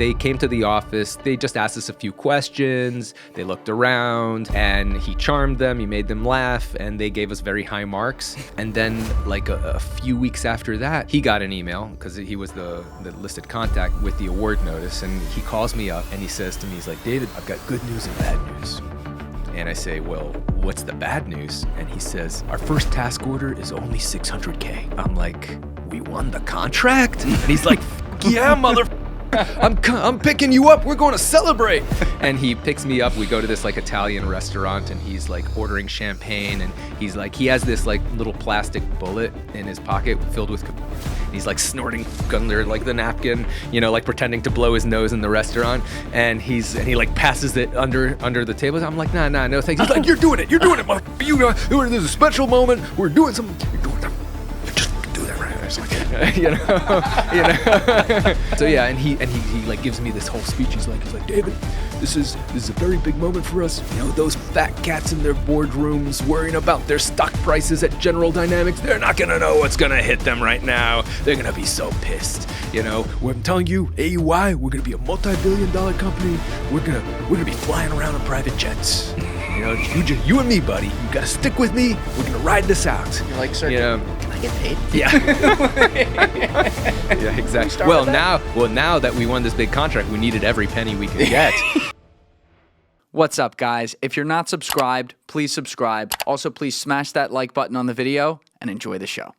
they came to the office. They just asked us a few questions. They looked around, and he charmed them. He made them laugh, and they gave us very high marks. And then, like a few weeks after that, he got an email because he was the listed contact with the award notice. And he calls me up and he says to me, he's like, David, I've got good news and bad news. And I say, well, what's the bad news? And he says, our first task order is only $600K. I'm like, we won the contract? And he's like, yeah, I'm picking you up. We're going to celebrate. And he picks me up. We go to this like Italian restaurant, and he's like ordering champagne, and he's like, he has this like little plastic bullet in his pocket filled with, he's like snorting under like the napkin, you know, like pretending to blow his nose in the restaurant. And he like passes it under the table. I'm like, nah, no thanks. He's like, you're doing it, this is a special moment. We're doing something. You're doing it. Just do that right. It's like, you know. So yeah, and he like gives me this whole speech. He's like, David, this is a very big moment for us. You know, those fat cats in their boardrooms worrying about their stock prices at General Dynamics, they're not gonna know what's gonna hit them right now. They're gonna be so pissed. You know, I'm telling you, AUI, we're gonna be a multi-billion-dollar company. We're gonna be flying around in private jets. You know, you and me, buddy. You gotta stick with me. We're gonna ride this out. You're like, sir, you know, can I get paid? Yeah. Yeah, exactly. Well, now that we won this big contract, we needed every penny we could get. What's up, guys? If you're not subscribed, please subscribe. Also, please smash that like button on the video and enjoy the show.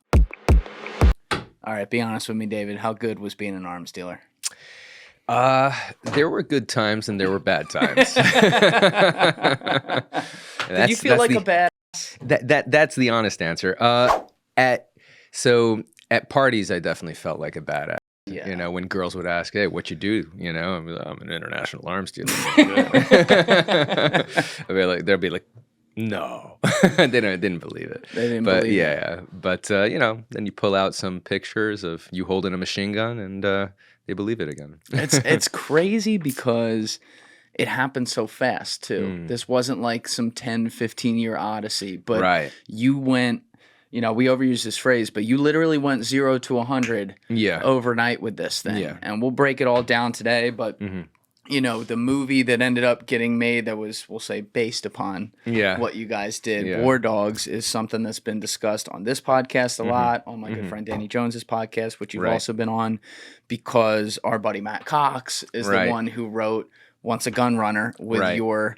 All right, be honest with me, David. How good was being an arms dealer? There were good times and there were bad times. Did you feel like a badass? That's the honest answer. At parties, I definitely felt like a badass. Yeah. You know, when girls would ask, "Hey, what you do?" You know, I'm an international arms dealer. They'll be like, "No," they didn't believe it. They didn't believe it. Yeah. But you know, then you pull out some pictures of you holding a machine gun, and they believe it again. It's crazy because it happened so fast too. This wasn't like some 10, 15-year odyssey, but you went. You know, we overuse this phrase, but you literally went 0 to 100 overnight with this thing. Yeah. And we'll break it all down today, but, you know, the movie that ended up getting made that was, we'll say, based upon what you guys did, War Dogs, is something that's been discussed on this podcast a lot, on my good friend Danny Jones's podcast, which you've also been on, because our buddy Matt Cox is the one who wrote Once a Gun Runner with your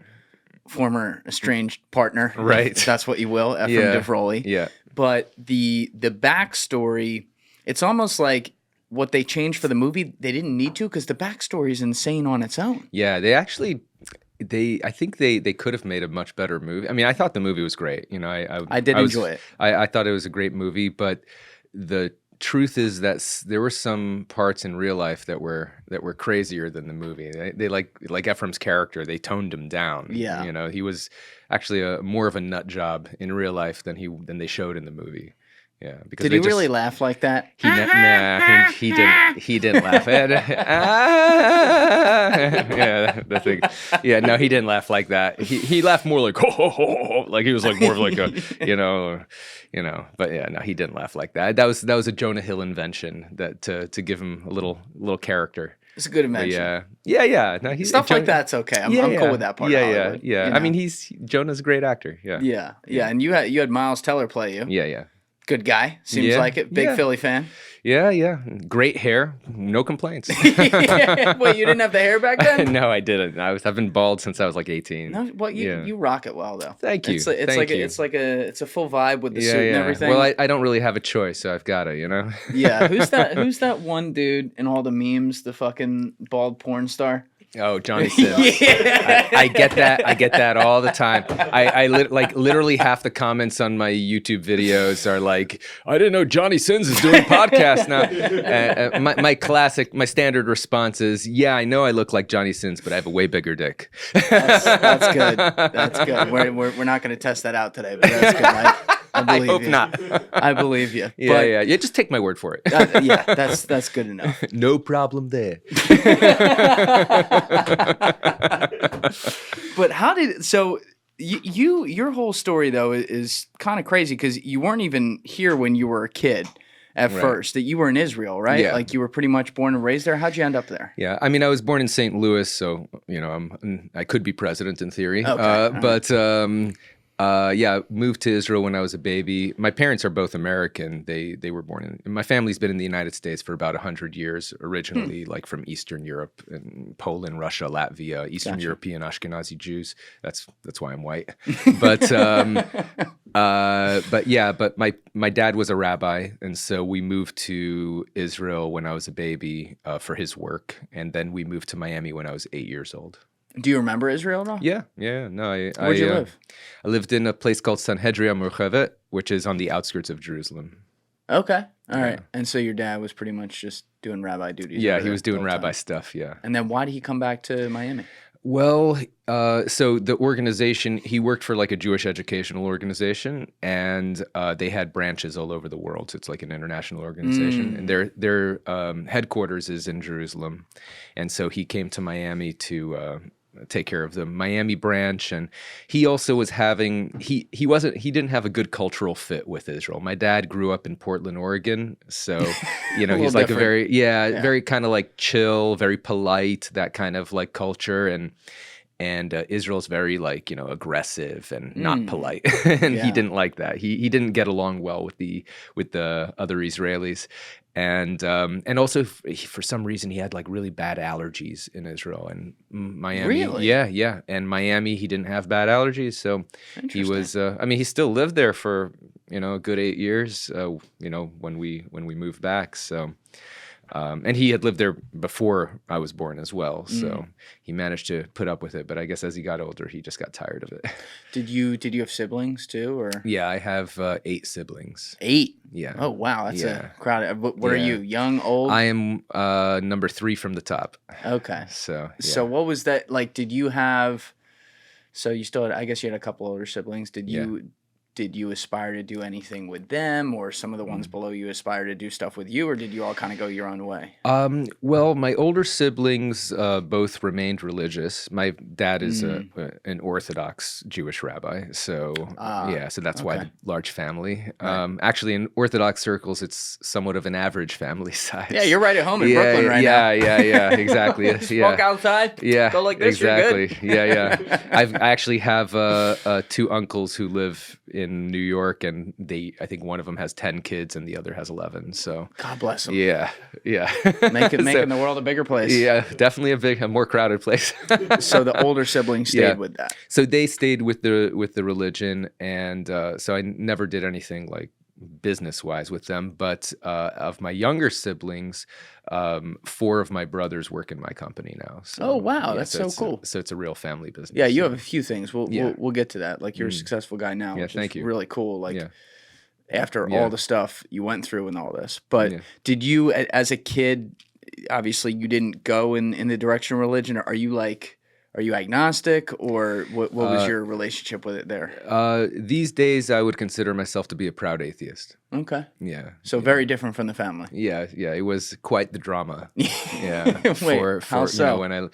former estranged partner, if that's what you will, Efraim Diveroli. Yeah. But the backstory, it's almost like what they changed for the movie, they didn't need to, because the backstory is insane on its own. Yeah, I think they could have made a much better movie. I mean, I thought the movie was great. You know, I did enjoy it. I thought it was a great movie, but the truth is that there were some parts in real life that were crazier than the movie. They like Ephraim's character, they toned him down. Yeah, you know, he was actually more of a nut job in real life than they showed in the movie. Yeah, because did he really laugh like that? He didn't laugh. Yeah, the thing. Yeah, no, he didn't laugh like that. He laughed more like ho ho ho, like he was like more of like a you know. But yeah, no, he didn't laugh like that. That was a Jonah Hill invention that to give him a little character. It's a good invention. Yeah. No, stuff like that's okay. I'm cool with that part. Yeah. You know? I mean, Jonah's a great actor. Yeah. And you had Miles Teller play you. Yeah. Good guy. Seems like it. Big Philly fan. Yeah. Great hair. No complaints. Wait, you didn't have the hair back then? No, I didn't. I've been bald since I was like 18. No, well, you rock it well though. Thank you. It's a full vibe with the suit and everything. Well, I don't really have a choice, so I've got to, you know. Yeah. Who's that one dude in all the memes? The fucking bald porn star. Oh, Johnny Sins. I get that all the time. Literally half the comments on my YouTube videos are like, I didn't know Johnny Sins is doing podcasts now. My standard response is, yeah, I know I look like Johnny Sins, but I have a way bigger dick. That's good. That's good. We're not going to test that out today, but that's good. I hope not. I believe you. Yeah. Just take my word for it. That's good enough. No problem there. But your whole story though is kind of crazy because you weren't even here when you were a kid, at first, that you were in Israel, right? Yeah. Like you were pretty much born and raised there. How'd you end up there? Yeah, I mean, I was born in St. Louis, so I could be president in theory. Okay. Yeah, moved to Israel when I was a baby. My parents are both American. They were born in. My family's been in the United States for about 100 years. Originally, like from Eastern Europe and Poland, Russia, Latvia, Eastern European Ashkenazi Jews. That's why I'm white. But my dad was a rabbi, and so we moved to Israel when I was a baby for his work, and then we moved to Miami when I was 8 years old. Do you remember Israel at all? Yeah. No, Where'd you live? I lived in a place called Sanhedria Murchavet, which is on the outskirts of Jerusalem. Okay. All right. And so your dad was pretty much just doing rabbi duties. Yeah, he was doing rabbi stuff, yeah. And then why did he come back to Miami? Well, so the organization, he worked for like a Jewish educational organization, and they had branches all over the world. So it's like an international organization, and their headquarters is in Jerusalem. And so he came to Miami to take care of the Miami branch, and he also was having he didn't have a good cultural fit with Israel. My dad grew up in Portland, Oregon, so he's like different. Very kind of like chill, very polite, that kind of like culture, and Israel's very like aggressive and not polite, and he didn't like that. He didn't get along well with the other Israelis. And also for some reason he had like really bad allergies in Israel and Miami. Really? Yeah. And Miami, he didn't have bad allergies, so he was. He still lived there for a good 8 years. When we moved back, so. And he had lived there before I was born as well, so he managed to put up with it. But I guess as he got older, he just got tired of it. Did you have siblings too, or? Yeah, I have 8 siblings. 8? Yeah. Oh wow, that's a crowd. What are you? Young, old? I am number 3 from the top. Okay. So. Yeah. So what was that like? Did you have? So you still had? I guess you had a couple older siblings. Did you aspire to do anything with them, or some of the ones below you aspire to do stuff with you, or did you all kind of go your own way? Well, my older siblings both remained religious. My dad is an Orthodox Jewish rabbi, so so that's why the large family. Right. Actually, in Orthodox circles, it's somewhat of an average family size. Yeah, you're right at home in Brooklyn right now. Yeah, exactly. Walk outside. Yeah, go like this. Exactly. You're good. Yeah. I actually have 2 uncles who live in New York, and I think one of them has 10 kids and the other has 11. So God bless them. Yeah. Making the world a bigger place. Yeah, definitely a more crowded place. So the older siblings stayed with that. So they stayed with the religion, and so I never did anything like business-wise with them. But of my younger siblings, 4 of my brothers work in my company now. So, oh wow, that's so cool. So it's a real family business. Yeah, you have a few things. We'll get to that. Like you're a successful guy now, which thank is you. really cool. Like after all the stuff you went through and all this. But did you, as a kid, obviously you didn't go in the direction of religion, or are you agnostic, or what was your relationship with it there? These days, I would consider myself to be a proud atheist. Okay. Yeah. So very different from the family. Yeah. It was quite the drama. Yeah. Wait, how so?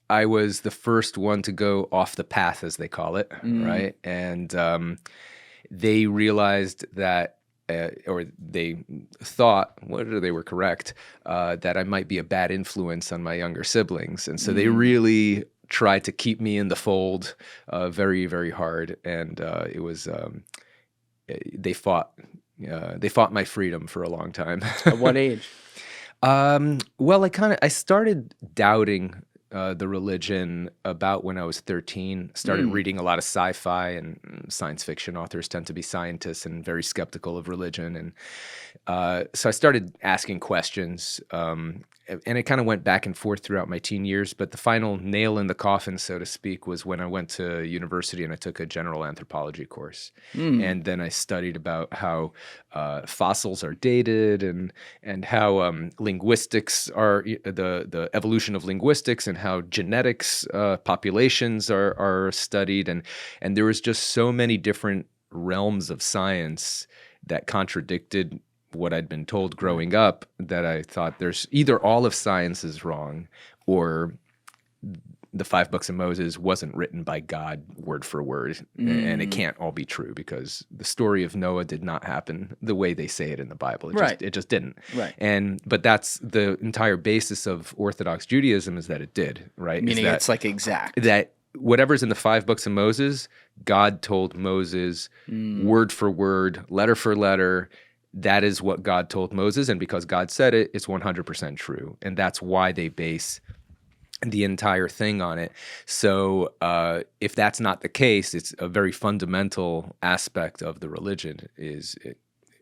I was the first one to go off the path, as they call it, right? And they realized that. Or they thought, whether they were correct, that I might be a bad influence on my younger siblings. And so they really tried to keep me in the fold very, very hard. And it was, they fought my freedom for a long time. At what age? Well, I started doubting the religion about when I was 13. Started reading a lot of sci-fi, and science fiction authors tend to be scientists and very skeptical of religion. And so I started asking questions, and it kind of went back and forth throughout my teen years. But the final nail in the coffin, so to speak, was when I went to university and I took a general anthropology course. And then I studied about how fossils are dated, and how linguistics are the evolution of linguistics, and how genetics populations are studied, and there was just so many different realms of science that contradicted what I'd been told growing up, that I thought there's either all of science is wrong, or the 5 books of Moses wasn't written by God word for word, and it can't all be true because the story of Noah did not happen the way they say it in the Bible. It just didn't. Right. But that's the entire basis of Orthodox Judaism, is that it did, right? Meaning it's like exact. That whatever's in the 5 books of Moses, God told Moses word for word, letter for letter. That is what God told Moses, and because God said it, it's 100% true. And that's why they base the entire thing on it. So if that's not the case, it's a very fundamental aspect of the religion, is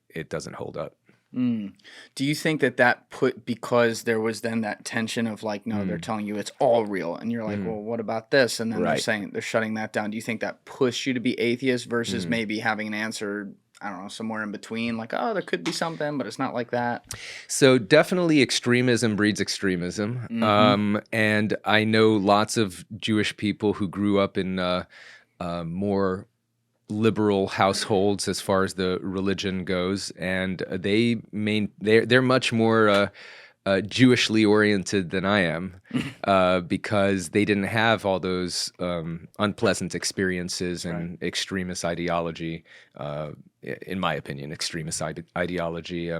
it doesn't hold up. Do you think that because there was then that tension of like, no, they're telling you it's all real, and you're like, well, what about this? And then they're shutting that down. Do you think that pushed you to be atheist versus maybe having an answer, I don't know, somewhere in between, like, oh, there could be something, but it's not like that? So definitely extremism breeds extremism. And I know lots of Jewish people who grew up in more liberal households as far as the religion goes, and they're much more Jewishly oriented than I am, because they didn't have all those unpleasant experiences and extremist ideology, in my opinion, extremist ideology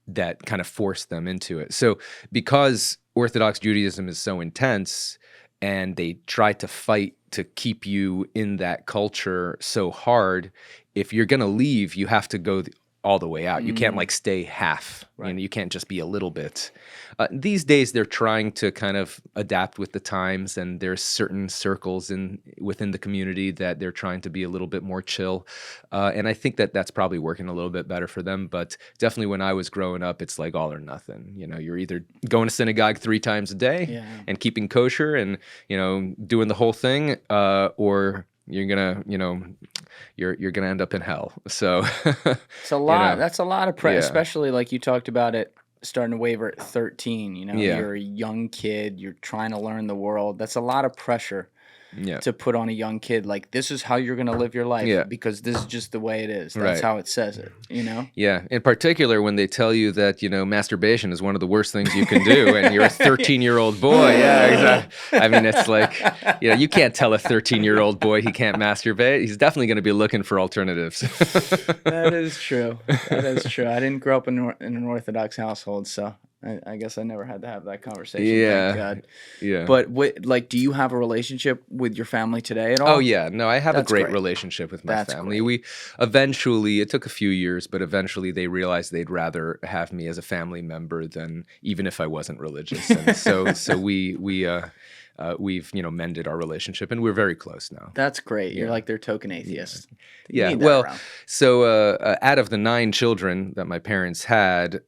that kind of forced them into it. So because Orthodox Judaism is so intense, and they try to fight to keep you in that culture so hard, if you're going to leave, you have to go all the way out. You can't like stay half. You know, you can't just be a little bit. These days, they're trying to kind of adapt with the times, and there's certain circles within the community that they're trying to be a little bit more chill. And I think that's probably working a little bit better for them. But definitely when I was growing up, it's like all or nothing. You know, you're either going to synagogue 3 times a day and keeping kosher and, you know, doing the whole thing, or you're gonna, you know, you're gonna end up in hell. So it's a lot. You know, that's a lot of pressure, especially like you talked about it starting to waver at 13. You know, you're a young kid. You're trying to learn the world. That's a lot of pressure to put on a young kid. Like, this is how you're gonna live your life because this is just the way it is. That's how it says it. You know. Yeah. In particular, when they tell you that, you know, masturbation is one of the worst things you can do, and you're a 13-year-old boy. Yeah, exactly. I mean, it's like, you know, you can't tell a 13-year-old boy he can't masturbate. He's definitely going to be looking for alternatives. That is true. That is true. I didn't grow up in an Orthodox household, so I guess I never had to have that conversation. Yeah. Thank God. Yeah. But like, do you have a relationship with your family today at all? Oh yeah. No, I have a great relationship with my family. Great. We eventually, it took a few years, but eventually they realized they'd rather have me as a family member than even if I wasn't religious. And so we've, you know, mended our relationship, and we're very close now. That's great. You're like their token atheist. Yeah. Well, so out of the 9 children that my parents had,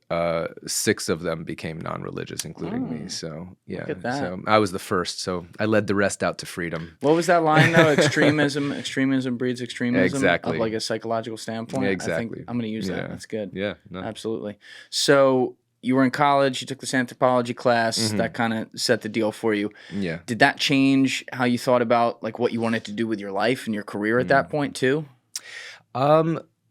6 of them became non-religious, including me. So yeah. Look at that. So I was the first. So I led the rest out to freedom. What was that line though? Extremism breeds extremism. Exactly. Of like a psychological standpoint. Exactly. I think I'm going to use that. That's good. Yeah. No. Absolutely. So you were in college, you took this anthropology class, that kind of set the deal for you. Yeah. Did that change how you thought about like what you wanted to do with your life and your career at that point too?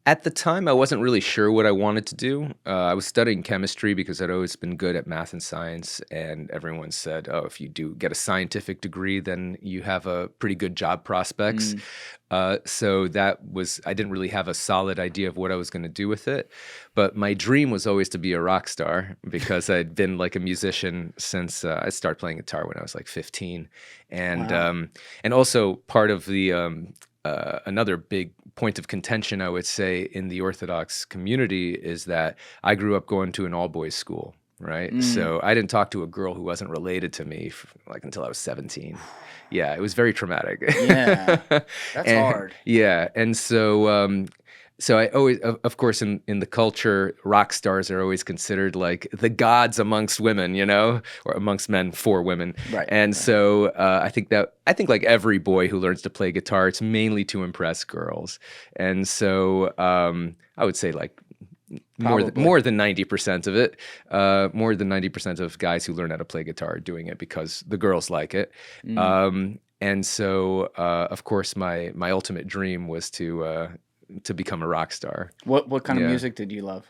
At the time, I wasn't really sure what I wanted to do. I was studying chemistry because I'd always been good at math and science, and everyone said, oh, if you do get a scientific degree, then you have a pretty good job prospects. So I didn't really have a solid idea of what I was going to do with it. But my dream was always to be a rock star because I'd been like a musician since I started playing guitar when I was like 15. And also part of the another big point of contention, I would say, in the Orthodox community is that I grew up going to an all-boys school, right? So I didn't talk to a girl who wasn't related to me until I was 17. Yeah, it was very traumatic. Yeah, that's hard. Yeah, and so I always, of course, in the culture, rock stars are always considered like the gods amongst women, you know, or amongst men for women. Right. And so I think like every boy who learns to play guitar, it's mainly to impress girls. And so I would say like more than 90% of it, more than 90% of guys who learn how to play guitar are doing it because the girls like it. And so, of course, my ultimate dream was to become a rock star. What kind of music did you love?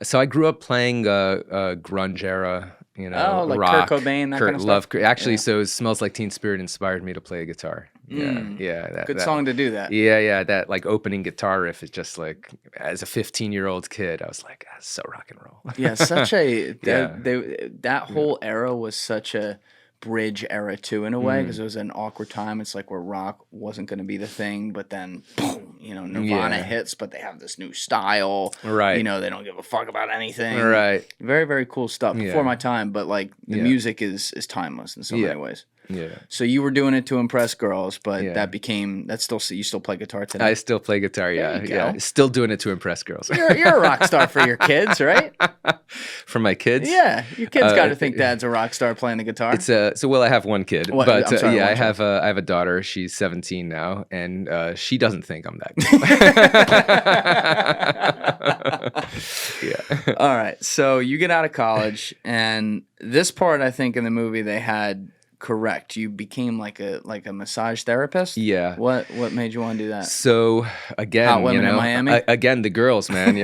So I grew up playing grunge era You know, like rock. Kurt Cobain, that kind of stuff. Actually, so Smells Like Teen Spirit inspired me to play a guitar. Yeah. Good song to do that. Yeah. That like opening guitar riff is just like, as a 15-year-old kid, I was like, that's so rock and roll. Yeah, such a that whole era was such a bridge era too, in a way, because it was an awkward time. It's like where rock wasn't going to be the thing, but then boom, Nirvana hits, but they have this new style. Right. They don't give a fuck about anything. Right. Very, very cool stuff. Before my time, but like the music is timeless in so many ways. Yeah. So you were doing it to impress girls, but you still play guitar today? I still play guitar, yeah. Still doing it to impress girls. You're a rock star for your kids, right? For my kids? Yeah, your kids got to think Dad's a rock star playing the guitar. It's I have one kid, but I have a daughter. She's 17 now, and she doesn't think I'm that good. Yeah. All right, so you get out of college, and this part, I think, in the movie they had correct. You became like a massage therapist. Yeah. What made you want to do that? So again, hot women in Miami. Again, the girls, man.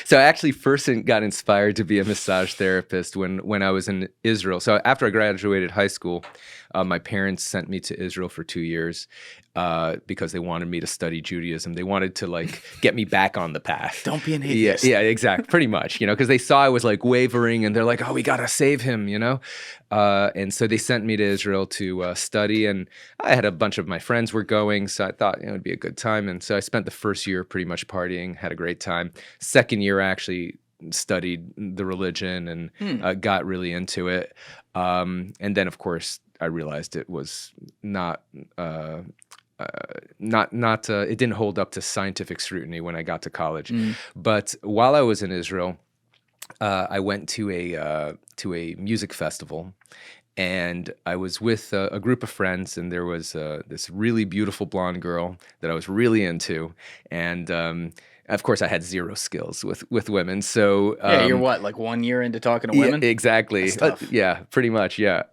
So I actually first got inspired to be a massage therapist when I was in Israel. So after I graduated high school, my parents sent me to Israel for 2 years because they wanted me to study Judaism. They wanted to like get me back on the path. Don't be an atheist. Yeah, exactly. Pretty much, because they saw I was like wavering, and they're like, "Oh, we gotta save him," And so they sent me to Israel to study, and I had a bunch of my friends were going, so I thought it would be a good time. And so I spent the first year pretty much partying, had a great time. Second year, I actually studied the religion and got really into it. And then, of course, I realized it was not it didn't hold up to scientific scrutiny when I got to college. But while I was in Israel, I went to a music festival, and I was with a group of friends, and there was this really beautiful blonde girl that I was really into, and of course, I had zero skills with women. So you're what, like 1 year into talking to women? Yeah, exactly. Yeah, pretty much. Yeah,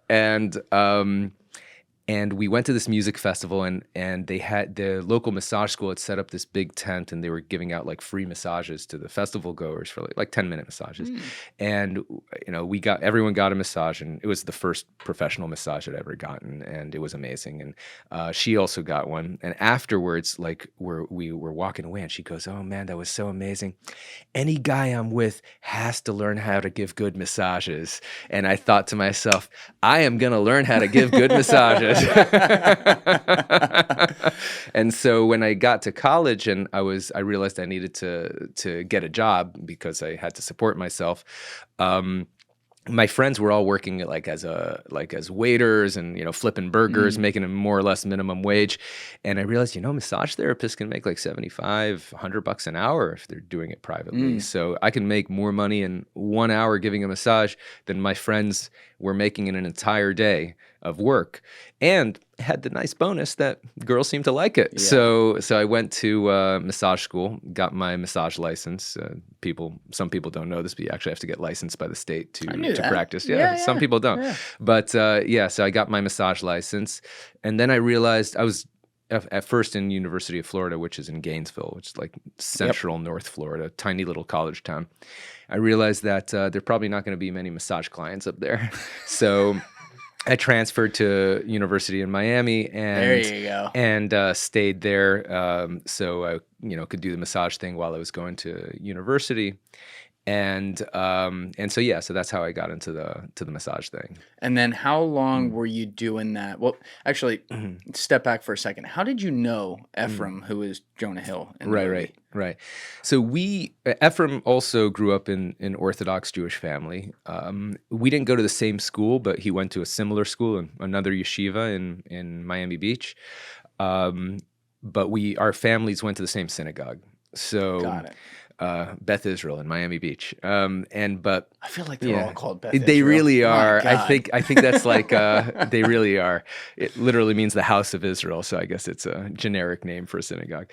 and we went to this music festival, and they had the local massage school had set up this big tent, and they were giving out like free massages to the festival goers for like 10-minute massages. And everyone got a massage, and it was the first professional massage I'd ever gotten, and it was amazing. And she also got one. And afterwards, like we were walking away, and she goes, "Oh man, that was so amazing. Any guy I'm with has to learn how to give good massages." And I thought to myself, I am gonna learn how to give good massages. And so when I got to college, and I realized I needed to get a job because I had to support myself. My friends were all working as waiters and flipping burgers, making a more or less minimum wage, and I realized massage therapists can make like $75-$100 an hour if they're doing it privately. So I can make more money in 1 hour giving a massage than my friends were making in an entire day of work, and had the nice bonus that girls seem to like it. Yeah. So I went to massage school, got my massage license. Some people don't know this, but you actually have to get licensed by the state to practice. Yeah, some people don't. Yeah. But so I got my massage license, and then I realized I was at first in University of Florida, which is in Gainesville, which is like central North Florida, tiny little college town. I realized that there are probably not going to be many massage clients up there. So I transferred to University in Miami, and there you go, and stayed there. So I could do the massage thing while I was going to university. And so that's how I got into the massage thing. And then how long were you doing that? Well, actually, step back for a second. How did you know Efraim, who is Jonah Hill? In the movie? Right. So Efraim also grew up in an Orthodox Jewish family. We didn't go to the same school, but he went to a similar school in another yeshiva in Miami Beach. But our families went to the same synagogue. So got it. Beth Israel in Miami Beach, but I feel like they're all called Beth Israel. They really are. I think that's like they really are. It literally means the house of Israel, so I guess it's a generic name for a synagogue.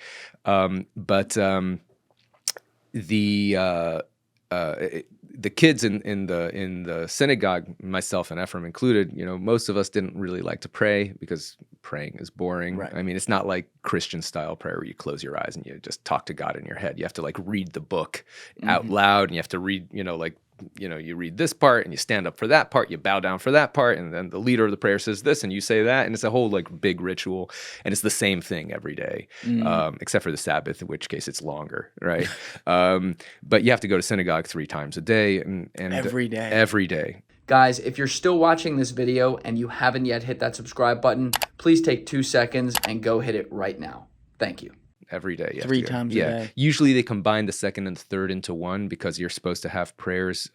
The kids in the synagogue, myself and Efraim included, most of us didn't really like to pray because praying is boring. Right. I mean, it's not like Christian style prayer where you close your eyes and you just talk to God in your head. You have to like read the book out loud, and you have to read, like you read this part and you stand up for that part, you bow down for that part, and then the leader of the prayer says this and you say that, and it's a whole like big ritual, and it's the same thing every day, except for the Sabbath, in which case it's longer, right? But you have to go to synagogue 3 times a day, and every day. Every day. Guys, if you're still watching this video and you haven't yet hit that subscribe button, please take 2 seconds and go hit it right now. Thank you. Every day. 3 times a day. Usually they combine the second and third into one because you're supposed to have prayers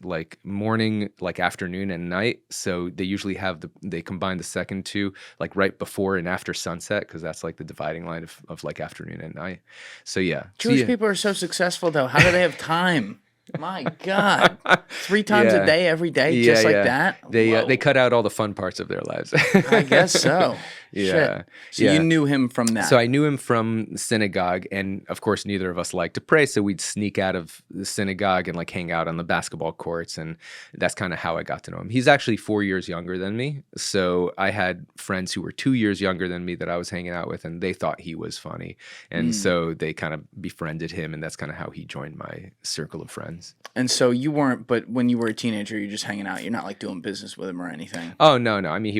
like morning, like afternoon and night. So they usually they combine the second 2 like right before and after sunset, because that's like the dividing line of like afternoon and night. So yeah. Jewish people are so successful though. How do they have time? My God, 3 times a day, every day, just like that? They cut out all the fun parts of their lives. I guess so. Yeah. Shit. So you knew him from that. So I knew him from synagogue, and of course neither of us liked to pray, so we'd sneak out of the synagogue and like hang out on the basketball courts, and that's kind of how I got to know him. He's actually 4 years younger than me, so I had friends who were 2 years younger than me that I was hanging out with, and they thought he was funny, and so they kind of befriended him, and that's kind of how he joined my circle of friends. And so you weren't, but when you were a teenager, you're just hanging out. You're not like doing business with him or anything. Oh, no. I mean,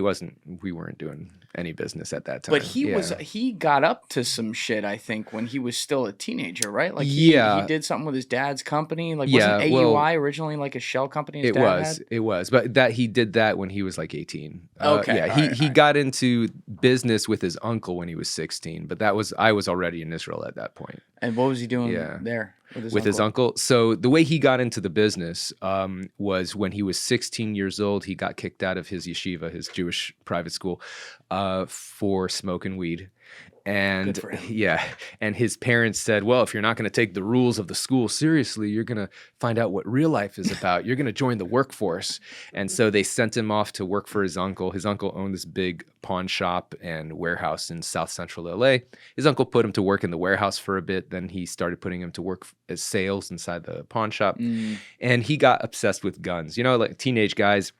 we weren't doing any business at that time. But he got up to some shit, I think, when he was still a teenager, right? Like he did something with his dad's company. Like wasn't AUI originally like a shell company his dad had? It was. But he did that when he was like 18. Okay. Yeah, he got into business with his uncle when he was 16, but I was already in Israel at that point. And what was he doing there? With his uncle. So the way he got into the business was when he was 16 years old, he got kicked out of his yeshiva, his Jewish private school, for smoking weed. And and his parents said, well, if you're not going to take the rules of the school seriously, you're going to find out what real life is about. You're going to join the workforce. And so they sent him off to work for his uncle. His uncle owned this big pawn shop and warehouse in South Central LA. His uncle put him to work in the warehouse for a bit. Then he started putting him to work as sales inside the pawn shop. And he got obsessed with guns. You know, like teenage guys,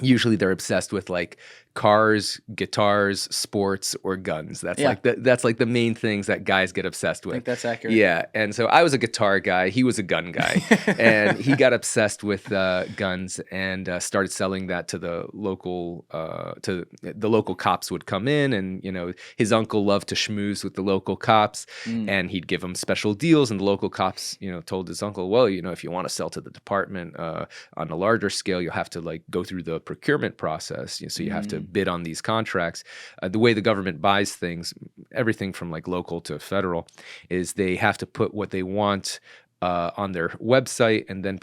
usually they're obsessed with like cars, guitars, sports, or guns. That's like the main things that guys get obsessed with. I think that's accurate. Yeah, and so I was a guitar guy. He was a gun guy, and he got obsessed with guns and started selling that to the local. The local cops would come in, and his uncle loved to schmooze with the local cops, and he'd give them special deals. And the local cops, told his uncle, well, if you want to sell to the department on a larger scale, you'll have to like go through the procurement process. So you have to bid on these contracts. The way the government buys things, everything from like local to federal, is they have to put what they want on their website, and then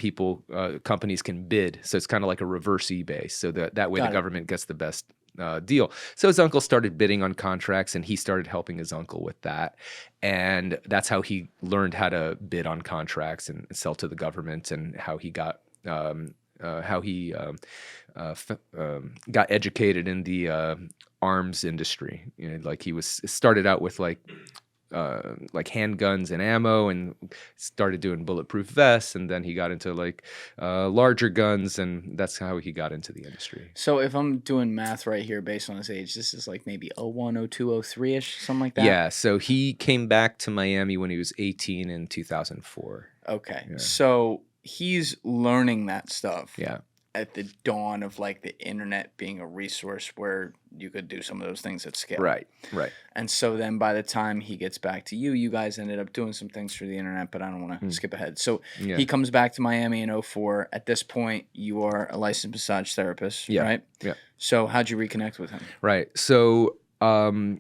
companies can bid. So it's kind of like a reverse eBay. So that way the government gets the best deal. So his uncle started bidding on contracts, and he started helping his uncle with that. And that's how he learned how to bid on contracts and sell to the government, and how he got got educated in the arms industry. Like he started out with like handguns and ammo, and started doing bulletproof vests, and then he got into like larger guns, and that's how he got into the industry. So if I'm doing math right here based on his age, this is like maybe 01, 02, 03-ish, something like that? Yeah, so he came back to Miami when he was 18 in 2004. Okay, so he's learning that stuff. Yeah. At the dawn of like the internet being a resource where you could do some of those things at scale. Right. And so then by the time he gets back to you, you guys ended up doing some things through the internet, but I don't want to skip ahead. So he comes back to Miami in 2004. At this point, you are a licensed massage therapist, right? Yeah. So how'd you reconnect with him? Right. So I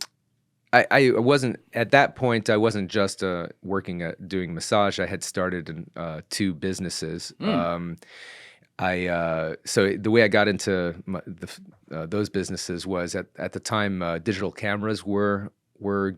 wasn't, at that point, I wasn't just working at doing massage. I had started 2 businesses. So the way I got into those businesses was at the time digital cameras were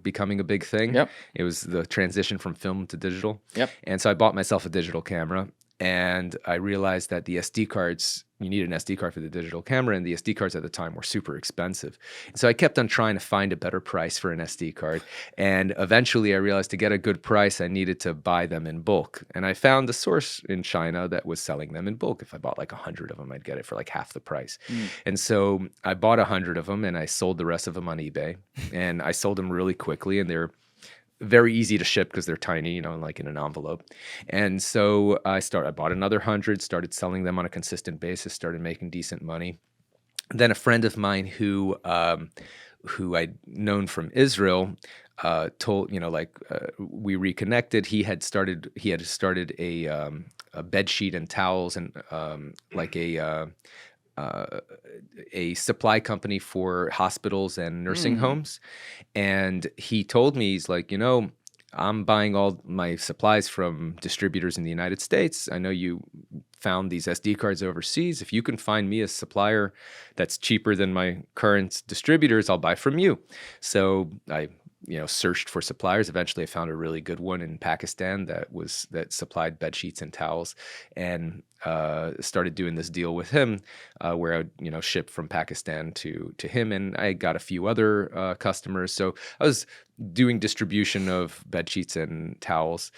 becoming a big thing. Yep. It was the transition from film to digital. Yep. And so I bought myself a digital camera, and I realized that the SD cards, you need an SD card for the digital camera, and the SD cards at the time were super expensive. And so I kept on trying to find a better price for an SD card. And eventually I realized to get a good price, I needed to buy them in bulk. And I found a source in China that was selling them in bulk. If I bought like 100 of them, I'd get it for like half the price. And so I bought 100 of them, and I sold the rest of them on eBay. And I sold them really quickly, and they're very easy to ship because they're tiny, like in an envelope. And so I bought another 100, started selling them on a consistent basis, started making decent money. Then a friend of mine who I'd known from Israel told, we reconnected. He had started a bed sheet and towels and a supply company for hospitals and nursing homes. And he told me, he's like, I'm buying all my supplies from distributors in the United States. I know you found these SD cards overseas. If you can find me a supplier that's cheaper than my current distributors, I'll buy from you. So I searched for suppliers. Eventually I found a really good one in Pakistan that supplied bed sheets and towels, and started doing this deal with him where I would ship from Pakistan to him, and I got a few other customers. So I was doing distribution of bed sheets and towels.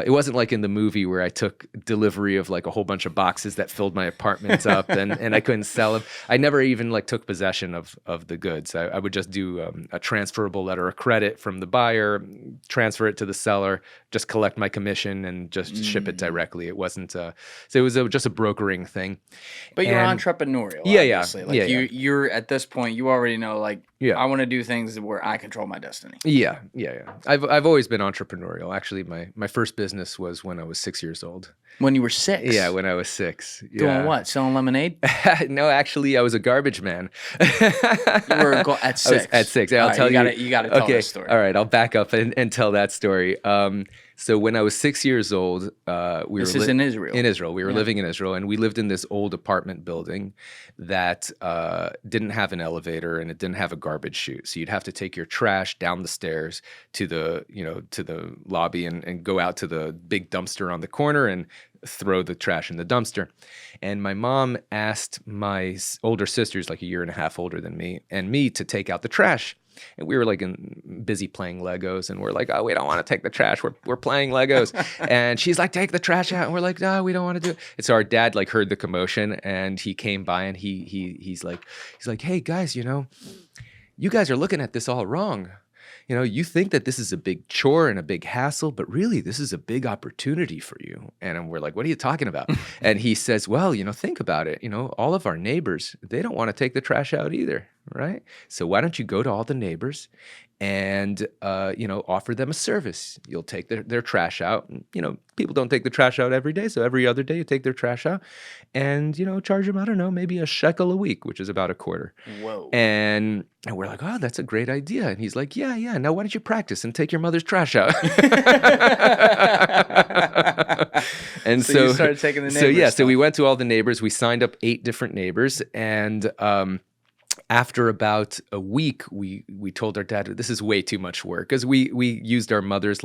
It wasn't like in the movie where I took delivery of like a whole bunch of boxes that filled my apartment up and I couldn't sell them. I never even took possession of the goods. I would just do a transferable letter of credit from the buyer, transfer it to the seller, just collect my commission and just ship it directly. It wasn't so it was just a brokering thing. But you're entrepreneurial. Yeah, obviously. yeah. You're at this point, you already know, I want to do things where I control my destiny. Yeah. I've always been entrepreneurial. Actually, my first business was when I was 6 years old. When you were 6? Yeah, when I was 6. Yeah. Doing what? Selling lemonade? No, actually, I was a garbage man. You were at 6? I was at 6. I'll tell you. You got to tell this story. All right, I'll back up and tell that story. So when I was 6 years old, This is in Israel. In Israel. We were living in Israel, and we lived in this old apartment building that didn't have an elevator and it didn't have a garbage chute. So you'd have to take your trash down the stairs to the lobby and go out to the big dumpster on the corner and throw the trash in the dumpster. And my mom asked my older sisters, like a year and a half older than me, and me to take out the trash. And we were busy playing Legos, and we're like, oh, we don't want to take the trash. We're playing Legos. And she's like, take the trash out. And we're like, no, we don't want to do it. And so our dad heard the commotion, and he came by, and he's like, hey guys, you guys are looking at this all wrong. You think that this is a big chore and a big hassle, but really this is a big opportunity for you. And we're like, what are you talking about? And he says, well, think about it. All of our neighbors, they don't want to take the trash out either, right? So why don't you go to all the neighbors and, offer them a service? You'll take their trash out. People don't take the trash out every day. So every other day you take their trash out and, charge them, I don't know, maybe a shekel a week, which is about a quarter. Whoa. And we're like, oh, that's a great idea. And he's like, yeah. Now why don't you practice and take your mother's trash out? And so you started taking the neighbors. So we went to all the neighbors. We signed up 8 different neighbors, and after about a week, we told our dad, this is way too much work, because we used our mother's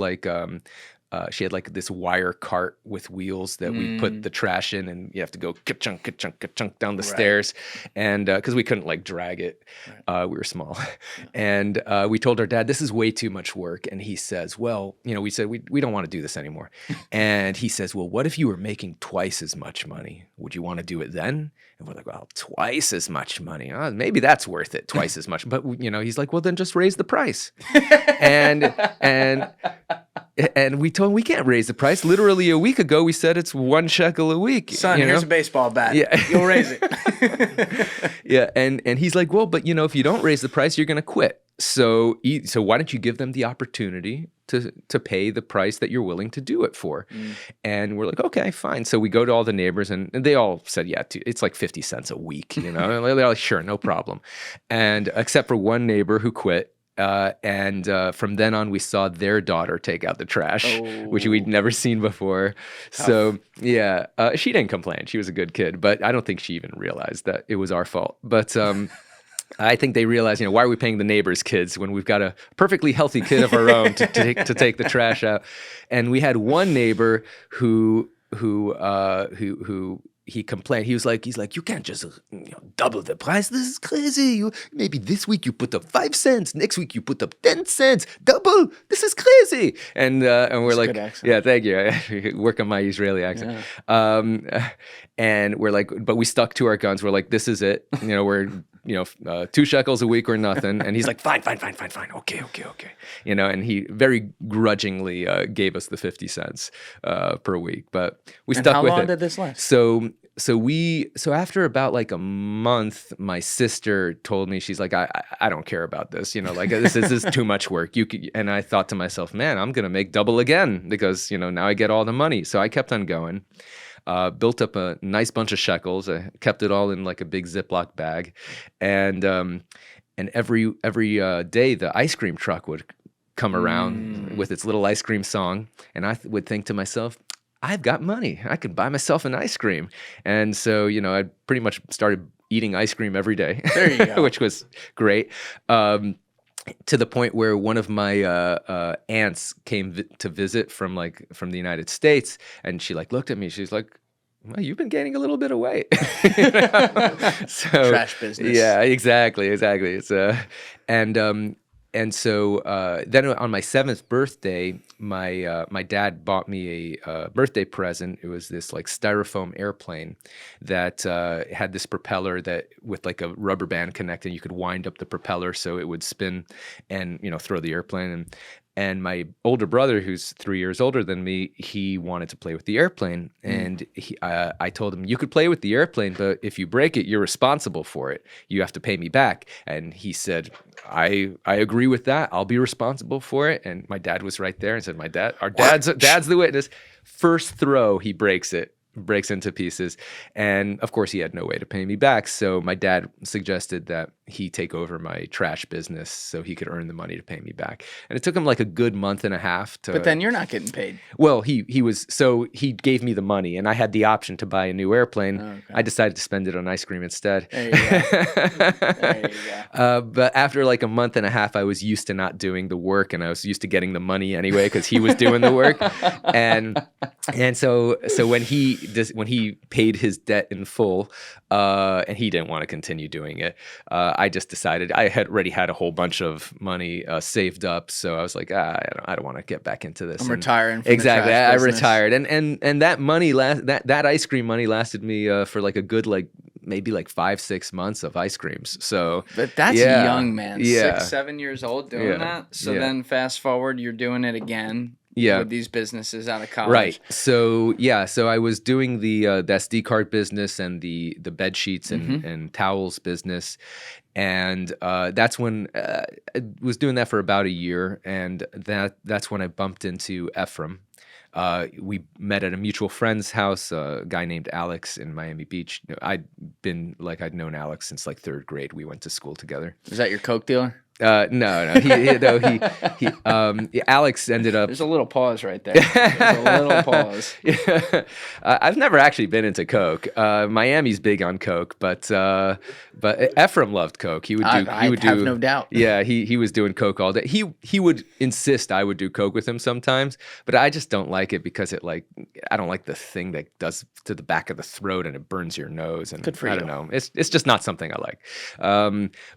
she had this wire cart with wheels that we put the trash in, and you have to go ka-chunk, ka-chunk, ka-chunk down the stairs, and because we couldn't drag it, we were small, and we told our dad, this is way too much work, and he says, well, we said we don't want to do this anymore, and he says, well, what if you were making twice as much money? Would you want to do it then? And we're like, well, twice as much money. Maybe that's worth it, twice as much. But he's like, well, then just raise the price, and we told him we can't raise the price. Literally a week ago, we said it's 1 shekel a week. Son, here's a baseball bat. Yeah. You'll raise it. Yeah, and he's like, well, but if you don't raise the price, you're going to quit. So why don't you give them the opportunity to pay the price that you're willing to do it for? And we're like, okay, fine. So we go to all the neighbors, and they all said, yeah, it's like 50 cents a week. They're like, sure, no problem. And except for one neighbor who quit. And from then on, we saw their daughter take out the trash, which we'd never seen before. Tough. So, yeah, she didn't complain. She was a good kid, but I don't think she even realized that it was our fault. But I think they realized, why are we paying the neighbors' kids when we've got a perfectly healthy kid of our own to take the trash out? And we had one neighbor who he complained. He's like, you can't just double the price. This is crazy. Maybe this week you put up 5 cents. Next week you put up 10 cents. Double. This is crazy. And we're like, yeah, thank you. I work on my Israeli accent. Yeah. And we're like, but we stuck to our guns. We're like, this is it. We're 2 shekels a week or nothing. And he's like, fine. Okay. And he very grudgingly gave us the 50 cents per week, but we stuck with it. How long did this last? So after about like a month, my sister told me, she's like, I don't care about this, like this is too much work. And I thought to myself, man, I'm gonna make double again because now I get all the money. So I kept on going. Built up a nice bunch of shekels. I kept it all in like a big Ziploc bag, and every day the ice cream truck would come around with its little ice cream song, and I would think to myself, I've got money. I could buy myself an ice cream. And so, I pretty much started eating ice cream every day, there you go. which was great. To the point where one of my aunts came to visit from the United States, and she looked at me. She's like, well, you've been gaining a little bit of weight. So, trash business. Yeah, exactly. It's and so then on my 7th birthday, my dad bought me a birthday present. It was this like styrofoam airplane that had this propeller that with like a rubber band connected. You could wind up the propeller so it would spin and throw the airplane. And my older brother, who's 3 years older than me, he wanted to play with the airplane. And I told him, you could play with the airplane, but if you break it, you're responsible for it. You have to pay me back. And he said, I agree with that. I'll be responsible for it. And my dad was right there and said, our dad's the witness. First throw, he breaks into pieces. And of course, he had no way to pay me back. So my dad suggested that he take over my trash business so he could earn the money to pay me back. And it took him like a good month and a half to. But then you're not getting paid. Well, he gave me the money, and I had the option to buy a new airplane. Okay. I decided to spend it on ice cream instead. There you go. There you go. But after like a month and a half, I was used to not doing the work, and I was used to getting the money anyway because he was doing the work. And so when he paid his debt in full, and he didn't want to continue doing it, I just decided I had already had a whole bunch of money saved up, so I was like, I don't want to get back into this. I'm retiring. From exactly, the trash I business. Retired, and that money that ice cream money lasted me for like a good maybe 5-6 months of ice creams. So, but that's young, man. Yeah. 6-7 years old doing that. So then fast forward, you're doing it again. Yeah. With these businesses out of college. Right. So I was doing the SD card business and the bed sheets and towels business. And that's when I was doing that for about a year. And that's when I bumped into Efraim. We met at a mutual friend's house, a guy named Alex in Miami Beach. I'd known Alex since 3rd grade. We went to school together. Is that your Coke dealer? No. Alex ended up. There's a little pause right there. There's a little pause. Yeah. I've never actually been into Coke. Miami's big on Coke, but Efraim loved Coke. He would do. I have no doubt. Yeah, he was doing Coke all day. He would insist I would do Coke with him sometimes, but I just don't like it because I don't like the thing that does to the back of the throat and it burns your nose. And good for you. I don't know. It's just not something I like.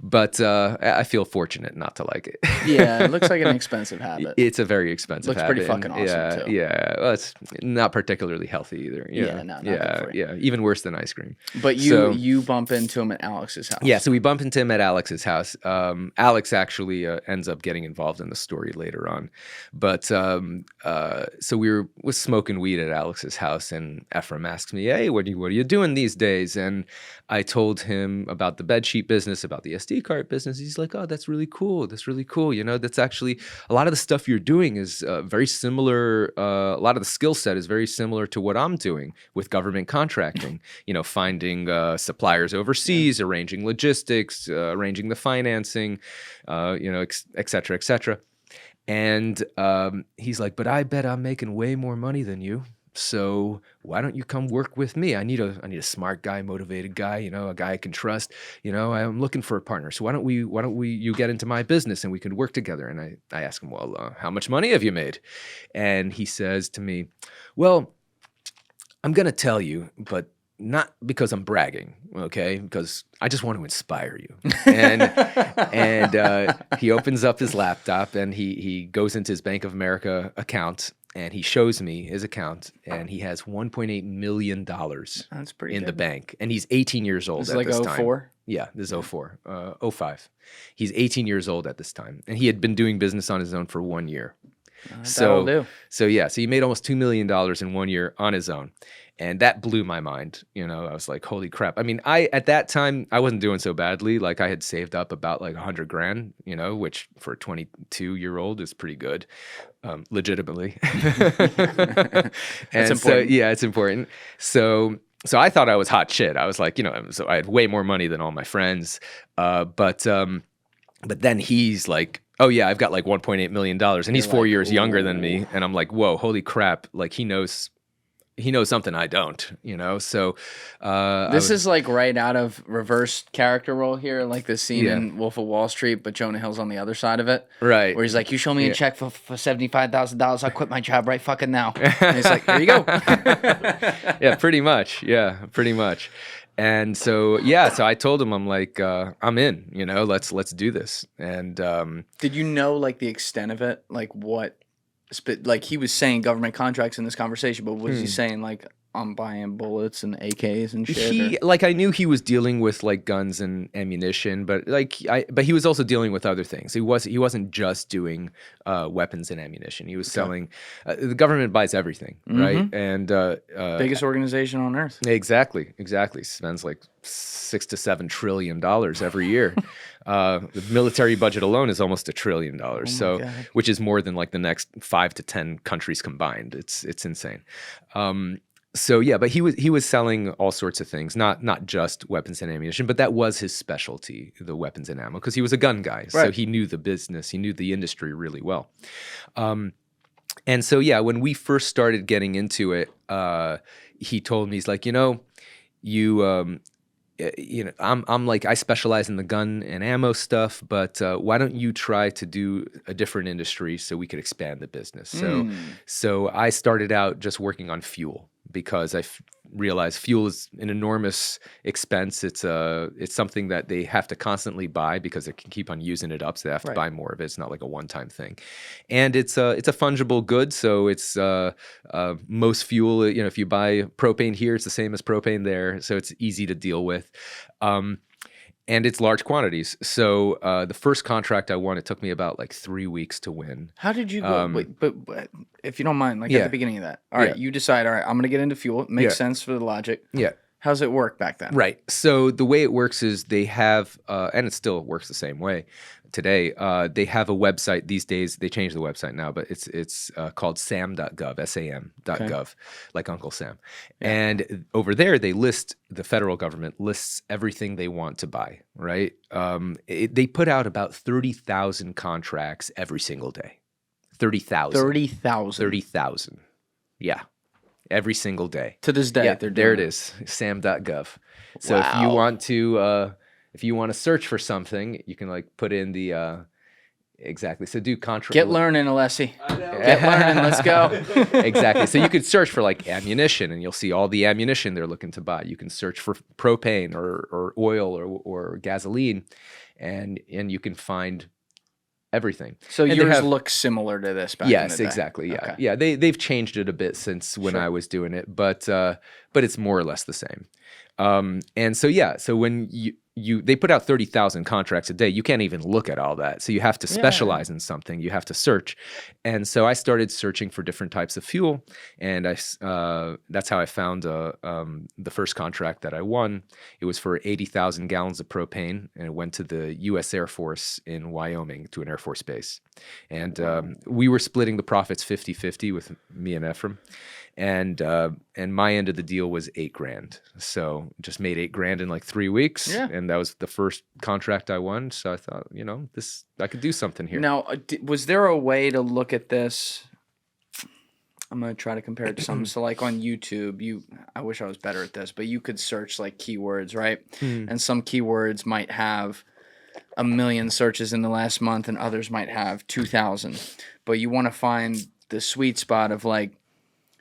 But I feel fortunate not to like it. Yeah, it looks like an expensive habit. It's a very expensive habit. Looks pretty fucking awesome, too. Yeah. Well, it's not particularly healthy either. Not good for you. Yeah. Even worse than ice cream. But you bump into him at Alex's house. Yeah, so we bump into him at Alex's house. Alex actually ends up getting involved in the story later on. But so we was smoking weed at Alex's house, and Efraim asks me, hey, what are you doing these days? And I told him about the bedsheet business, about the SD card business. He's like, oh, that's really cool. That's really cool. That's actually a lot of the stuff you're doing is very similar. A lot of the skill set is very similar to what I'm doing with government contracting. Finding suppliers overseas, arranging logistics, arranging the financing, et cetera, et cetera. And he's like, but I bet I'm making way more money than you. So why don't you come work with me? I need a smart guy, motivated guy, a guy I can trust. I'm looking for a partner. So why don't you get into my business and we can work together? And I ask him, well, how much money have you made? And he says to me, well, I'm going to tell you, but not because I'm bragging, okay? Because I just want to inspire you. And he opens up his laptop and he goes into his Bank of America account. And he shows me his account, and he has $1.8 million That's pretty in good. the bank. And he's 18 years old at this time. 04? Yeah, this is 04, 05. He's 18 years old at this time, and he had been doing business on his own for 1 year. That'll do. So he made almost $2 million in 1 year on his own. And that blew my mind. You know, I was like, holy crap. I mean, at that time, I wasn't doing so badly. Like I had saved up about like 100 grand, you know, which for a 22-year-old is pretty good, legitimately. That's important. It's important. So I thought I was hot shit. I was like, you know, so I had way more money than all my friends. But then he's like, oh yeah, I've got like $1.8 million, and he's 4 years younger than me. And I'm like, whoa, holy crap. Like he knows something I don't, you know? So this is like right out of reverse character role here, like the scene in Wolf of Wall Street, but Jonah Hill's on the other side of it. Right. Where he's like, you show me a check for $75,000, I'll quit my job right fucking now. And he's like, here you go. Yeah, pretty much. Yeah, pretty much. And so I told him, I'm like, I'm in, you know, let's do this. And did you know like the extent of it? Like what? Like he was saying government contracts in this conversation, but was he saying like I'm buying bullets and AKs and shit? I knew he was dealing with like guns and ammunition, but but he was also dealing with other things. He wasn't just doing weapons and ammunition. He was selling. The government buys everything, right? And biggest organization on earth. Exactly. Spends like $6 to $7 trillion every year. The military budget alone is almost $1 trillion. Which is more than like the next 5 to 10 countries combined. It's insane. But he was selling all sorts of things, not just weapons and ammunition, but that was his specialty, the weapons and ammo, because he was a gun guy. Right. So he knew the business, he knew the industry really well. And so when we first started getting into it, he told me, he's like, I'm like, I specialize in the gun and ammo stuff, but why don't you try to do a different industry so we could expand the business? So I started out just working on fuel because I realized fuel is an enormous expense. It's something that they have to constantly buy because they can keep on using it up. So they have to buy more of it. It's not like a one-time thing, and it's a fungible good. So it's most fuel. If you buy propane here, it's the same as propane there. So it's easy to deal with. And it's large quantities. So the first contract I won, it took me about like 3 weeks to win. How did you go? But if you don't mind, like at the beginning of that, all right, you decide, all right, I'm going to get into fuel. It makes sense for the logic. Yeah. How's it work back then? Right. So the way it works is they have, and it still works the same way today, they have a website these days. They changed the website now, but it's called sam.gov, sam.gov, like Uncle Sam. Yeah. And over there, the federal government lists everything they want to buy, right? They put out about 30,000 contracts every single day. 30,000. 30,000. Yeah. Every single day. To this day, there it is, sam.gov. So if you want to search for something, you can like put in the exactly. So do contract. Get learning, Alessi. Get learning. Let's go. Exactly. So you could search for like ammunition, and you'll see all the ammunition they're looking to buy. You can search for propane or oil or gasoline, and you can find everything. So yours looks similar to this back in the day. Yes, exactly. Yeah. Okay. Yeah, they've changed it a bit since when I was doing it, but it's more or less the same. And so when they put out 30,000 contracts a day, you can't even look at all that. So you have to specialize in something. You have to search. And so I started searching for different types of fuel, and that's how I found the first contract that I won. It was for 80,000 gallons of propane, and it went to the U.S. Air Force in Wyoming, to an Air Force base. And we were splitting the profits 50-50 with me and Efraim. And my end of the deal was $8,000. So just made $8,000 in like 3 weeks. Yeah. And that was the first contract I won. So I thought, I could do something here. Now, was there a way to look at this? I'm going to try to compare it to something. So like on YouTube, I wish I was better at this, but you could search like keywords, right? And some keywords might have 1 million searches in the last month, and others might have 2,000. But you want to find the sweet spot of like,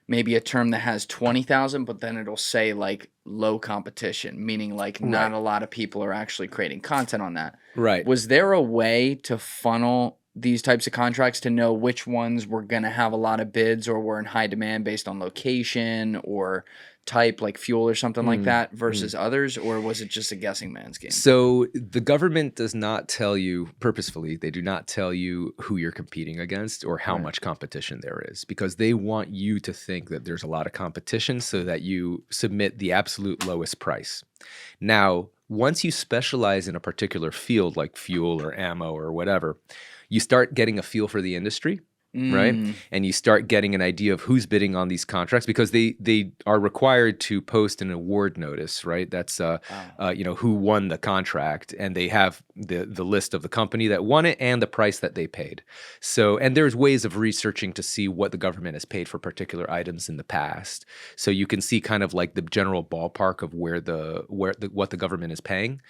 maybe a term that has 20,000, but then it'll say like low competition, meaning like not a lot of people are actually creating content on that. Right. Was there a way to funnel these types of contracts to know which ones were going to have a lot of bids or were in high demand based on location, or type, like fuel or something like that, versus others, or was it just a guessing man's game? So the government does not tell you purposefully, they do not tell you who you're competing against or how much competition there is, because they want you to think that there's a lot of competition so that you submit the absolute lowest price. Now, once you specialize in a particular field like fuel or ammo or whatever, you start getting a feel for the industry. Right. And you start getting an idea of who's bidding on these contracts, because they are required to post an award notice. Right. That's, who won the contract, and they have the list of the company that won it and the price that they paid. So, and there's ways of researching to see what the government has paid for particular items in the past. So you can see kind of like the general ballpark of what the government is paying.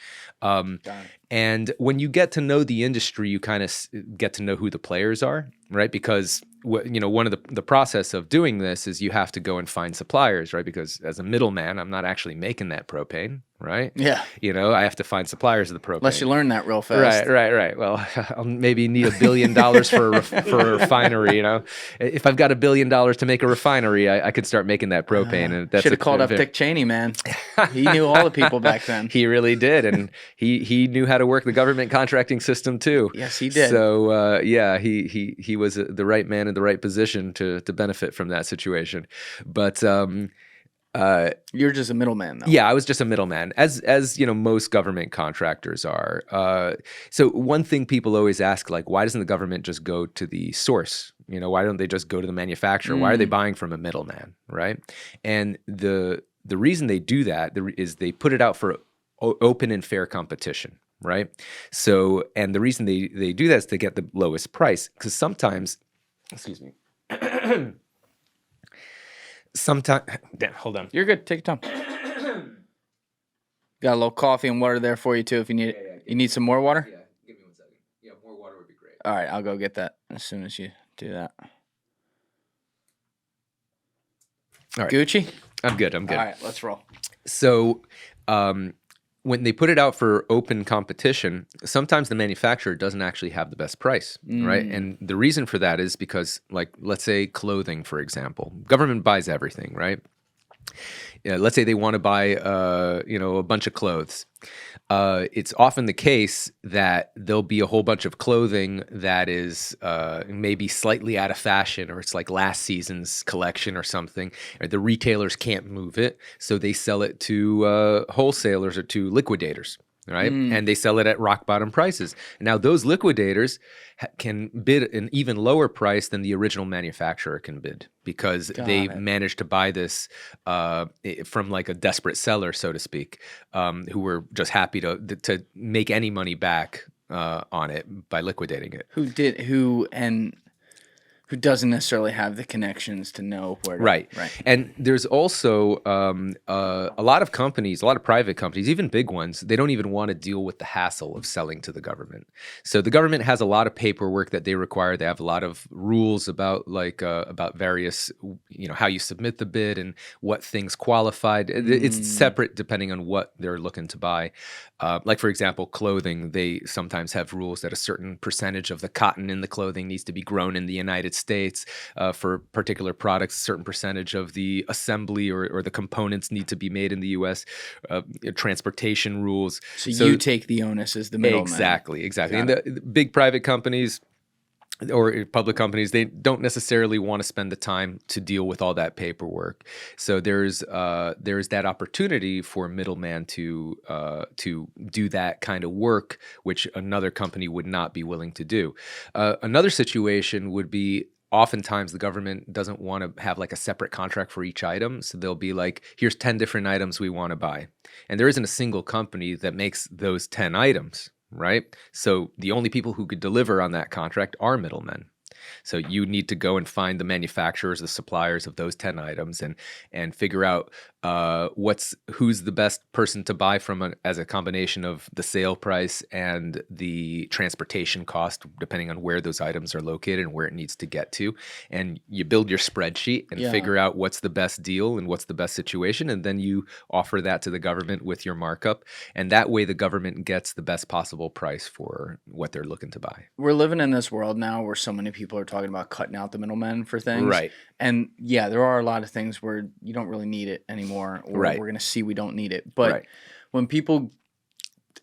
And when you get to know the industry, you kind of get to know who the players are. Right, because one of the process of doing this is you have to go and find suppliers, right? Because as a middleman, I'm not actually making that propane, right? Yeah. I have to find suppliers of the propane. Unless you learn that real fast. Right. Well, I'll maybe need $1 billion for a refinery. If I've got $1 billion to make a refinery, I could start making that propane. And that's should have called up Dick Cheney, man. He knew all the people back then. He really did, and he knew how to work the government contracting system too. Yes, he did. So he was the right man in the right position to benefit from that situation. But you're just a middleman, though. Yeah, I was just a middleman, as most government contractors are. So one thing people always ask, like, why doesn't the government just go to the source? Why don't they just go to the manufacturer? Why are they buying from a middleman, right? And the reason they do that is they put it out for open and fair competition. Right. So, and the reason they do that is to get the lowest price, because sometimes, excuse me, hold on. You're good. Take your time. Got a little coffee and water there for you too if you need it. Yeah, you need some more water? Yeah, give me 1 second. Yeah, more water would be great. All right, I'll go get that as soon as you do that. All right. Gucci? I'm good. All right, let's roll. So, when they put it out for open competition, sometimes the manufacturer doesn't actually have the best price, right? And the reason for that is because, like, let's say clothing, for example. Government buys everything, right? Let's say they want to buy, a bunch of clothes. It's often the case that there'll be a whole bunch of clothing that is maybe slightly out of fashion, or it's like last season's collection or something. Or the retailers can't move it, so they sell it to wholesalers or to liquidators. Right. And they sell it at rock bottom prices. Now, those liquidators can bid an even lower price than the original manufacturer can bid, because they managed to buy this from like a desperate seller, so to speak, who were just happy to make any money back on it by liquidating it. Who doesn't necessarily have the connections to know where to... Right. And there's also a lot of companies, a lot of private companies, even big ones, they don't even want to deal with the hassle of selling to the government. So the government has a lot of paperwork that they require. They have a lot of rules about various, how you submit the bid and what things qualified. It's separate depending on what they're looking to buy. Like, for example, clothing, they sometimes have rules that a certain percentage of the cotton in the clothing needs to be grown in the United States. For particular products, a certain percentage of the assembly or the components need to be made in the U.S. Transportation rules. So you take the onus as the middleman. Exactly. And the big private companies or public companies, they don't necessarily want to spend the time to deal with all that paperwork. So there's that opportunity for a middleman to do that kind of work, which another company would not be willing to do. Another situation would be, oftentimes the government doesn't want to have like a separate contract for each item. So they'll be like, here's 10 different items we want to buy. And there isn't a single company that makes those 10 items. Right? So the only people who could deliver on that contract are middlemen. So you need to go and find the manufacturers, the suppliers of those 10 items and figure out who's the best person to buy from as a combination of the sale price and the transportation cost, depending on where those items are located and where it needs to get to. And you build your spreadsheet and figure out what's the best deal and what's the best situation. And then you offer that to the government with your markup. And that way the government gets the best possible price for what they're looking to buy. We're living in this world now where so many people are talking about cutting out the middlemen for things. Right. And yeah, there are a lot of things where you don't really need it anymore. anymore, or Right. we're going to see we don't need it. But when people,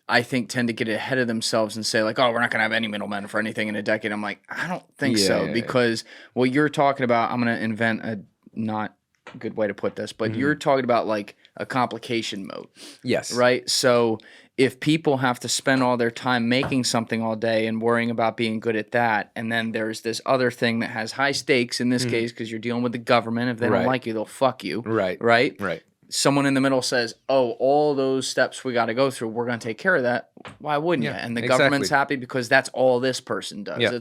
I think, tend to get ahead of themselves and say like, oh, we're not going to have any middlemen for anything in a decade. I'm like, I don't think so, because what you're talking about, I'm going to invent a not good way to put this, but you're talking about like a complication mode. Yes. Right? So if people have to spend all their time making something all day and worrying about being good at that, and then there's this other thing that has high stakes in this case because you're dealing with the government. If they don't like you, they'll fuck you. Right? Right. Someone in the middle says, oh, all those steps we got to go through, we're going to take care of that. Why wouldn't you? And the government's happy because that's all this person does. Yeah.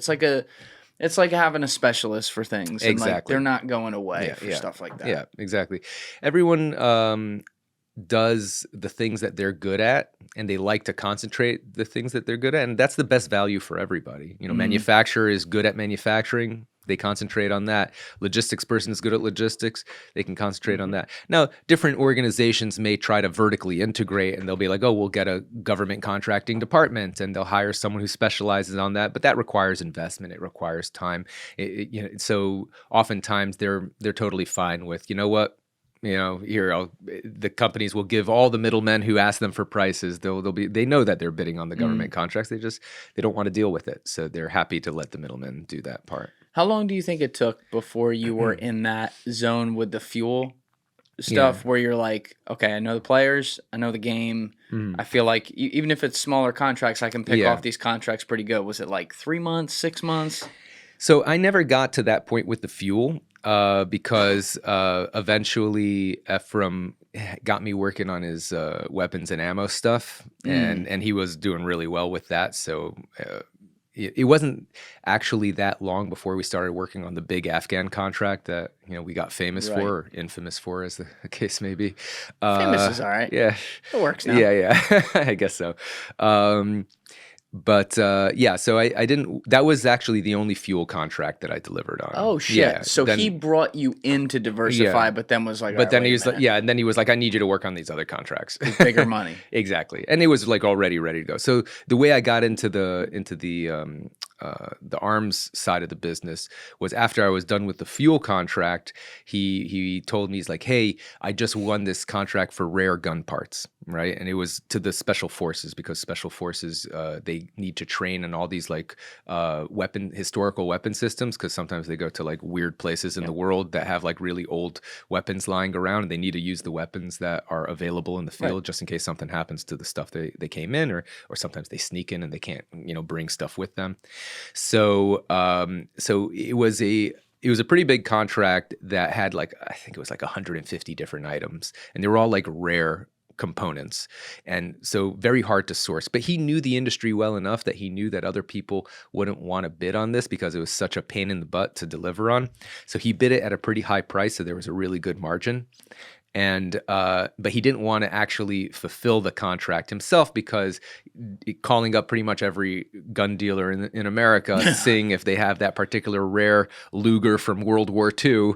It's like having a specialist for things. And like they're not going away for stuff like that. Yeah, exactly. Everyone does the things that they're good at, and they like to concentrate the things that they're good at, and that's the best value for everybody. You know, manufacturer is good at manufacturing. They concentrate on that. Logistics person is good at logistics. They can concentrate on that. Now, different organizations may try to vertically integrate, and they'll be like, oh, we'll get a government contracting department, and they'll hire someone who specializes on that. But that requires investment. It requires time. So oftentimes they're totally fine with, you know what? You know, the companies will give all the middlemen who ask them for prices. They know that they're bidding on the government contracts. They don't want to deal with it, so they're happy to let the middlemen do that part. How long do you think it took before you were in that zone with the fuel stuff where you're like, okay, I know the players, I know the game. I feel like even if it's smaller contracts, I can pick off these contracts pretty good. Was it like 3 months, 6 months? So I never got to that point with the fuel. Because eventually Efraim got me working on his weapons and ammo stuff, and he was doing really well with that. So it wasn't actually that long before we started working on the big Afghan contract that we got famous for, or infamous for, as the case may be. Famous is all right. Yeah, it works now. Yeah, I guess so. But so I didn't. That was actually the only fuel contract that I delivered on. Oh shit! Yeah, so then, he brought you in to diversify, but then was like, but then he was like, and then he was like, I need you to work on these other contracts, bigger money. Exactly, and it was like already ready to go. So the way I got into the arms side of the business was after I was done with the fuel contract. He told me, he's like, hey, I just won this contract for rare gun parts, right? And it was to the special forces, because special forces they need to train in all these like historical weapon systems, because sometimes they go to like weird places in the world that have like really old weapons lying around, and they need to use the weapons that are available in the field just in case something happens to the stuff they came in, or sometimes they sneak in and they can't bring stuff with them. So it was a pretty big contract that had like, I think it was like 150 different items, and they were all like rare components, and so very hard to source. But he knew the industry well enough that he knew that other people wouldn't want to bid on this because it was such a pain in the butt to deliver on. So he bid it at a pretty high price, so there was a really good margin. And but he didn't want to actually fulfill the contract himself, because calling up pretty much every gun dealer in America, seeing if they have that particular rare Luger from World War II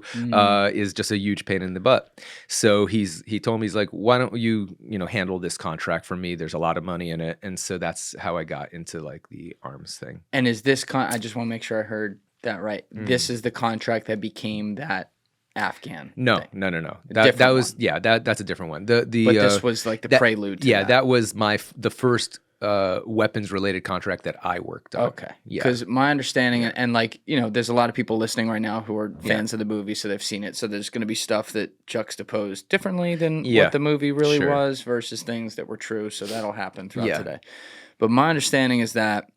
is just a huge pain in the butt. So he told me, he's like, why don't you handle this contract for me? There's a lot of money in it. And so that's how I got into like the arms thing. And is this I just want to make sure I heard that right. This is the contract that became that Afghan No. That was that's a different one. But this was like the prelude to that. That was the first weapons related contract that I worked on. Okay. Because my understanding, and like, there's a lot of people listening right now who are fans of the movie, so they've seen it. So there's going to be stuff that juxtaposed differently than what the movie really was versus things that were true. So that'll happen throughout today. But my understanding is that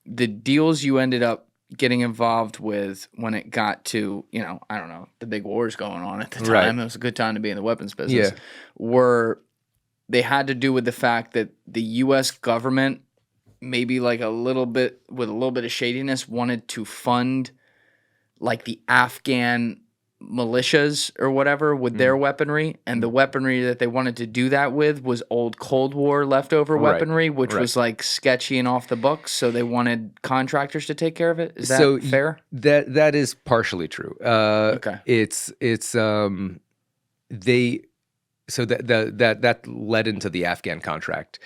the deals you ended up getting involved with when it got to, I don't know, the big wars going on at the time, it was a good time to be in the weapons business, they had to do with the fact that the U.S. government, maybe like a little bit of shadiness, wanted to fund like the Afghan militias or whatever with their weaponry, and the weaponry that they wanted to do that with was old Cold War leftover weaponry, which was like sketchy and off the books, so they wanted contractors to take care of it. Is that fair? That is partially true. Okay. That led into the Afghan contract.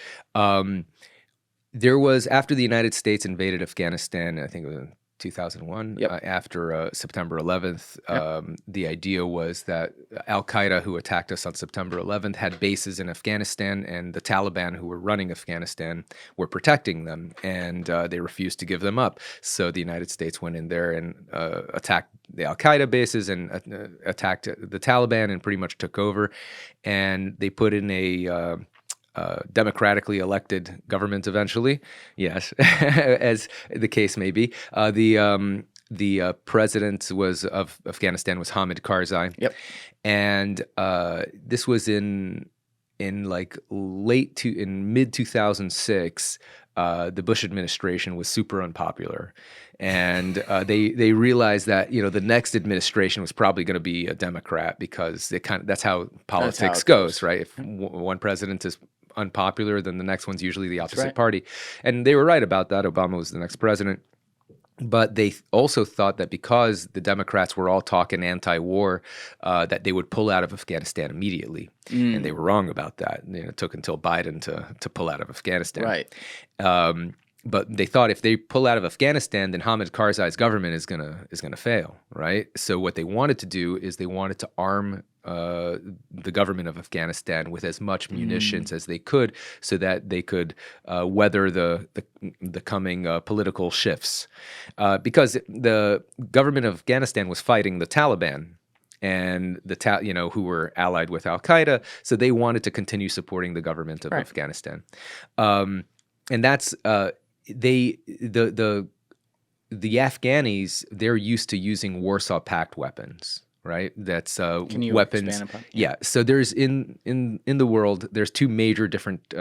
There was, after the United States invaded Afghanistan, I think it was in 2001, Yep. after September 11th. Yep. The idea was that Al-Qaeda, who attacked us on September 11th, had bases in Afghanistan, and the Taliban, who were running Afghanistan, were protecting them, and they refused to give them up. So the United States went in there and attacked the Al-Qaeda bases and attacked the Taliban and pretty much took over. And they put in a democratically elected government eventually, yes, as the case may be. The president of Afghanistan was Hamid Karzai. Yep. And this was in like in mid 2006. The Bush administration was super unpopular, and they realized that the next administration was probably going to be a Democrat, because that's how politics goes, right? If one president is unpopular, then the next one's usually the opposite party. And they were right about that. Obama was the next president. But they also thought that because the Democrats were all talking anti-war, that they would pull out of Afghanistan immediately. And they were wrong about that. It took until Biden to pull out of Afghanistan. Right. But they thought if they pull out of Afghanistan, then Hamid Karzai's government is gonna fail, right? So what they wanted to do is they wanted to arm the government of Afghanistan with as much munitions as they could, so that they could weather the coming political shifts, because the government of Afghanistan was fighting the Taliban, and who were allied with Al Qaeda, so they wanted to continue supporting the government of Afghanistan, and that's the Afghanis. They're used to using Warsaw Pact weapons. Right, that's Can you weapons. expand upon? Yeah, so there's in the world, there's two major different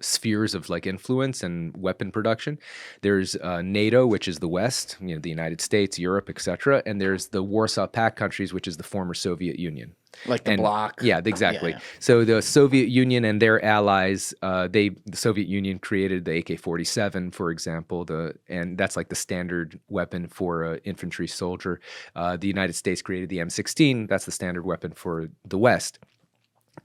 spheres of like influence and weapon production. There's NATO, which is the West, the United States, Europe, etc., and there's the Warsaw Pact countries, which is the former Soviet Union. Like the bloc. Yeah, exactly. Yeah. So the Soviet Union and their allies, the Soviet Union created the AK-47, for example, and that's like the standard weapon for an infantry soldier. The United States created the M16. That's the standard weapon for the West.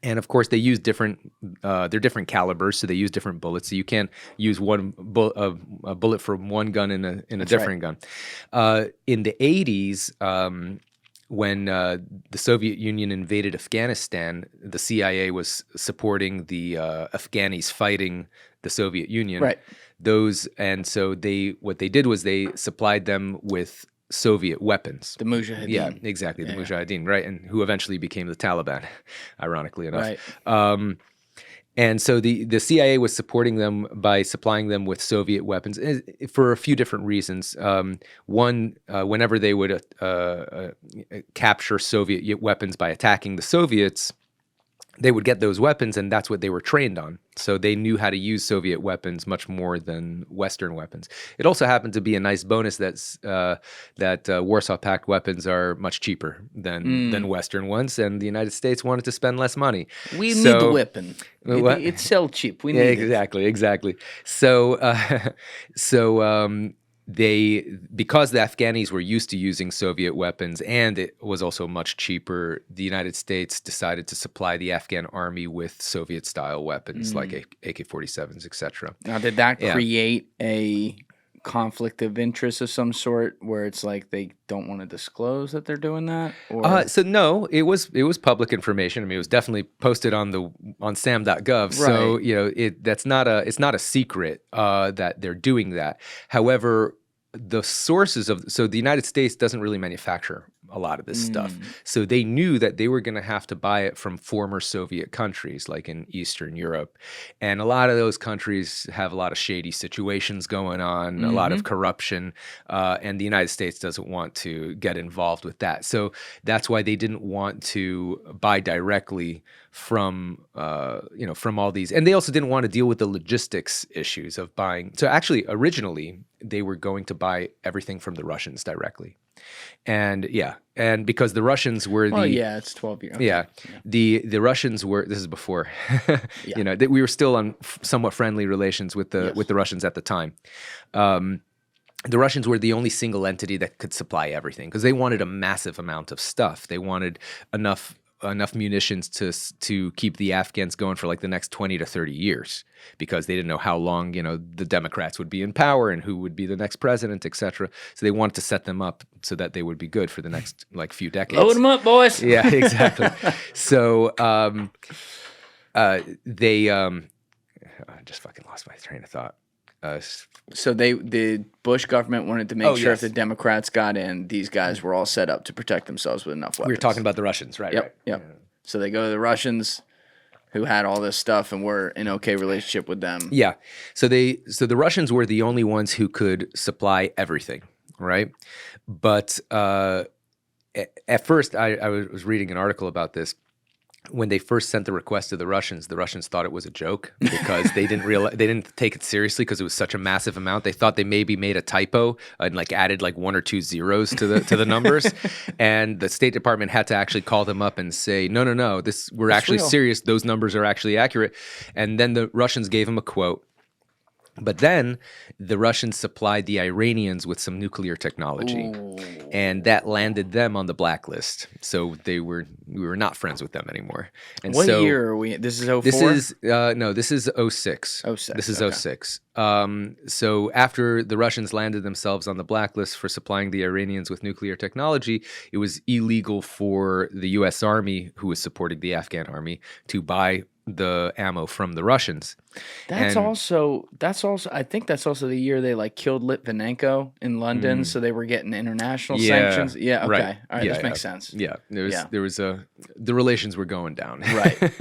And of course, they use they're different calibers, so they use different bullets. So you can't use a bullet for one gun in a different gun. In the 80s, when the Soviet Union invaded Afghanistan, the CIA was supporting the Afghanis fighting the Soviet Union. Right. So what they did was they supplied them with Soviet weapons. The Mujahideen. Yeah, exactly. The Mujahideen, right? And who eventually became the Taliban, ironically enough. Right. And so the CIA was supporting them by supplying them with Soviet weapons for a few different reasons. One, whenever they would capture Soviet weapons by attacking the Soviets, they would get those weapons, and that's what they were trained on. So they knew how to use Soviet weapons much more than Western weapons. It also happened to be a nice bonus that Warsaw Pact weapons are much cheaper than Western ones, and the United States wanted to spend less money. We need the weapon. It's sell cheap. We need exactly. So, because the Afghanis were used to using Soviet weapons and it was also much cheaper, the United States decided to supply the Afghan army with Soviet-style weapons like AK-47s, etc. Now, did that create a conflict of interest of some sort where it's like they don't want to disclose that they're doing that? Or? So no, it was public information. I mean, it was definitely posted on sam.gov. Right. So it's not a secret that they're doing that. However, the sources so the United States doesn't really manufacture a lot of this stuff. So they knew that they were going to have to buy it from former Soviet countries like in Eastern Europe. And a lot of those countries have a lot of shady situations going on, a lot of corruption, and the United States doesn't want to get involved with that. So that's why they didn't want to buy directly from all these. And they also didn't want to deal with the logistics issues of buying. So actually, originally, they were going to buy everything from the Russians directly. And because the Russians were it's 12 years. Okay. Yeah. The Russians were, this is before, we were still on somewhat friendly relations with the Russians at the time. The Russians were the only single entity that could supply everything because they wanted a massive amount of stuff. They wanted enough enough munitions to keep the Afghans going for like the next 20 to 30 years, because they didn't know how long, the Democrats would be in power and who would be the next president, etc. So they wanted to set them up so that they would be good for the next like few decades. Load them up, boys. Yeah, exactly. So they I just fucking lost my train of thought. So the Bush government wanted to make sure if the Democrats got in, these guys were all set up to protect themselves with enough weapons. We were talking about the Russians, right? Yep. Right. Yep. Yeah. So they go to the Russians, who had all this stuff and were in okay relationship with them. Yeah. So the Russians were the only ones who could supply everything, right? But at first, I was reading an article about this. When they first sent the request to the Russians thought it was a joke because they didn't take it seriously because it was such a massive amount. They thought they maybe made a typo and like added like 1 or 2 zeros to the numbers, and the State Department had to actually call them up and say, no, we're actually serious. Those numbers are actually accurate. And then the Russians gave them a quote. But then the Russians supplied the Iranians with some nuclear technology, and that landed them on the blacklist. So we were not friends with them anymore. And what year are we? This is 04? This is this is 06. 06. This is 06. So after the Russians landed themselves on the blacklist for supplying the Iranians with nuclear technology, it was illegal for the U.S. Army, who was supporting the Afghan army, to buy the ammo from the Russians. That's also I think that's also the year they like killed Litvinenko in London, so they were getting international sanctions. Yeah, okay. Right. All right, this makes sense. Yeah. There was the relations were going down.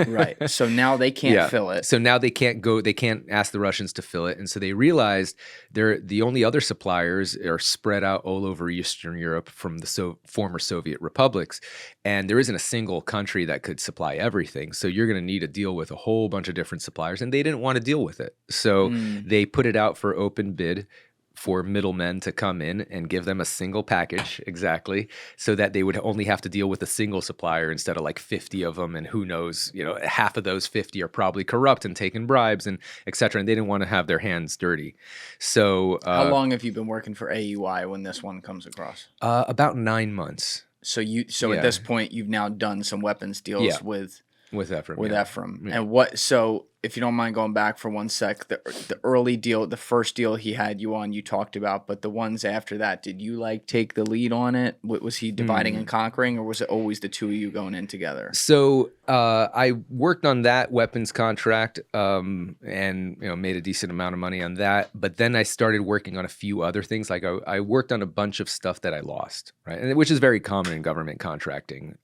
Right. So now they can't fill it. So now they can't ask the Russians to fill it. And so they realized the only other suppliers are spread out all over Eastern Europe from the former Soviet republics. And there isn't a single country that could supply everything. So you're going to need to deal with a whole bunch of different suppliers. And they didn't want to deal with it. So they put it out for open bid for middlemen to come in and give them a single package, exactly, so that they would only have to deal with a single supplier instead of like 50 of them. And who knows, half of those 50 are probably corrupt and taking bribes and et cetera. And they didn't want to have their hands dirty. So how long have you been working for AUI when this one comes across? About 9 months. So at this point, you've now done some weapons deals with Efraim. Efraim. And so if you don't mind going back for 1 sec, the early deal, the first deal he had you on, you talked about, but the ones after that, did you like take the lead on it? Was he dividing and conquering, or was it always the two of you going in together? So I worked on that weapons contract and made a decent amount of money on that. But then I started working on a few other things. Like I worked on a bunch of stuff that I lost, right? And which is very common in government contracting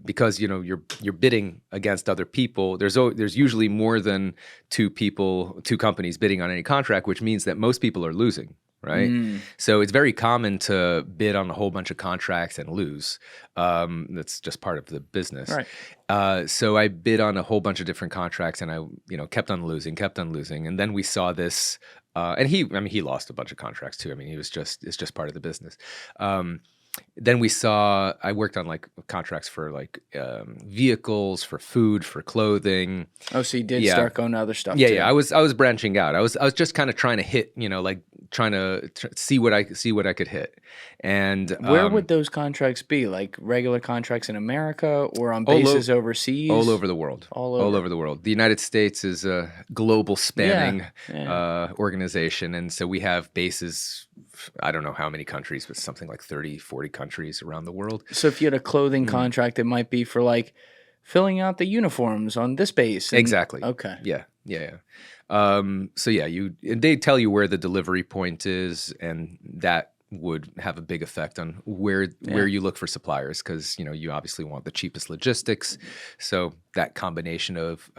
because you're bidding against other people. There's usually more than two companies bidding on any contract, which means that most people are losing, right? So it's very common to bid on a whole bunch of contracts and lose. That's just part of the business. Right. So I bid on a whole bunch of different contracts, and I kept on losing. And then we saw this, and he lost a bunch of contracts too. I mean, it's just part of the business. Then I worked on like contracts for like vehicles, for food, for clothing. Oh, so you did start going to other stuff too. Yeah. I was branching out. I was just kind of trying to hit, like trying to see what I could hit. And where would those contracts be? Like regular contracts in America or on bases overseas? All over the world. All over the world. The United States is a global spanning organization, and so we have bases. I don't know how many countries, but something like 30, 40 countries around the world. So if you had a clothing contract, it might be for like filling out the uniforms on this base. Exactly. Okay. Yeah. So they tell you where the delivery point is, and that would have a big effect on where you look for suppliers, because you obviously want the cheapest logistics. So that combination of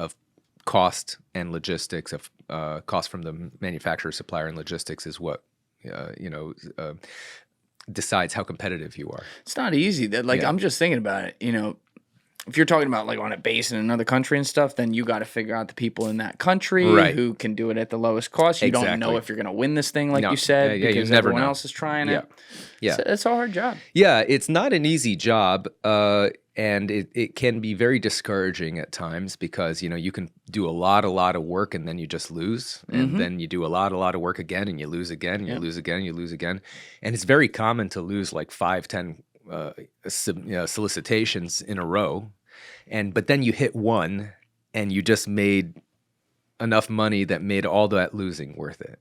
cost and logistics, of cost from the manufacturer, supplier, and logistics is what decides how competitive you are. It's not easy. I'm just thinking about it. If you're talking about like on a base in another country and stuff, then you got to figure out the people in that country who can do it at the lowest cost. You don't know if you're going to win this thing, you said, because everyone else is trying it. Yeah, it's a hard job. Yeah, it's not an easy job. And it can be very discouraging at times because, you can do a lot of work and then you just lose. And then you do a lot of work again and you lose again, and you lose again, you lose again. And it's very common to lose like 5, 10 solicitations in a row. but then you hit one and you just made enough money that made all that losing worth it.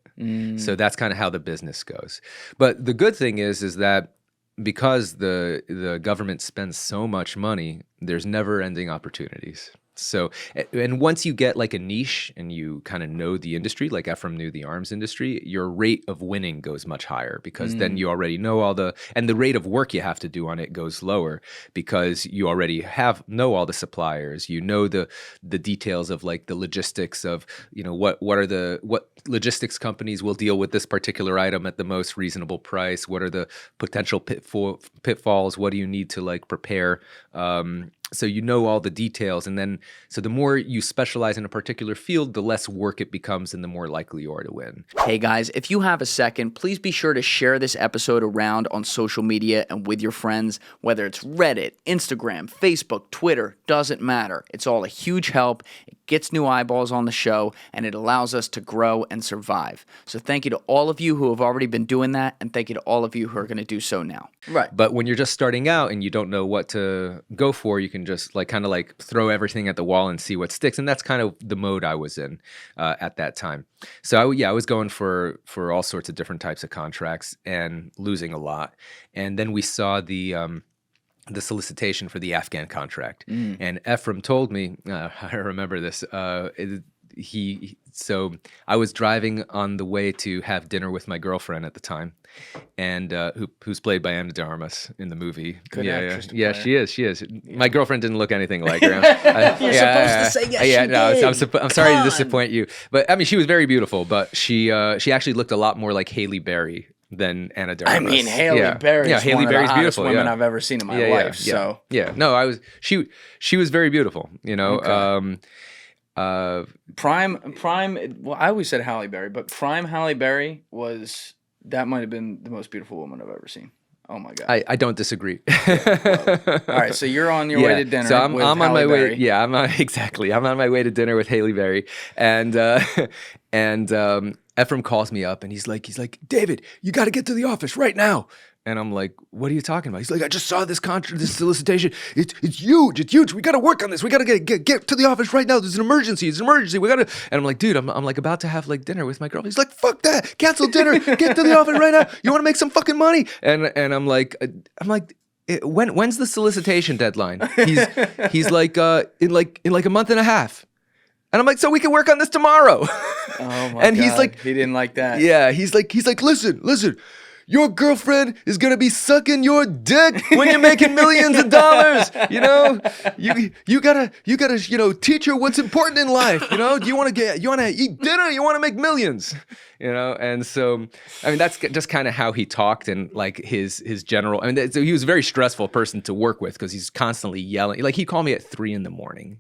So that's kind of how the business goes. But the good thing is that because the government spends so much money, there's never ending opportunities. So, and once you get like a niche and you kind of know the industry, like Efraim knew the arms industry, your rate of winning goes much higher because then you already know and the rate of work you have to do on it goes lower because you already know all the suppliers, you know the details of like the logistics of, what logistics companies will deal with this particular item at the most reasonable price, what are the potential pitfalls, what do you need to like prepare, so you know all the details, and then so the more you specialize in a particular field, the less work it becomes and the more likely you are to win. Hey guys, if you have a second, please be sure to share this episode around on social media and with your friends, whether it's Reddit, Instagram, Facebook, Twitter, doesn't matter. It's all a huge help. It gets new eyeballs on the show, and it allows us to grow and survive. So thank you to all of you who have already been doing that, and thank you to all of you who are going to do so now. Right. But when you're just starting out and you don't know what to go for, you can just kind of throw everything at the wall and see what sticks. And that's kind of the mode I was in at that time. So I was going for all sorts of different types of contracts and losing a lot. And then we saw the solicitation for the Afghan contract. And Efraim told me, I remember this, so I was driving on the way to have dinner with my girlfriend at the time, and who's played by Ana de Armas in the movie. Good actress. Yeah, she is. Yeah. My girlfriend didn't look anything like her. You're supposed to say yes. Yeah, no, I'm sorry to disappoint you, but I mean, she was very beautiful, but she actually looked a lot more like Halle Berry than Ana de Armas. I mean, Halle Berry is one of the hottest women I've ever seen in my life. So no, she was very beautiful. Okay. Prime. Well, I always said Halle Berry, but prime Halle Berry that might have been the most beautiful woman I've ever seen. Oh my god! I don't disagree. All right, so you're on your way to dinner. So I'm with on Halle my Berry. way. Yeah, I'm on my way to dinner with Halle Berry, and Efraim calls me up and he's like, David, you got to get to the office right now. And I'm like, what are you talking about? He's like, I just saw this solicitation. It's huge. It's huge. We got to work on this. We got to get to the office right now. There's an emergency. It's an emergency. We got to. And I'm like, dude, I'm like about to have like dinner with my girl. He's like, fuck that. Cancel dinner. Get to the office right now. You want to make some fucking money? And I'm like, when's the solicitation deadline? He's like, in a month and a half. And I'm like, so we can work on this tomorrow. Oh my and God. He's like, he didn't like that. Yeah, he's like, listen. Your girlfriend is gonna be sucking your dick when you're making millions of dollars. You gotta teach her what's important in life. You want to eat dinner. You want to make millions. And so I mean that's just kind of how he talked and like his general. I mean, so he was a very stressful person to work with because he's constantly yelling. Like he'd call me at 3 a.m,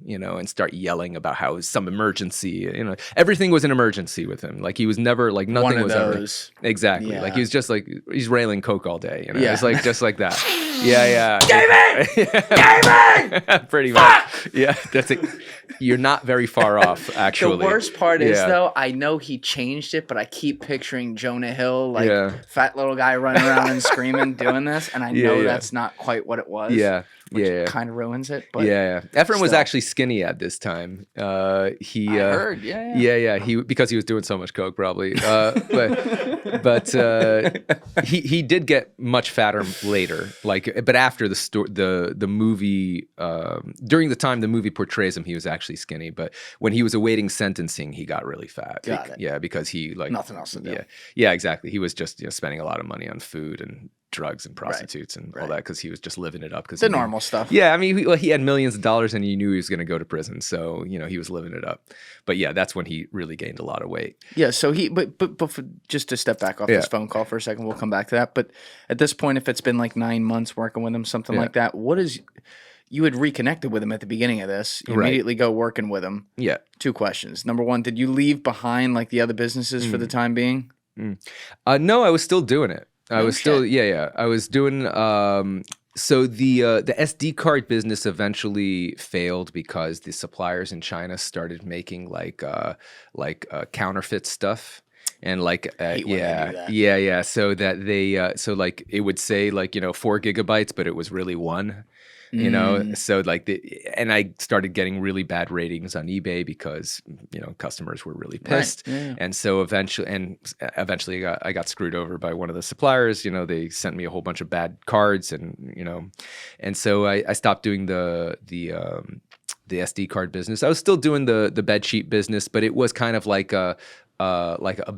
and start yelling about how it was some emergency. Everything was an emergency with him. Like he was never like nothing One of was those. ever exactly. Yeah. Like he was just like he's railing coke all day. Yeah. It's like just like that. Yeah. David! Pretty much. Yeah, that's it. You're not very far off, actually. The worst part is though, I know he changed it, but I keep picturing Jonah Hill, fat little guy running around and screaming, doing this, and I know that's not quite what it was. Which kind of ruins it. But Efraim was actually skinny at this time. I heard. Because he was doing so much coke, probably. But he did get much fatter later. But after the movie, during the time the movie portrays him, he was actually skinny. But when he was awaiting sentencing, he got really fat. Got it. Yeah, because he nothing else to do. Yeah, exactly. He was just spending a lot of money on food and drugs and prostitutes and all that because he was just living it up. The normal stuff. Yeah, I mean, he had millions of dollars and he knew he was going to go to prison, so he was living it up. But yeah, that's when he really gained a lot of weight. Yeah, so just to step back off this phone call for a second, we'll come back to that. But at this point, if it's been like 9 months working with him, something like that, you had reconnected with him at the beginning of this. You immediately go working with him. Yeah. 2 questions. Number 1, did you leave behind like the other businesses for the time being? No, I was still doing it. I was still doing so the SD card business eventually failed because the suppliers in China started making like counterfeit stuff and so that they so like it would say 4 gigabytes but it was really 1. you know? So like and I started getting really bad ratings on eBay because, you know, customers were really pissed. Right. Yeah. And so eventually I got screwed over by one of the suppliers. You know, they sent me a whole bunch of bad cards and, you know, and so I stopped doing the SD card business. I was still doing the bed sheet business, but it was kind of like a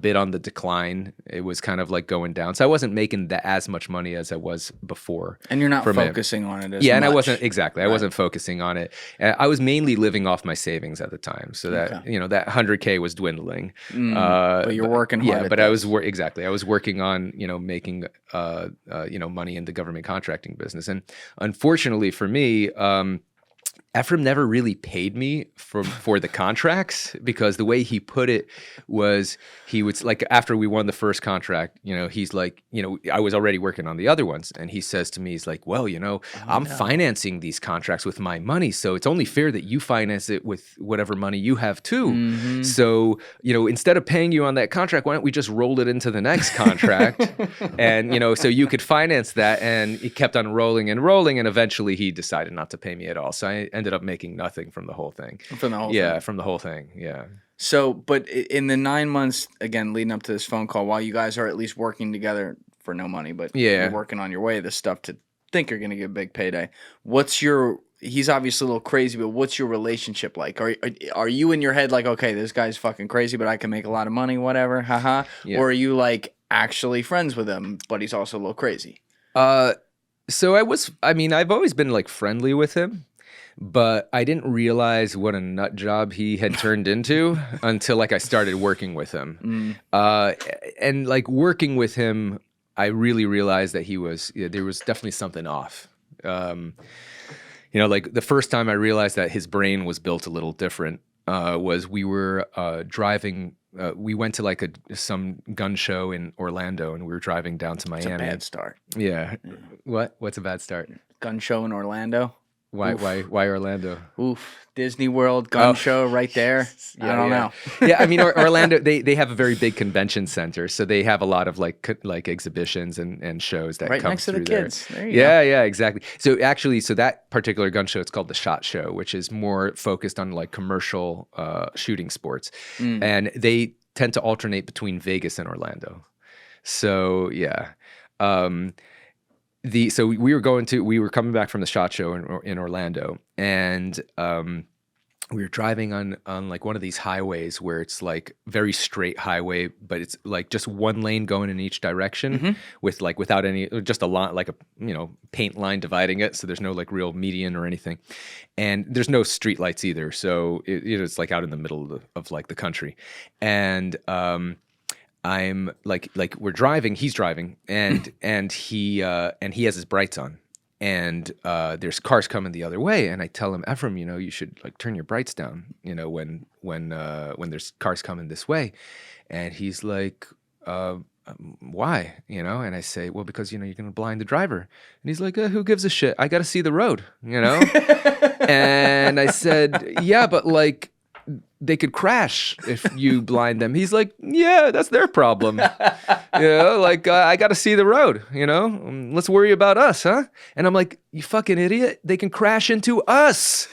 bit on the decline. It was kind of like going down. So I wasn't making as much money as I was before. And you're not focusing on it as much. And I wasn't, exactly. I wasn't focusing on it. I was mainly living off my savings at the time. So that, you know, that 100K was dwindling. But you're working hard. Yeah, but I was, exactly. I was working on, you know, making, you know, money in the government contracting business. And unfortunately for me, Efraim never really paid me for the contracts, because the way he put it was, he would, like, after we won the first contract, you know, he's like, you know, I was already working on the other ones, and he says to me, he's like, well, you know, I'm financing these contracts with my money, so it's only fair that you finance it with whatever money you have too. So, you know, instead of paying you on that contract, why don't we just roll it into the next contract? And, you know, so you could finance that. And it kept on rolling, and eventually he decided not to pay me at all. So I ended up making nothing from the whole thing. From the whole thing. Yeah. So, but in the 9 months, again, leading up to this phone call, while you guys are at least working together for no money, but you're working on your way to this stuff to think you're going to get a big payday. He's obviously a little crazy, but what's your relationship like? Are you in your head like, okay, this guy's fucking crazy, but I can make a lot of money, whatever, haha? Yeah. Or are you like actually friends with him, but he's also a little crazy? So I've always been like friendly with him, but I didn't realize what a nut job he had turned into until like I started working with him. And like working with him, I really realized that there was definitely something off. You know, like the first time I realized that his brain was built a little different was we were driving. We went to like some gun show in Orlando, and we were driving down to Miami. It's a bad start. Yeah. What's a bad start? Gun show in Orlando. Why Orlando? Oof. Disney World gun show right there. I don't know. Yeah, I mean, Orlando, they have a very big convention center, so they have a lot of like exhibitions and shows that right come next to through the kids. There you go. Yeah, exactly. So actually, that particular gun show, it's called the SHOT Show, which is more focused on like commercial shooting sports, and they tend to alternate between Vegas and Orlando. So yeah. So we were coming back from the SHOT Show in Orlando, and we were driving on like one of these highways where it's like very straight highway, but it's like just one lane going in each direction with like without any, just a line, like a, you know, paint line dividing it. So there's no like real median or anything, and there's no street lights either. So it's like out in the middle of like the country, and I'm like we're driving, he's driving, and he has his brights on, and there's cars coming the other way, and I tell him, Efraim, you know, you should like turn your brights down, you know, when there's cars coming this way, and he's like, why, you know? And I say, well, because, you know, you're gonna blind the driver. And he's like, who gives a shit? I gotta see the road, you know? And I said, yeah, but like, they could crash if you blind them. He's like, yeah, that's their problem. You know, like, I got to see the road, you know? Let's worry about us, huh? And I'm like, you fucking idiot. They can crash into us.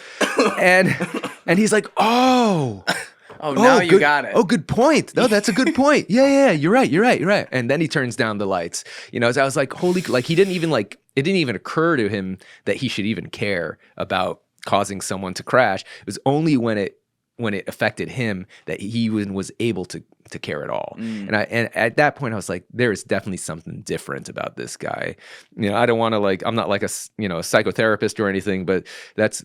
and he's like, oh, now you got it. Oh, good point. No, that's a good point. Yeah, you're right. And then he turns down the lights. You know, so I was like, like, it didn't even occur to him that he should even care about causing someone to crash. It was only when it affected him that he was able to care at all. And at that point I was like, there is definitely something different about this guy. You know, I don't want to like, I'm not like a psychotherapist or anything, but that's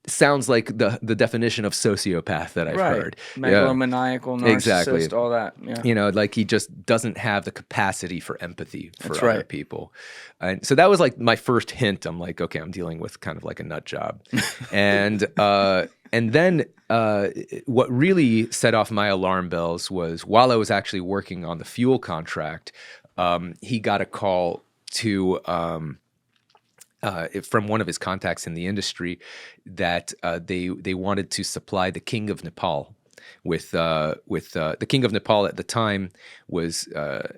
sounds like the definition of sociopath that I've heard. Megalomaniacal, narcissist, all that. Yeah. You know, like he just doesn't have the capacity for empathy for other people. And so that was like my first hint. I'm like, okay, I'm dealing with kind of like a nut job. And then what really set off my alarm bells was while I was actually working on the fuel contract, he got a call from one of his contacts in the industry that they wanted to supply the King of Nepal the king of Nepal at the time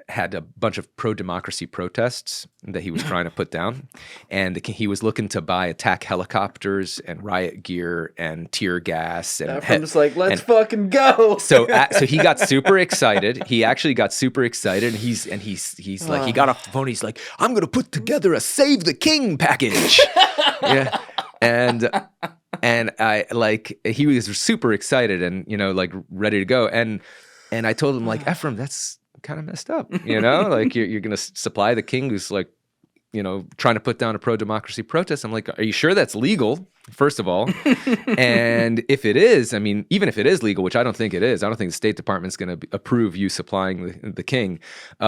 had a bunch of pro-democracy protests that he was trying to put down, and he was looking to buy attack helicopters and riot gear and tear gas. And Efraim's like, let's fucking go. So he got super excited. He actually got super excited, and he's like, he got off the phone. He's like, I'm gonna put together a Save the King package. Yeah, and I like, he was super excited and, you know, like ready to go. And I told him, like, Efraim, that's kind of messed up, you know, like you're going to supply the king who's like, you know, trying to put down a pro-democracy protest. I'm like, are you sure that's legal, first of all? And if it is, I mean, even if it is legal, which I don't think it is, I don't think the State Department's going to approve you supplying the king. You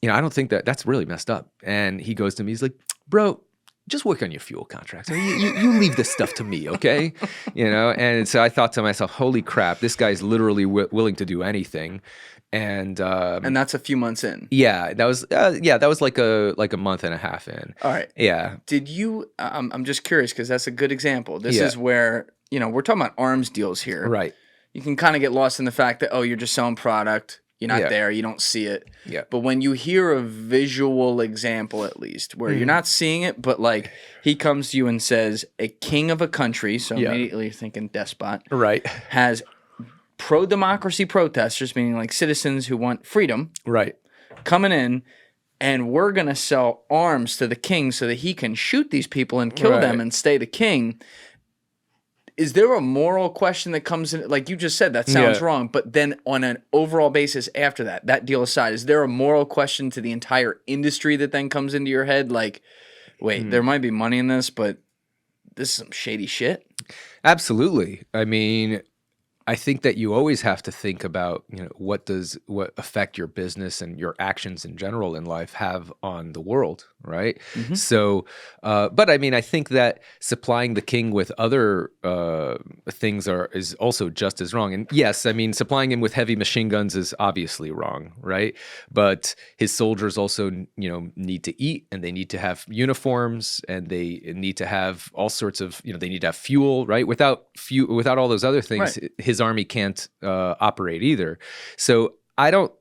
know, I don't think that's really messed up. And he goes to me, he's like, bro, just work on your fuel contracts. You leave this stuff to me, okay? You know, and so I thought to myself, holy crap, this guy's literally willing to do anything. And that's a few months in. Yeah, that was like a month and a half in. All right. Yeah. Did you? I'm just curious because that's a good example. This is where, you know, we're talking about arms deals here. Right. You can kind of get lost in the fact that, oh, you're just selling product. You're not there. You don't see it. Yeah. But when you hear a visual example, at least, where you're not seeing it, but like he comes to you and says, a king of a country, so immediately you're thinking despot, right, has pro-democracy protesters, meaning like citizens who want freedom, right, coming in, and we're going to sell arms to the king so that he can shoot these people and kill them and stay the king. Is there a moral question that comes in? Like you just said, that sounds wrong. But then on an overall basis after that deal aside, is there a moral question to the entire industry that then comes into your head? Like, wait, there might be money in this, but this is some shady shit? Absolutely. I mean, I think that you always have to think about, you know, what affect your business and your actions in general in life have on the world, right? Mm-hmm. So, but I mean, I think that supplying the king with other things is also just as wrong. And yes, I mean, supplying him with heavy machine guns is obviously wrong, right? But his soldiers also, you know, need to eat, and they need to have uniforms, and they need to have all sorts of, you know, they need to have fuel, right? Without all those other things, his army can't operate either. So I don't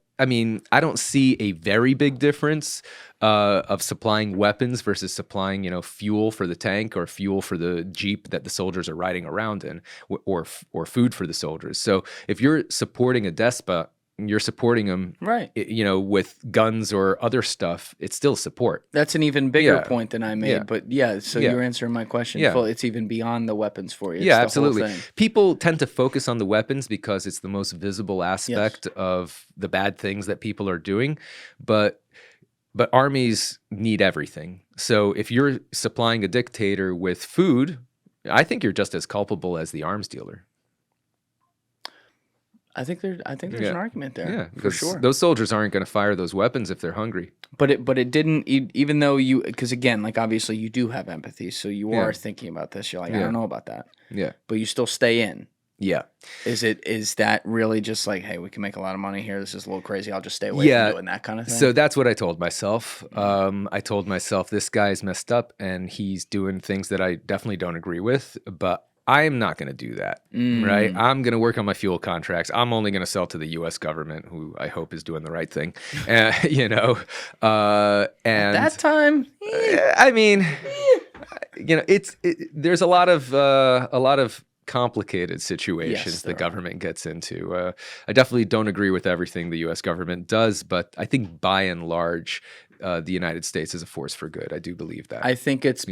see a very big difference of supplying weapons versus supplying, you know, fuel for the tank or fuel for the Jeep that the soldiers are riding around in, or food for the soldiers. So if you're supporting a despot, you're supporting them, right, you know, with guns or other stuff, it's still support. That's an even bigger point than I made. But so you're answering my question. It's even beyond the weapons for you. It's the absolutely. whole thing. People tend to focus on the weapons because it's the most visible aspect of the bad things that people are doing. But armies need everything. So if you're supplying a dictator with food, I think you're just as culpable as the arms dealer. I think there's an argument there. Yeah, for sure. Those soldiers aren't going to fire those weapons if they're hungry. But it didn't, even though because again, like obviously you do have empathy, so you are thinking about this. You're like, I don't know about that. Yeah. But you still stay in. Yeah. Is that really just like, hey, we can make a lot of money here. This is a little crazy. I'll just stay away from doing that kind of thing. So that's what I told myself. I told myself, this guy's messed up and he's doing things that I definitely don't agree with, but I'm not going to do that, right? I'm going to work on my fuel contracts. I'm only going to sell to the U.S. government, who I hope is doing the right thing, you know. And at that time, I mean, you know, there's a lot of complicated situations the government gets into. I definitely don't agree with everything the U.S. government does, but I think by and large, the United States is a force for good. I do believe that. I think it's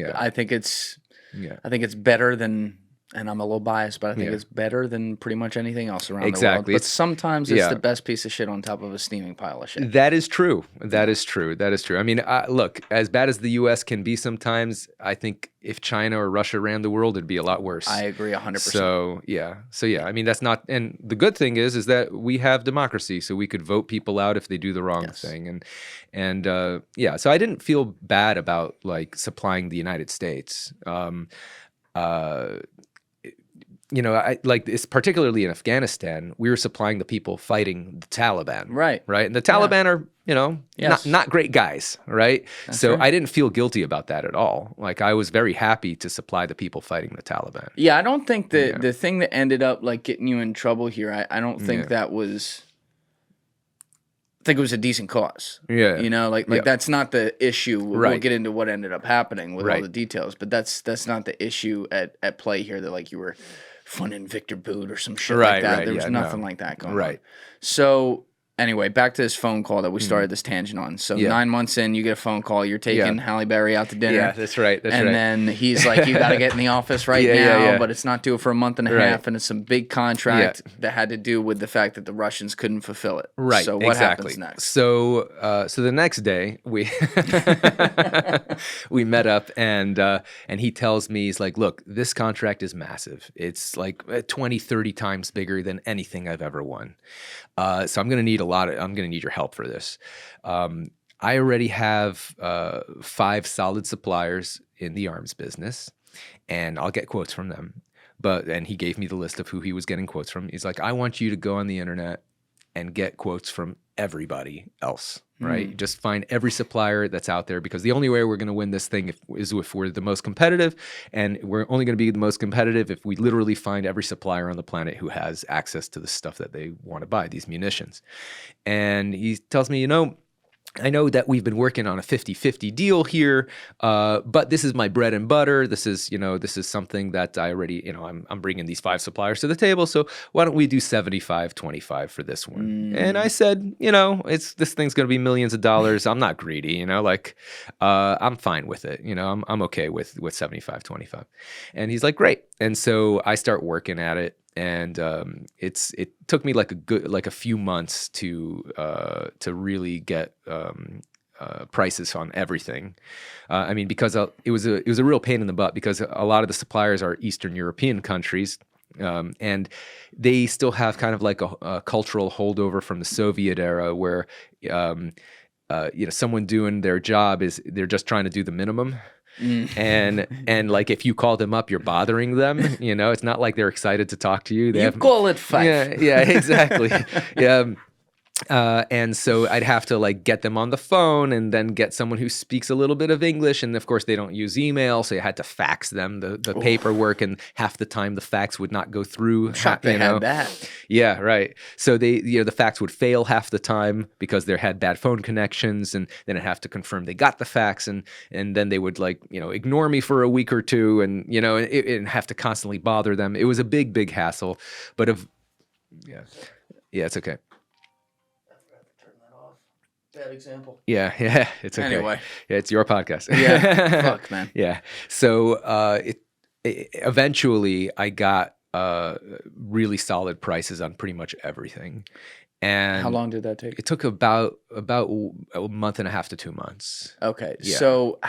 better than. And I'm a little biased, but I think it's better than pretty much anything else around the world. But sometimes it's the best piece of shit on top of a steaming pile of shit. That is true. That is true. I mean, look, as bad as the U.S. can be sometimes, I think if China or Russia ran the world, it'd be a lot worse. I agree 100%. So yeah. I mean, that's not. And the good thing is that we have democracy, so we could vote people out if they do the wrong thing. And so I didn't feel bad about like supplying the United States. you know, I like this, particularly in Afghanistan, we were supplying the people fighting the Taliban. Right. Right. And the Taliban are, you know, Yes. not great guys. Right. That's so right. I didn't feel guilty about that at all. Like I was very happy to supply the people fighting the Taliban. Yeah. I don't think the thing that ended up like getting you in trouble here, I don't think that was, I think it was a decent cause. Yeah. You know, like that's not the issue. We'll Right. get into what ended up happening with all Right. the details, but that's not the issue at play here, that like you were funding Victor Boot or some shit like that. There was nothing like that going on. So anyway, back to this phone call that we started this tangent on. So 9 months in, you get a phone call. You're taking Halle Berry out to dinner. Yeah, that's right. And then he's like, you got to get in the office right now, but it's not due for a month and a half. And it's some big contract that had to do with the fact that the Russians couldn't fulfill it. Right. So what happens next? So the next day we we met up and he tells me, he's like, look, this contract is massive. It's like 20, 30 times bigger than anything I've ever won. So I'm going to need your help for this. I already have 5 solid suppliers in the arms business, and I'll get quotes from them. And he gave me the list of who he was getting quotes from. He's like, I want you to go on the internet and get quotes from everybody else, right? Just find every supplier that's out there, because the only way we're going to win this thing is if we're the most competitive, and we're only going to be the most competitive if we literally find every supplier on the planet who has access to the stuff that they want to buy, these munitions. And he tells me, you know, I know that we've been working on a 50-50 deal here, but this is my bread and butter. This is something that I already, I'm bringing these 5 suppliers to the table. So why don't we do 75-25 for this one? And I said, this thing's going to be millions of dollars. I'm not greedy, I'm fine with it. I'm okay with 75-25. And he's like, great. And so I start working at it. And it took me like a few months to really get prices on everything. I mean, because it was a real pain in the butt, because a lot of the suppliers are Eastern European countries, and they still have kind of like a cultural holdover from the Soviet era, where someone doing their job they're just trying to do the minimum. And like if you call them up, you're bothering them. It's not like they're excited to talk to you. Call it 5. Yeah, exactly. Yeah. And so I'd have to like get them on the phone and then get someone who speaks a little bit of English. And of course they don't use email. So you had to fax them the paperwork, and half the time the fax would not go through. They had that. Yeah, right. So the fax would fail half the time because they had bad phone connections, and then I'd have to confirm they got the fax, and then they would ignore me for a week or two, and and have to constantly bother them. It was a big hassle, but it's okay. Bad example. Yeah, it's okay. Anyway. Yeah, it's your podcast. Yeah, fuck, man. Yeah. So eventually I got really solid prices on pretty much everything. And how long did that take? It took about a month and a half to 2 months. Okay. Yeah. So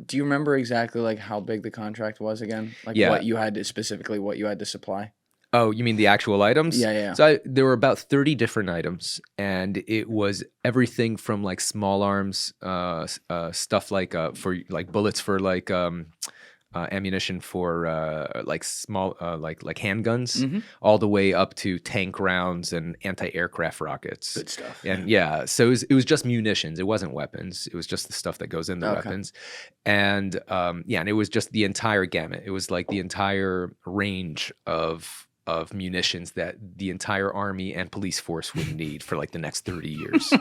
do you remember exactly like how big the contract was again? Like what you had to supply? Oh, you mean the actual items? Yeah. So there were about 30 different items, and it was everything from like small arms, stuff like for like bullets for like ammunition for like small like handguns, all the way up to tank rounds and anti-aircraft rockets. Good stuff. And so it was just munitions. It wasn't weapons. It was just the stuff that goes in the weapons. And and it was just the entire gamut. It was like the entire range of munitions that the entire army and police force would need for like the next 30 years.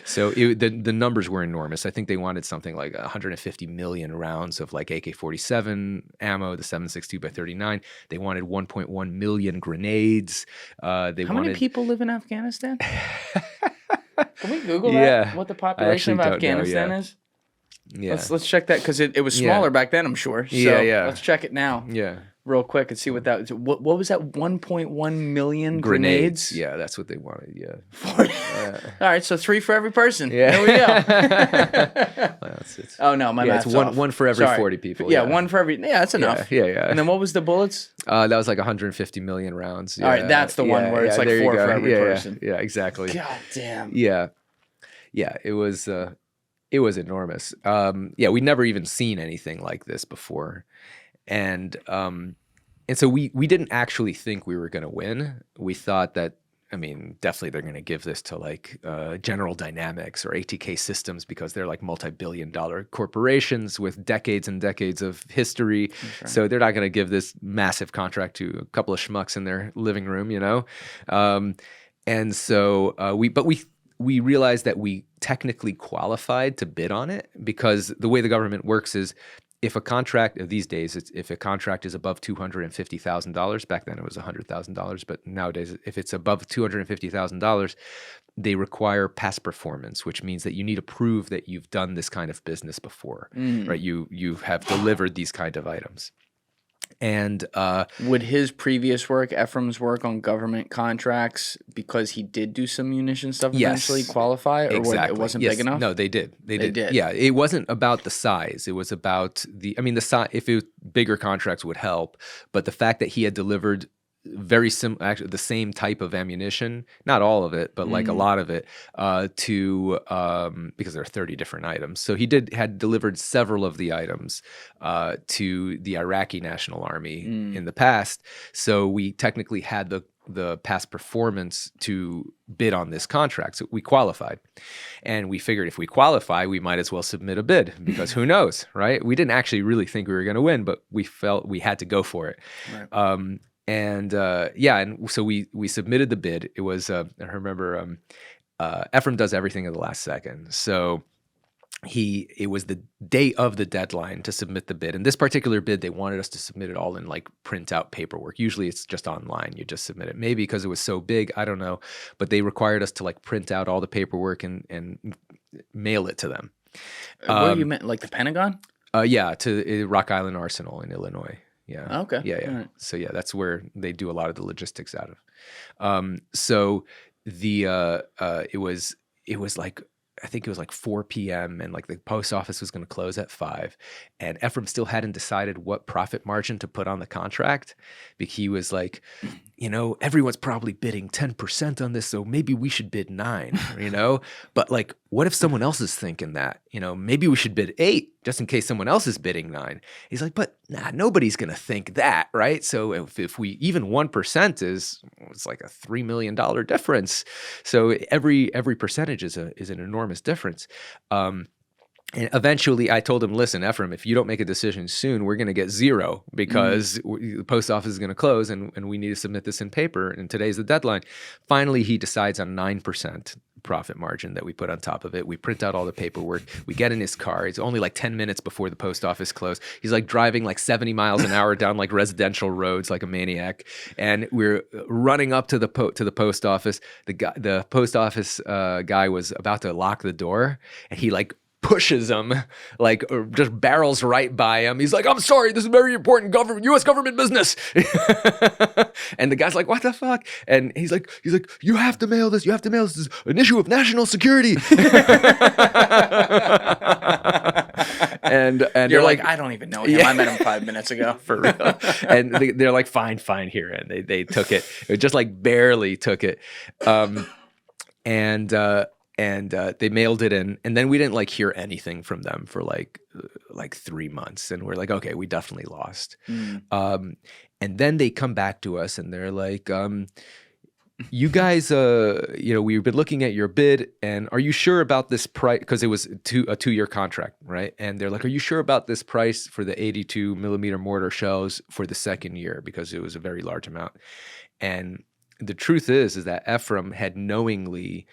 So the numbers were enormous. I think they wanted something like 150 million rounds of like AK-47 ammo, the 7.62x39. They wanted 1.1 million grenades. How many people live in Afghanistan? Can we Google that? What the population of Afghanistan is? Yeah. Let's check that, because it was smaller back then, I'm sure. So let's check it now. Yeah. Real quick and see what that was. What was that? 1.1 million grenades? Yeah, that's what they wanted. Yeah. All right, so 3 for every person. Yeah. There we go. Well, oh no, my math's off. one for every 40 people. Yeah, one for every. Yeah, that's enough. Yeah. And then what was the bullets? That was like 150 million rounds. All right, that's the one where it's like 4 for every person. Yeah, exactly. God damn. Yeah, it was enormous. We'd never even seen anything like this before, and And so we didn't actually think we were going to win. We thought that, I mean, definitely they're going to give this to like General Dynamics or ATK Systems because they're like multi-billion-dollar corporations with decades and decades of history. Right. So they're not going to give this massive contract to a couple of schmucks in their living room, you know? And so we realized that we technically qualified to bid on it because the way the government works is if a contract these days, if a contract is above $250,000, back then it was $100,000, but nowadays if it's above $250,000, they require past performance, which means that you need to prove that you've done this kind of business before, right? You have delivered these kind of items. And would his previous work, Efraim's work on government contracts, because he did do some munition stuff, eventually qualify, or it wasn't big enough? No, they did. They did. Yeah, it wasn't about the size. It was about the size. If it was bigger contracts would help, but the fact that he had delivered actually the same type of ammunition, not all of it, but like a lot of it, to because there are 30 different items. So he had delivered several of the items to the Iraqi National Army in the past. So we technically had the past performance to bid on this contract. So we qualified. And we figured if we qualify, we might as well submit a bid because who knows, right? We didn't actually really think we were going to win, but we felt we had to go for it. Right. And so we submitted the bid. It was I remember Efraim does everything at the last second. So it was the day of the deadline to submit the bid. And this particular bid, they wanted us to submit it all in like print out paperwork. Usually it's just online. You just submit it. Maybe because it was so big, I don't know. But they required us to like print out all the paperwork and mail it to them. What you meant, like the Pentagon? Yeah, to Rock Island Arsenal in Illinois. Yeah. Okay. Yeah. Right. So yeah, that's where they do a lot of the logistics out of. So the it was like, I think it was like 4 p.m. and like the post office was going to close at 5, and Efraim still hadn't decided what profit margin to put on the contract. Because he was like, everyone's probably bidding 10% on this, so maybe we should bid 9, But like, what if someone else is thinking that, maybe we should bid 8 just in case someone else is bidding 9. He's like, but nobody's going to think that, right? So if we, even 1% it's like a $3 million difference. So every percentage is an enormous difference. And eventually I told him, listen, Efraim, if you don't make a decision soon, we're going to get 0 because the post office is going to close and we need to submit this in paper. And today's the deadline. Finally, he decides on 9% profit margin that we put on top of it. We print out all the paperwork. We get in his car. It's only like 10 minutes before the post office closed. He's like driving like 70 miles an hour down like residential roads like a maniac. And we're running up to the post office. The post office guy was about to lock the door, and he like pushes him, like, or just barrels right by him. He's like, I'm sorry, this is very important U.S. government business. And the guy's like, what the fuck? And he's like, you have to mail this. This is an issue of national security. and you're like, I don't even know him. I met him 5 minutes ago. For real. And they're like, fine here. And they took it. It just like barely took it. And they mailed it in, and then we didn't like hear anything from them for like 3 months, and we're like, okay, we definitely lost. And then they come back to us and they're like, you guys, we've been looking at your bid, and are you sure about this price? Because it was a 2-year contract, right? And they're like, are you sure about this price for the 82 millimeter mortar shells for the second year? Because it was a very large amount. And the truth is that Efraim had knowingly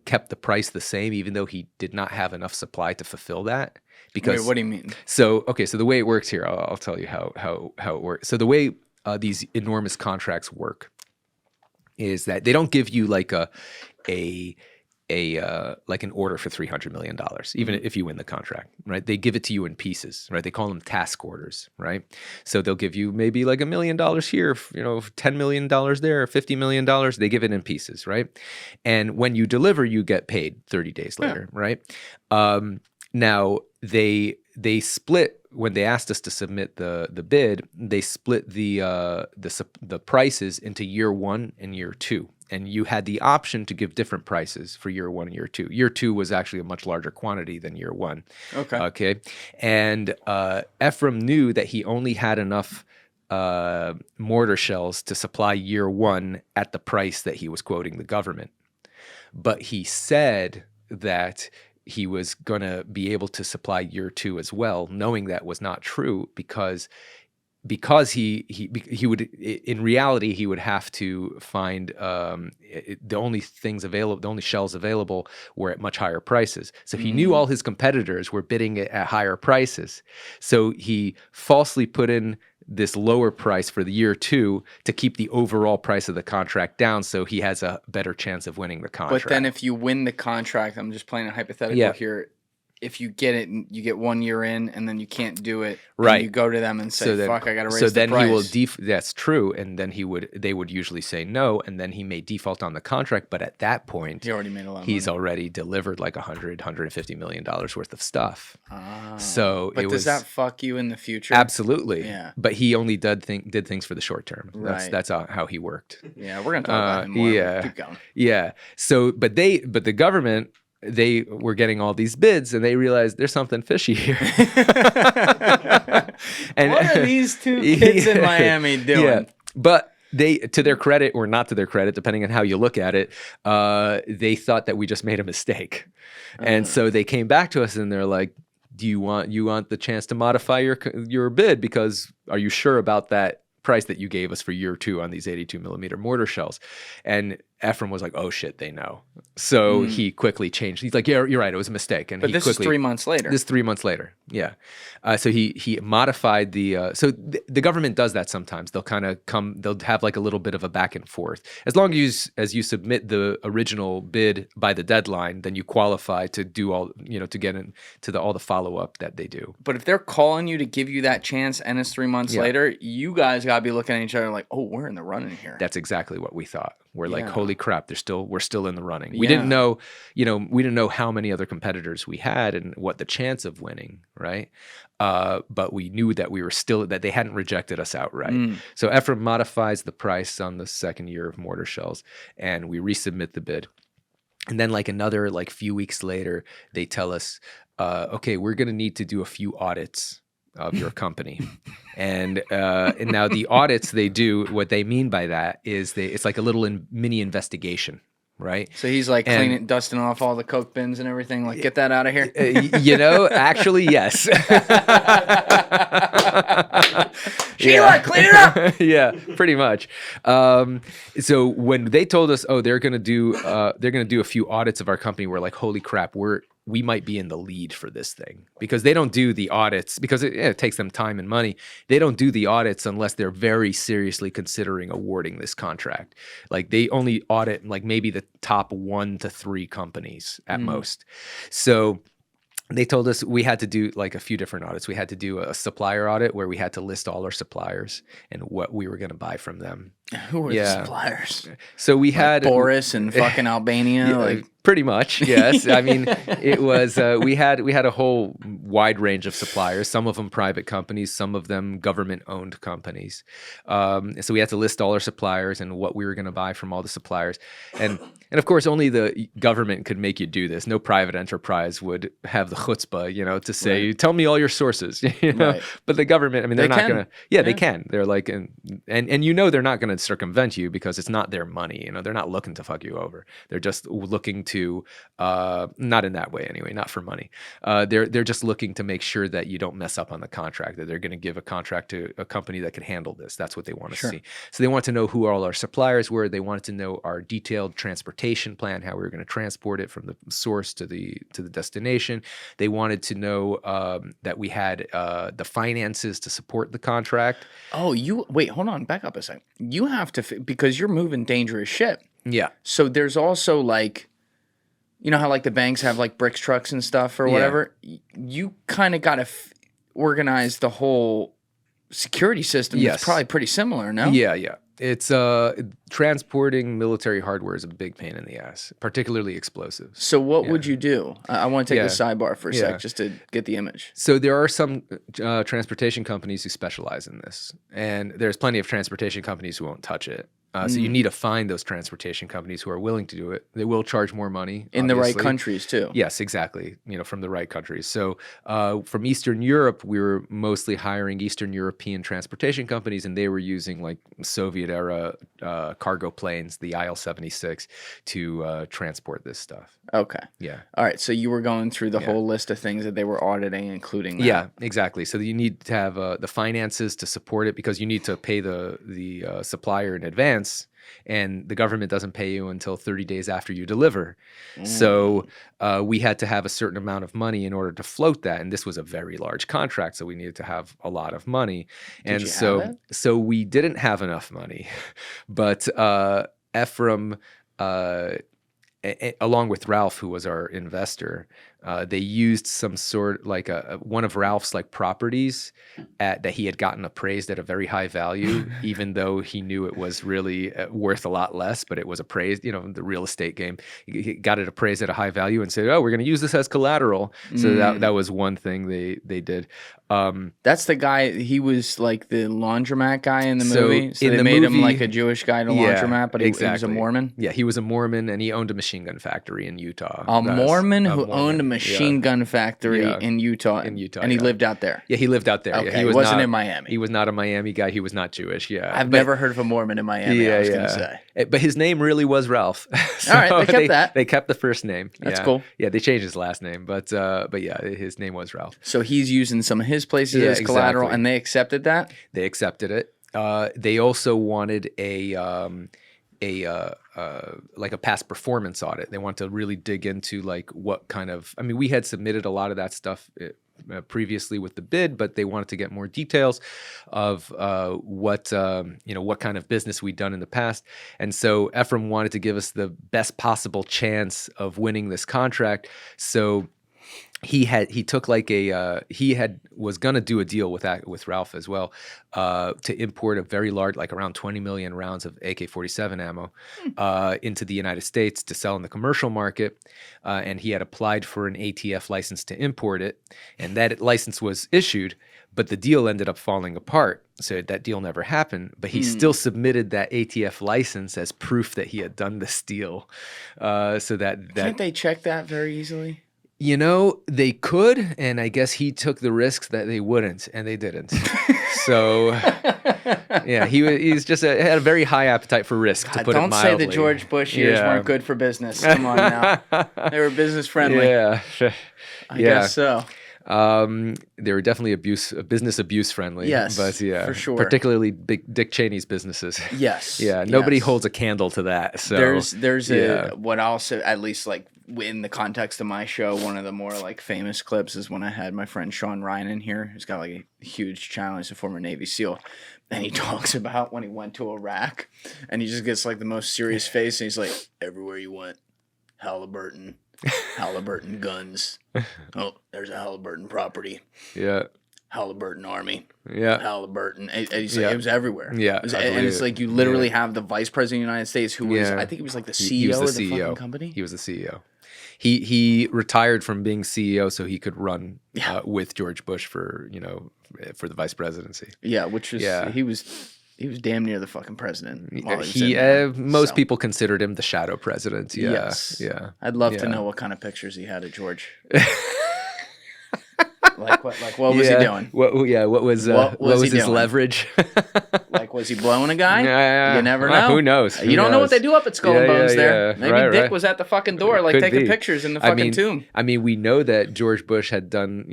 kept the price the same, even though he did not have enough supply to fulfill that. Because wait, what do you mean? So the way it works here, I'll tell you how it works. So the way these enormous contracts work is that they don't give you like like an order for $300 million, even if you win the contract, right? They give it to you in pieces, right? They call them task orders, right? So they'll give you maybe like $1 million here, $10 million there, $50 million. They give it in pieces, right? And when you deliver, you get paid 30 days later, right? Now they split. When they asked us to submit the bid, they split the prices into year 1 and year 2. And you had the option to give different prices for year 1 and year 2. Year 2 was actually a much larger quantity than year 1. Okay. And Efraim knew that he only had enough mortar shells to supply year 1 at the price that he was quoting the government. But he said that he was going to be able to supply year 2 as well, knowing that was not true because he would, in reality, he would have to find the only things available, the only shells available were at much higher prices. So he knew all his competitors were bidding at higher prices. So he falsely put in this lower price for the year 2 to keep the overall price of the contract down, so he has a better chance of winning the contract. But then if you win the contract, I'm just playing a hypothetical here. If you get it, you get 1 year in, and then you can't do it, right? You go to them and say, "Fuck, I got to raise the price." So then he will that's true, and then they would usually say no, and then he may default on the contract. But at that point, he already made a lot of he's money. Already delivered like $150 million worth of stuff. But does that fuck you in the future? Absolutely. Yeah. But he only did things for the short term. Right. That's how he worked. Yeah, we're gonna talk about him more. Yeah. Keep going. Yeah. So, but the government, they were getting all these bids, and they realized there's something fishy here. And what are these two kids in Miami doing? Yeah. But they, to their credit or not to their credit, depending on how you look at it, they thought that we just made a mistake. And so they came back to us and they're like, "Do you want the chance to modify your bid? Because are you sure about that price that you gave us for year 2 on these 82 millimeter mortar shells?" And Efraim was like, "Oh shit, they know." So he quickly changed. He's like, "Yeah, you're right. It was a mistake." And but this is 3 months later. This is 3 months later. Yeah. So he modified the. So the government does that sometimes. They'll kind of they'll have like a little bit of a back and forth. As long as you submit the original bid by the deadline, then you qualify to do all, to get into all the follow up that they do. But if they're calling you to give you that chance, and it's 3 months later, you guys gotta be looking at each other like, "Oh, we're in the running here." That's exactly what we thought. We're like, "Holy crap, we're still in the running." We didn't know, we didn't know how many other competitors we had and what the chance of winning, right? But we knew that that they hadn't rejected us outright. So Efraim modifies the price on the second year of mortar shells, and we resubmit the bid. And then another few weeks later, they tell us, "Okay, we're going to need to do a few audits of your company." And now the audits they do, what they mean by that is it's like a little mini investigation, right? So he's like dusting off all the Coke bins and everything, like, "Get that out of here." Actually, yes. Sheila, clean it up. Yeah, pretty much. So when they told us, "Oh, they're gonna do a few audits of our company," we're like, "Holy crap, we might be in the lead for this thing," because they don't do the audits because it takes them time and money. They don't do the audits unless they're very seriously considering awarding this contract. Like they only audit maybe the top 1 to 3 companies at most. So they told us we had to do a few different audits. We had to do a supplier audit where we had to list all our suppliers and what we were going to buy from them. Who were the suppliers? So we had Boris and fucking Albania. Pretty much, yes. I mean, it was we had a whole wide range of suppliers. Some of them private companies, some of them government-owned companies. So we had to list all our suppliers and what we were going to buy from all the suppliers. And of course, only the government could make you do this. No private enterprise would have the chutzpah, to say, "Tell me all your sources." Right. But the government, I mean, they're not going to. Yeah, they can. They're like, and they're not going to circumvent you because it's not their money. They're not looking to fuck you over. They're just looking to, not in that way anyway, not for money. They're just looking to make sure that you don't mess up on the contract, that they're going to give a contract to a company that can handle this. That's what they want to see. So they want to know who all our suppliers were. They wanted to know our detailed transportation plan, how we were going to transport it from the source to the destination. They wanted to know that we had the finances to support the contract. Oh, wait, hold on, back up a second. You have to, because you're moving dangerous shit. Yeah. So there's also how the banks have bricks trucks and stuff or whatever. You kind of got to organize the whole security system. Yes. It's probably pretty similar, no? Yeah. It's transporting military hardware is a big pain in the ass, particularly explosives. So what would you do? I want to take the sidebar for a sec just to get the image. So there are some transportation companies who specialize in this, and there's plenty of transportation companies who won't touch it. So you need to find those transportation companies who are willing to do it. They will charge more money. In the right countries, too. Yes, exactly. From the right countries. So from Eastern Europe, we were mostly hiring Eastern European transportation companies, and they were using like Soviet-era cargo planes, the IL-76, to transport this stuff. Okay. Yeah. All right. So you were going through the whole list of things that they were auditing, including that. Yeah, exactly. So you need to have the finances to support it because you need to pay the supplier in advance. And the government doesn't pay you until 30 days after you deliver. So we had to have a certain amount of money in order to float that. And this was a very large contract, so we needed to have a lot of money. So we didn't have enough money. But Efraim, along with Ralph, who was our investor, they used some sort like one of Ralph's like properties that he had gotten appraised at a very high value, even though he knew it was really worth a lot less, but it was appraised, the real estate game. He got it appraised at a high value and said, oh, we're going to use this as collateral. So that was one thing they did. That's the guy, he was like the laundromat guy in the movie. So they made him like a Jewish guy in a laundromat, but he was a Mormon? Yeah, he was a Mormon, and he owned a machine gun factory in Utah. A Mormon who owned a machine gun factory in Utah. And he lived out there. Yeah, he lived out there. Okay, Yeah, he wasn't in Miami. He was not a Miami guy. He was not Jewish. Yeah, I've never heard of a Mormon in Miami. I was going to say, but his name really was Ralph. So all right, they kept that. They kept the first name. That's cool. Yeah, they changed his last name, but yeah, his name was Ralph. So he's using some of his places as collateral, and they accepted that. They accepted it. They also wanted like a past performance audit. They want to really dig into like what kind of, we had submitted a lot of that stuff previously with the bid, but they wanted to get more details of what kind of business we'd done in the past. And so Efraim wanted to give us the best possible chance of winning this contract. So he was gonna do a deal with Ralph as well to import a very large, like around 20 million rounds of AK-47 ammo into the United States to sell in the commercial market, and he had applied for an ATF license to import it, and that license was issued, but the deal ended up falling apart, so that deal never happened. But he still submitted that ATF license as proof that he had done this deal. So that can't they check that very easily? They could, and I guess he took the risks that they wouldn't, and they didn't. So, yeah, he's just had a very high appetite for risk, to put it mildly. Don't say the George Bush years weren't good for business. Come on now. They were business friendly. Yeah. I guess so. They were definitely business abuse friendly. Yes, but yeah, for sure. Particularly Dick Cheney's businesses. Yes. Yeah, nobody holds a candle to that. So there's what I'll say, at least like in the context of my show, one of the more like famous clips is when I had my friend Sean Ryan in here, who's got like a huge channel. He's a former Navy SEAL, and he talks about when he went to Iraq, and he just gets like the most serious face, and he's like, everywhere you went, Haliburton guns. Oh, there's a Haliburton property. Yeah. Haliburton Army. Yeah. Haliburton. And he's like, it was everywhere. Yeah. And it's like you literally have the vice president of the United States who was, I think he was like the CEO of the fucking company. He was the CEO. He retired from being CEO so he could run with George Bush for the vice presidency. Yeah, which was he was damn near the fucking president. Most people considered him the shadow president. Yeah. Yes. Yeah. I'd love to know what kind of pictures he had of George. Like what was he doing? What was his leverage? Like, was he blowing a guy? You never know. Who knows? You don't know what they do up at Skull and Bones there. Maybe Dick was at the fucking door, like taking pictures in the fucking tomb. We know that George Bush had done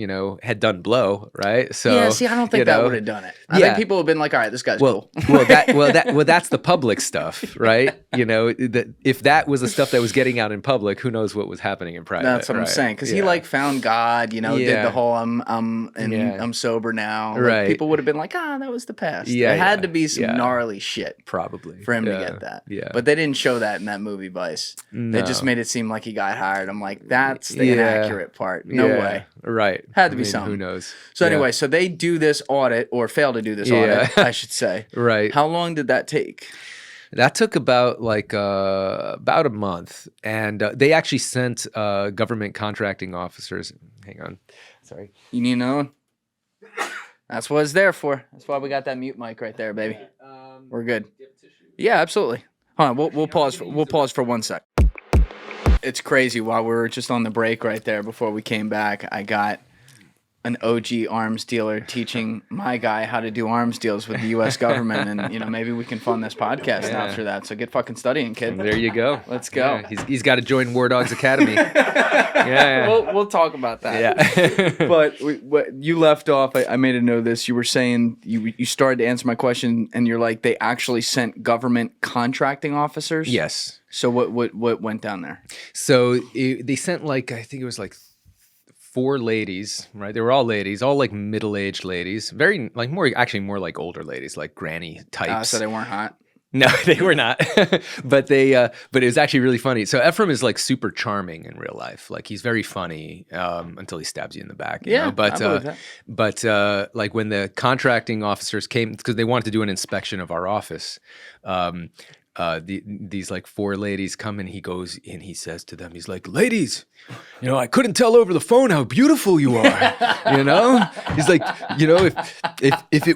blow, right? So yeah, see, I don't think that would have done it. I think people have been like, all right, this guy's cool. That's the public stuff, right? If that was the stuff that was getting out in public, who knows what was happening in private? That's what I'm saying, because he like found God, did the whole I'm sober now. Right. People would have been like, that was the past. Yeah, it had to be some gnarly shit. Probably. For him to get that. Yeah. But they didn't show that in that movie, Vice. No. They just made it seem like he got hired. I'm like, that's the inaccurate part. No way. Right. Had to be something. Who knows? So anyway, so they do this audit, or fail to do this audit, I should say. Right. How long did that take? That took about a month, and they actually sent government contracting officers. Hang on, sorry. You need another one? That's what it's there for. That's why we got that mute mic right there, baby. We're good. Yeah, absolutely. Hold on, we'll pause. We'll pause for 1 sec. It's crazy. While we were just on the break right there before we came back, I got an OG arms dealer teaching my guy how to do arms deals with the U.S. government, and maybe we can fund this podcast after that. So get fucking studying, kid. There you go. Let's go. Yeah, he's got to join War Dogs Academy. Yeah. We'll talk about that. Yeah. But what you left off, I made a note of this. You were saying you started to answer my question, and you're like, they actually sent government contracting officers. Yes. So what went down there? So they sent I think it was 4 ladies, right? They were all ladies, all middle-aged ladies, very more like older ladies, like granny types. So they weren't hot. No, they were not. but it was actually really funny. So Efraim is super charming in real life. He's very funny until he stabs you in the back. You know? But I believe that. When the contracting officers came, because they wanted to do an inspection of our office. These 4 ladies come and he goes and he says to them, he's like, ladies, I couldn't tell over the phone how beautiful you are. He's like, if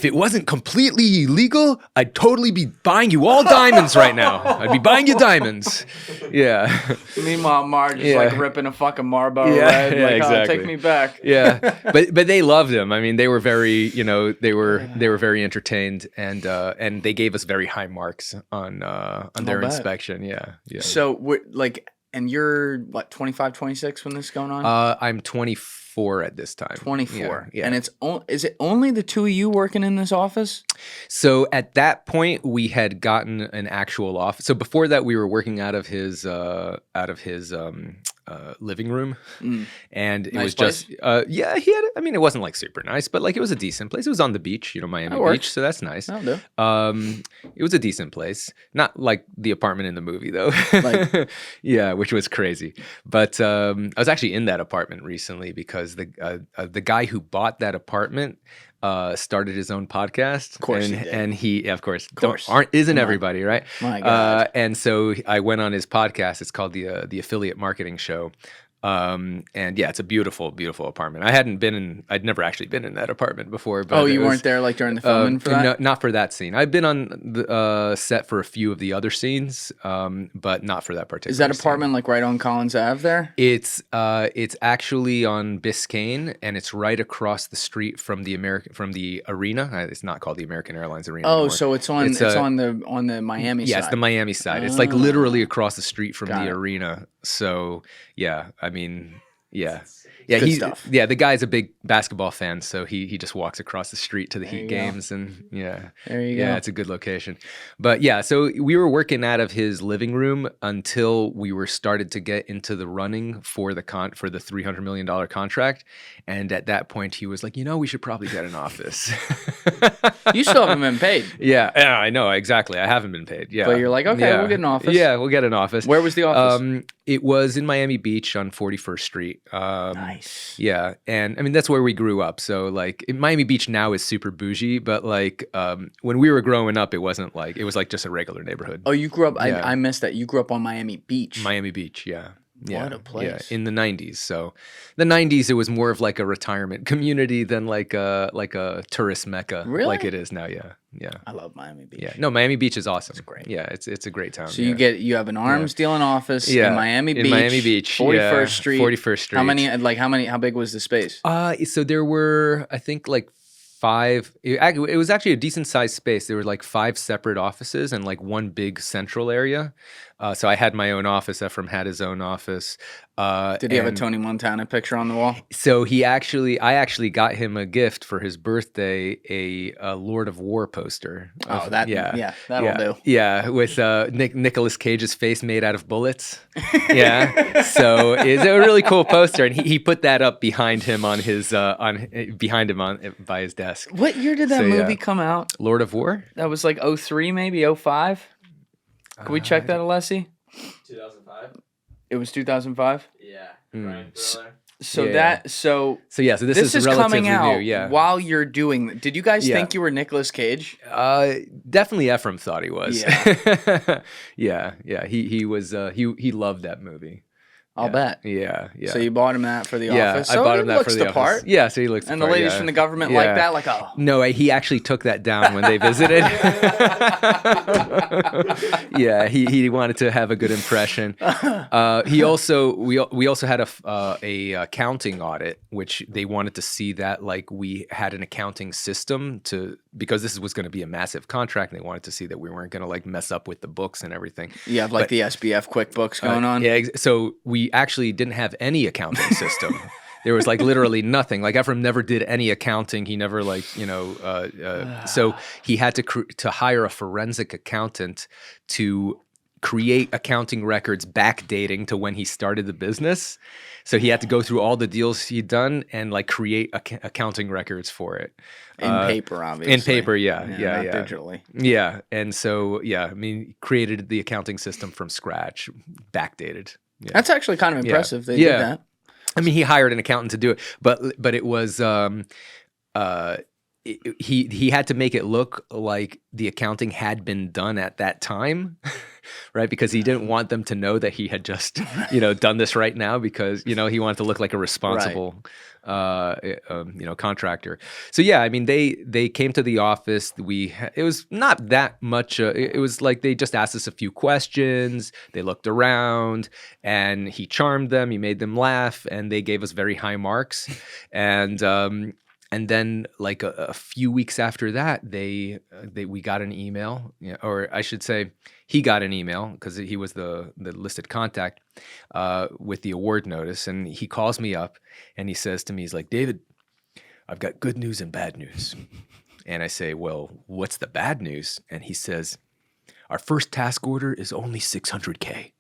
it wasn't completely illegal, I'd totally be buying you all diamonds right now. I'd be buying you diamonds. Yeah. Meanwhile, Marge is ripping a fucking Marlboro Red. Exactly. Oh, take me back. Yeah. But they loved him. I mean, they were very, they were very entertained and they gave us very high marks on their inspection. Yeah. So and you're what, 25, 26 when this is going on? I'm 24 at this time. 24. Yeah. And is it only the 2 of you working in this office? So at that point, we had gotten an actual office. So before that, we were working out of his living room, and it was place? just he had. I mean, it wasn't super nice, but it was a decent place. It was on the beach, Miami Beach, so that's nice. That'll do. It was a decent place, not like the apartment in the movie though. Yeah, which was crazy. But I was actually in that apartment recently because the guy who bought that apartment started his own podcast. Of course, and he, of course, isn't everybody, right? My God. And so I went on his podcast. It's called the Affiliate Marketing Show. And yeah, it's a beautiful, beautiful apartment. I'd never actually been in that apartment before. But you weren't there during the filming for that? No, not for that scene. I've been on the set for a few of the other scenes, but not for that particular. Is that apartment right on Collins Ave there? It's actually on Biscayne, and it's right across the street from the arena. It's not called the American Airlines Arena. Oh, anymore. So it's on the Miami side. Yeah, it's the Miami side. It's literally across the street from the arena. So yeah, I mean, yeah. Yeah, good stuff. Yeah, the guy's a big basketball fan, so he just walks across the street to the Heat games, and yeah, there you go. Yeah, it's a good location. But yeah, so we were working out of his living room until we were started to get into the running for the $300 million contract, and at that point he was like, we should probably get an office. You still haven't been paid. Yeah, I know exactly. I haven't been paid. Yeah, but you're like, okay, we'll get an office. Yeah, we'll get an office. Where was the office? It was in Miami Beach on 41st Street. Nice. Yeah, and I mean that's where we grew up. So Miami Beach now is super bougie, but when we were growing up, it wasn't it was just a regular neighborhood. Oh, you grew up. Yeah. I missed that. You grew up on Miami Beach. Miami Beach, yeah. Yeah, what a place. Yeah, in the 90s. So the 90s, it was more of a retirement community than a tourist mecca. Really? Like it is now, yeah. Yeah. I love Miami Beach. Yeah. No, Miami Beach is awesome. It's great. Yeah, it's a great town. So you have an arms dealing office in Miami Beach. In Miami Beach. 41st Street. 41st Street. How big was the space? So there were, I think 5. It was actually a decent sized space. There were 5 separate offices and one big central area. So I had my own office. Efraim had his own office. Did he have a Tony Montana picture on the wall? So I actually got him a gift for his birthday, a Lord of War poster. That'll do. Yeah, with Nicolas Cage's face made out of bullets. Yeah, so it's a really cool poster, and he put that up behind him on his by his desk. What year did that movie come out? Lord of War. That was 03, maybe 05. Can we check that, Alessi? 2005. It was 2005? Yeah. Crime thriller. So this is coming out new, yeah. while you're doing. Did you guys think you were Nicolas Cage? Definitely Efraim thought he was. Yeah. Yeah. He was. He loved that movie. I'll bet. Yeah. So you bought him that for the office. I So bought him that for the looks the office. part. Yeah, so he looks the And part. the ladies from the government like that, like, oh. No, he actually took that down when they visited. Yeah, he wanted to have a good impression. We also had a accounting audit, which they wanted to see that like we had an accounting system because this was going to be a massive contract, and they wanted to see that we weren't going to like mess up with the books and everything. You have like the SBF QuickBooks going on. Yeah, so we actually didn't have any accounting system. There was like literally nothing. Like Efraim never did any accounting. He never so he had to hire a forensic accountant to create accounting records backdating to when he started the business. So he had to go through all the deals he'd done and like create accounting records for it. In paper, obviously. In paper, yeah. Not digitally. Yeah, and so, created the accounting system from scratch, backdated. Yeah. That's actually kind of impressive. They did that. I mean, he hired an accountant to do it, but it was he had to make it look like the accounting had been done at that time, right? Because he didn't want them to know that he had just done this right now, because he wanted to look like a responsible contractor. So yeah, I mean they came to the office. It was not that much. It was like they just asked us a few questions. They looked around, and he charmed them. He made them laugh, and they gave us very high marks. And then, like a few weeks after that, we got an email, or I should say, he got an email because he was the listed contact with the award notice, and he calls me up and he says to me, he's like, "David, I've got good news and bad news." And I say, "Well, what's the bad news?" And he says, "Our first task order is only $600K."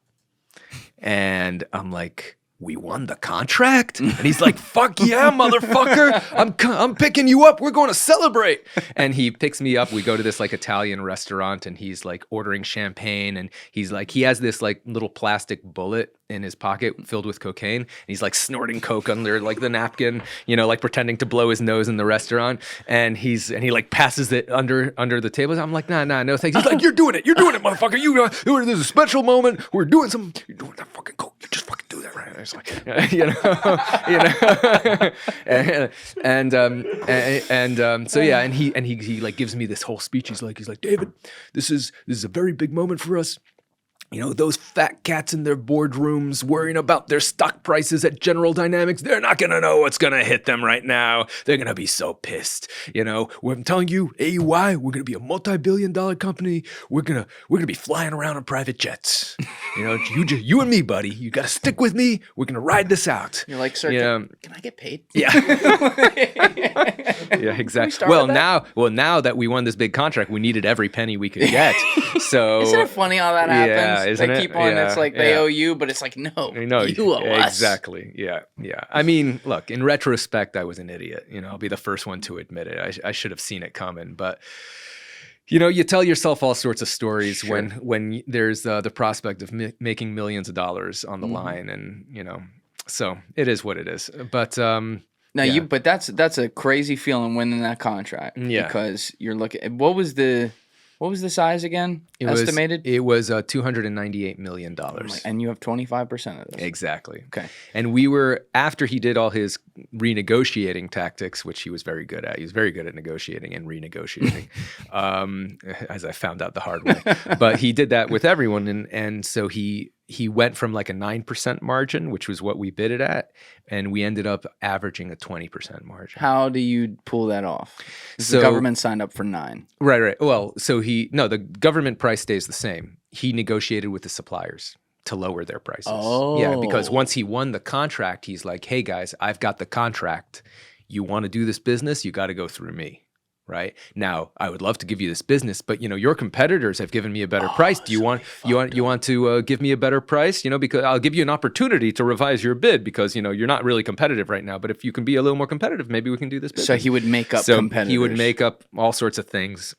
And I'm like, "We won the contract?" And he's like, "Fuck yeah, motherfucker. I'm picking you up. We're going to celebrate." And he picks me up. We go to this like Italian restaurant, and he's like ordering champagne, and he's like, he has this like little plastic bullet in his pocket filled with cocaine, and he's like snorting coke under like the napkin, like pretending to blow his nose in the restaurant, and he like passes it under the table. I'm like, nah, no thanks. He's like, you're doing it, motherfucker. This is a special moment. You're doing that fucking coke. You just fucking do that, right? It's like, so yeah, and he like gives me this whole speech. He's like, "David, this is a very big moment for us. Those fat cats in their boardrooms worrying about their stock prices at General Dynamics, they're not going to know what's going to hit them right now. They're going to be so pissed. I'm telling you, AUI, we're going to be a multi-billion-dollar company. We're going to be flying around in private jets. You and me, buddy. You got to stick with me. We're going to ride this out." You're like, "Sir, can I get paid?" Yeah. Yeah, exactly. Well, now that we won this big contract, we needed every penny we could get. So isn't it funny how that happens? Yeah, isn't they it? keep on. Yeah, it's like they owe you, but it's like, no, you owe us. Exactly. Yeah. I mean, look, in retrospect, I was an idiot. I'll be the first one to admit it. I should have seen it coming, but. You tell yourself all sorts of stories when there's the prospect of making millions of dollars on the line, and so it is what it is. But but that's a crazy feeling winning that contract. Yeah, because you're looking. What was the size again? Estimated? It was $298 million. And you have 25% of this. Exactly. Okay. And we were, after he did all his renegotiating tactics, which he was very good at. He was very good at negotiating and renegotiating, as I found out the hard way. But he did that with everyone. And so he went from like a 9% margin, which was what we bid it at, and we ended up averaging a 20% margin. How do you pull that off? So, the government signed up for 9. Right. Well, so the government price stays the same. He negotiated with the suppliers to lower their prices. Oh. Yeah, because once he won the contract, he's like, "Hey guys, I've got the contract. You want to do this business, you got to go through me." Right now, I would love to give you this business, but your competitors have given me a better price. Do you want to give me a better price? Because I'll give you an opportunity to revise your bid, because you're not really competitive right now. But if you can be a little more competitive, maybe we can do this business. So he would make up competitors. He would make up all sorts of things.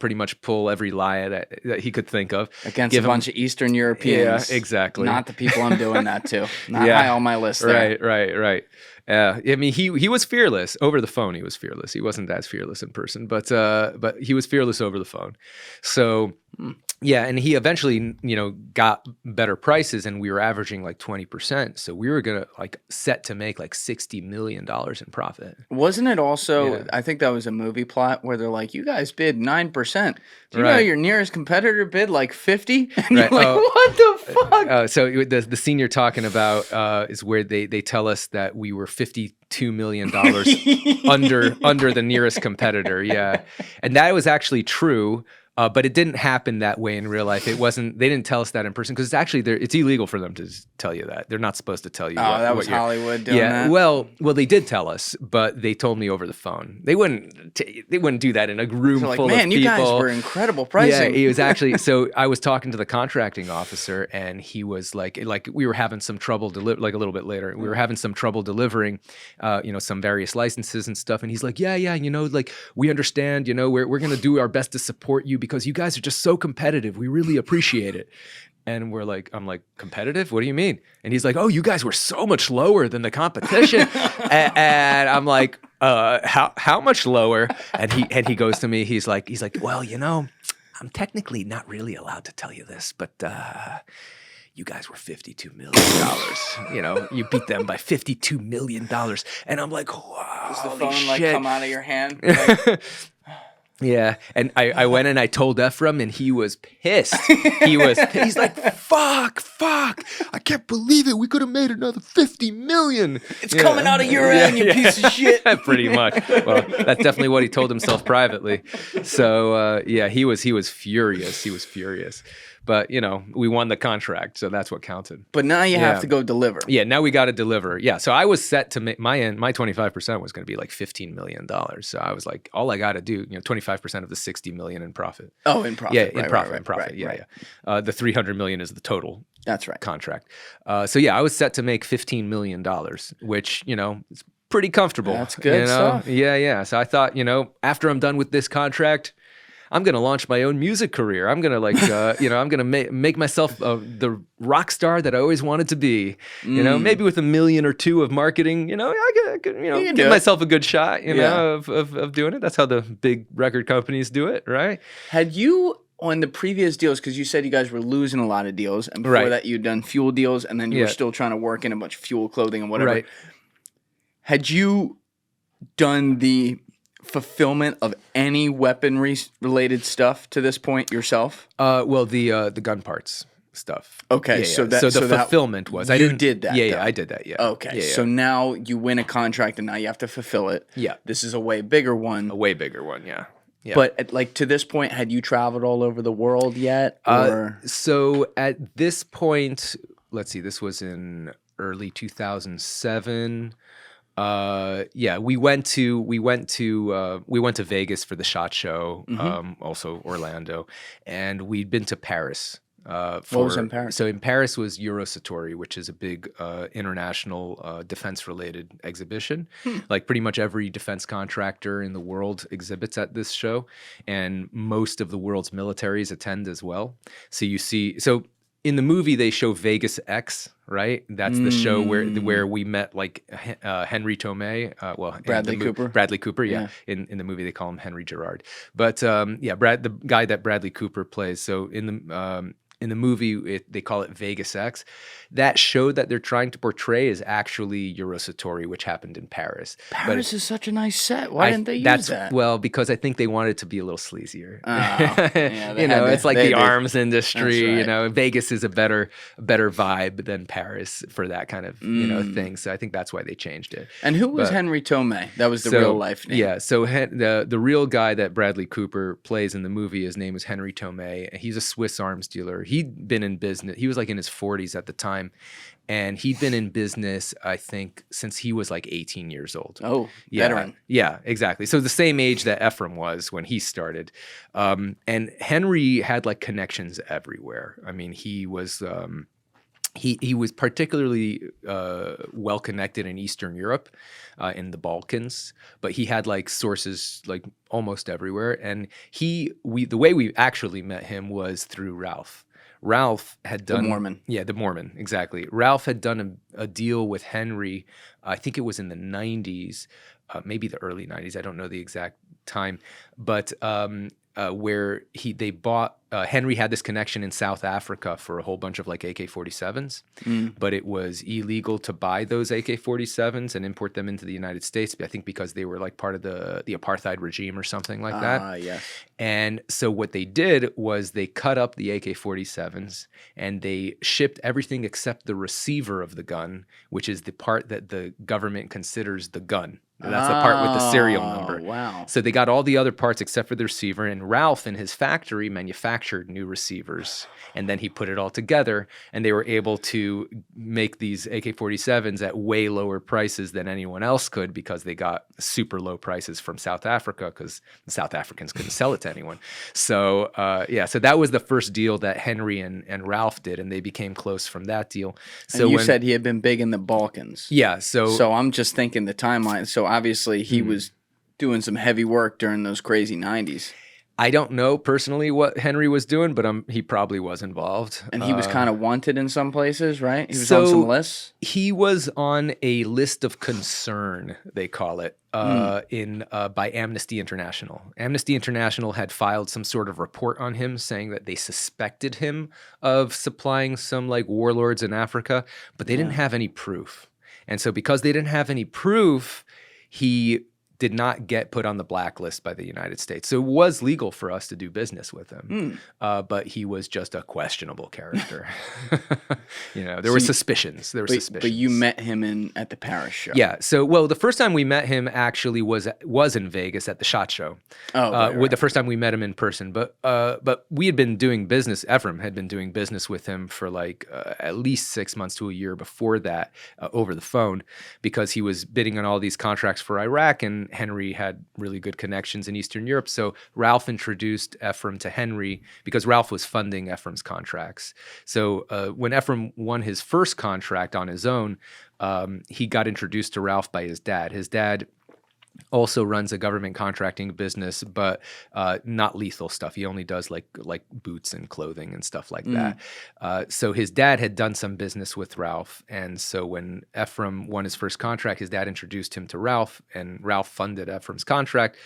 Pretty much pull every lie that he could think of against a bunch of Eastern Europeans. Yeah, exactly. Not the people I'm doing that to. Not high on my list. There. Right. I mean, he was fearless over the phone. He was fearless. He wasn't as fearless in person, but he was fearless over the phone. So Yeah, and he eventually, got better prices, and we were averaging like 20%. So we were gonna like set to make like $60 million in profit. Wasn't it also? Yeah. I think that was a movie plot where they're like, "You guys bid 9%. Do you know Right. your nearest competitor bid like 50?" And Right. you're like, "What the fuck?" So the scene you're talking about is where they tell us that we were $52 million under the nearest competitor. Yeah, and that was actually true. But it didn't happen that way in real life. It wasn't. They didn't tell us that in person because it's illegal for them to tell you that. They're not supposed to tell you. That was Hollywood doing that. Well, they did tell us, but they told me over the phone. They wouldn't do that in a room full of people. Man, you guys were incredible pricing. Yeah, it was actually. So I was talking to the contracting officer, and he was like we were having some trouble like a little bit later. We were having some trouble delivering, some various licenses and stuff. And he's like, yeah, like we understand. We're gonna do our best to support you, because you guys are just so competitive. We really appreciate it. And I'm like, competitive? What do you mean? And he's like, oh, you guys were so much lower than the competition. and I'm like, how much lower? And he goes to me, he's like, well, I'm technically not really allowed to tell you this, but you guys were $52 million. You beat them by $52 million. And I'm like, wow. Does the phone like come out of your hand? Yeah, and I went and I told Efraim, and he was pissed. He's like, fuck, I can't believe it. We could have made another 50 million. It's coming out of your end, you piece of shit. Pretty much. Well, that's definitely what he told himself privately. So he was furious. He was furious. But, we won the contract, so that's what counted. But now you have to go deliver. Yeah, now we got to deliver. Yeah, so I was set to make my 25% was going to be like $15 million. So I was like, all I got to do, 25% of the $60 million in profit. Oh, in profit. Yeah, in profit. Yeah. The $300 million is the total. That's right. Contract. So I was set to make $15 million, which, is pretty comfortable. That's good stuff. Yeah. So I thought, after I'm done with this contract, I'm going to launch my own music career. I'm going to I'm going to make myself the rock star that I always wanted to be. Maybe with $1 million or $2 million of marketing, I could give myself a good shot, of doing it. That's how the big record companies do it, right? Had you on the previous deals, because you said you guys were losing a lot of deals, and before that you'd done fuel deals, and then you were still trying to work in a bunch of fuel clothing and whatever. Right. Had you done the fulfillment of any weaponry related stuff to this point yourself? Well, the gun parts stuff. Okay, yeah. So the fulfillment was you did that. Yeah, I did that. Yeah. Okay, so now you win a contract and now you have to fulfill it. Yeah, this is a way bigger one. Yeah. Yeah. But to this point, had you traveled all over the world yet? Or? So at this point, let's see, this was in early 2007. We went to Vegas for the SHOT Show, also Orlando, and we'd been to Paris. What was in Paris? So in Paris was Eurosatori, which is a big international defense-related exhibition. Like pretty much every defense contractor in the world exhibits at this show, and most of the world's militaries attend as well. So you see, in the movie they show Vegas X, right? That's the show where we met like Henry Tomei, Bradley Cooper, yeah. In the movie they call him Henry Gerard, but the guy that Bradley Cooper plays. So in the movie, they call it Vegas X. That show that they're trying to portray is actually Eurosatori, which happened in Paris. Paris is such a nice set. Why didn't they use that? Well, because I think they wanted it to be a little sleazier. Yeah, it's like the arms industry. Right. Vegas is a better vibe than Paris for that kind of thing. So I think that's why they changed it. And who was Henry Tomei? That was the real life name. Yeah. So the real guy that Bradley Cooper plays in the movie, his name is Henry Tomei. He's a Swiss arms dealer. He'd been in business. He was like in his 40s at the time. And he'd been in business, I think, since he was like 18 years old. Oh, veteran. Yeah, exactly. So the same age that Efraim was when he started. And Henry had like connections everywhere. I mean, he was particularly well connected in Eastern Europe, in the Balkans, but he had like sources like almost everywhere. And the way we actually met him was through Ralph. Ralph had done... The Mormon. Yeah, the Mormon, exactly. Ralph had done a deal with Henry, I think it was in the 90s, maybe the early 90s, I don't know the exact time, but where they bought Henry had this connection in South Africa for a whole bunch of like AK-47s, but it was illegal to buy those AK-47s and import them into the United States. I think because they were like part of the apartheid regime or something like that. Yes. And so what they did was they cut up the AK-47s and they shipped everything except the receiver of the gun, which is the part that the government considers the gun. That's the part with the serial number. Wow. So they got all the other parts except for the receiver, and Ralph in his factory manufactured new receivers, and then he put it all together, and they were able to make these AK-47s at way lower prices than anyone else could because they got super low prices from South Africa because the South Africans couldn't sell it to anyone. So so that was the first deal that Henry and Ralph did, and they became close from that deal. So and you said he had been big in the Balkans. Yeah. So I'm just thinking the timeline. So obviously he was doing some heavy work during those crazy 90s. I don't know personally what Henry was doing, but he probably was involved. And he was kind of wanted in some places, right? He was on some lists? He was on a list of concern, they call it, by Amnesty International. Amnesty International had filed some sort of report on him saying that they suspected him of supplying some like warlords in Africa, but they didn't have any proof. And so because they didn't have any proof, he did not get put on the blacklist by the United States. So it was legal for us to do business with him, but he was just a questionable character. There were suspicions. But you met him at the Paris show. Yeah. So, well, the first time we met him actually was in Vegas at the SHOT Show. With the first time we met him in person. But we had been doing business. Efraim had been doing business with him for like at least 6 months to a year before that over the phone because he was bidding on all these contracts for Iraq, and Henry had really good connections in Eastern Europe. So Ralph introduced Efraim to Henry because Ralph was funding Ephraim's contracts. So when Efraim won his first contract on his own, he got introduced to Ralph by his dad. His dad also runs a government contracting business, but not lethal stuff. He only does like boots and clothing and stuff like that. So his dad had done some business with Ralph, and so when Efraim won his first contract, his dad introduced him to Ralph, and Ralph funded Ephraim's contract.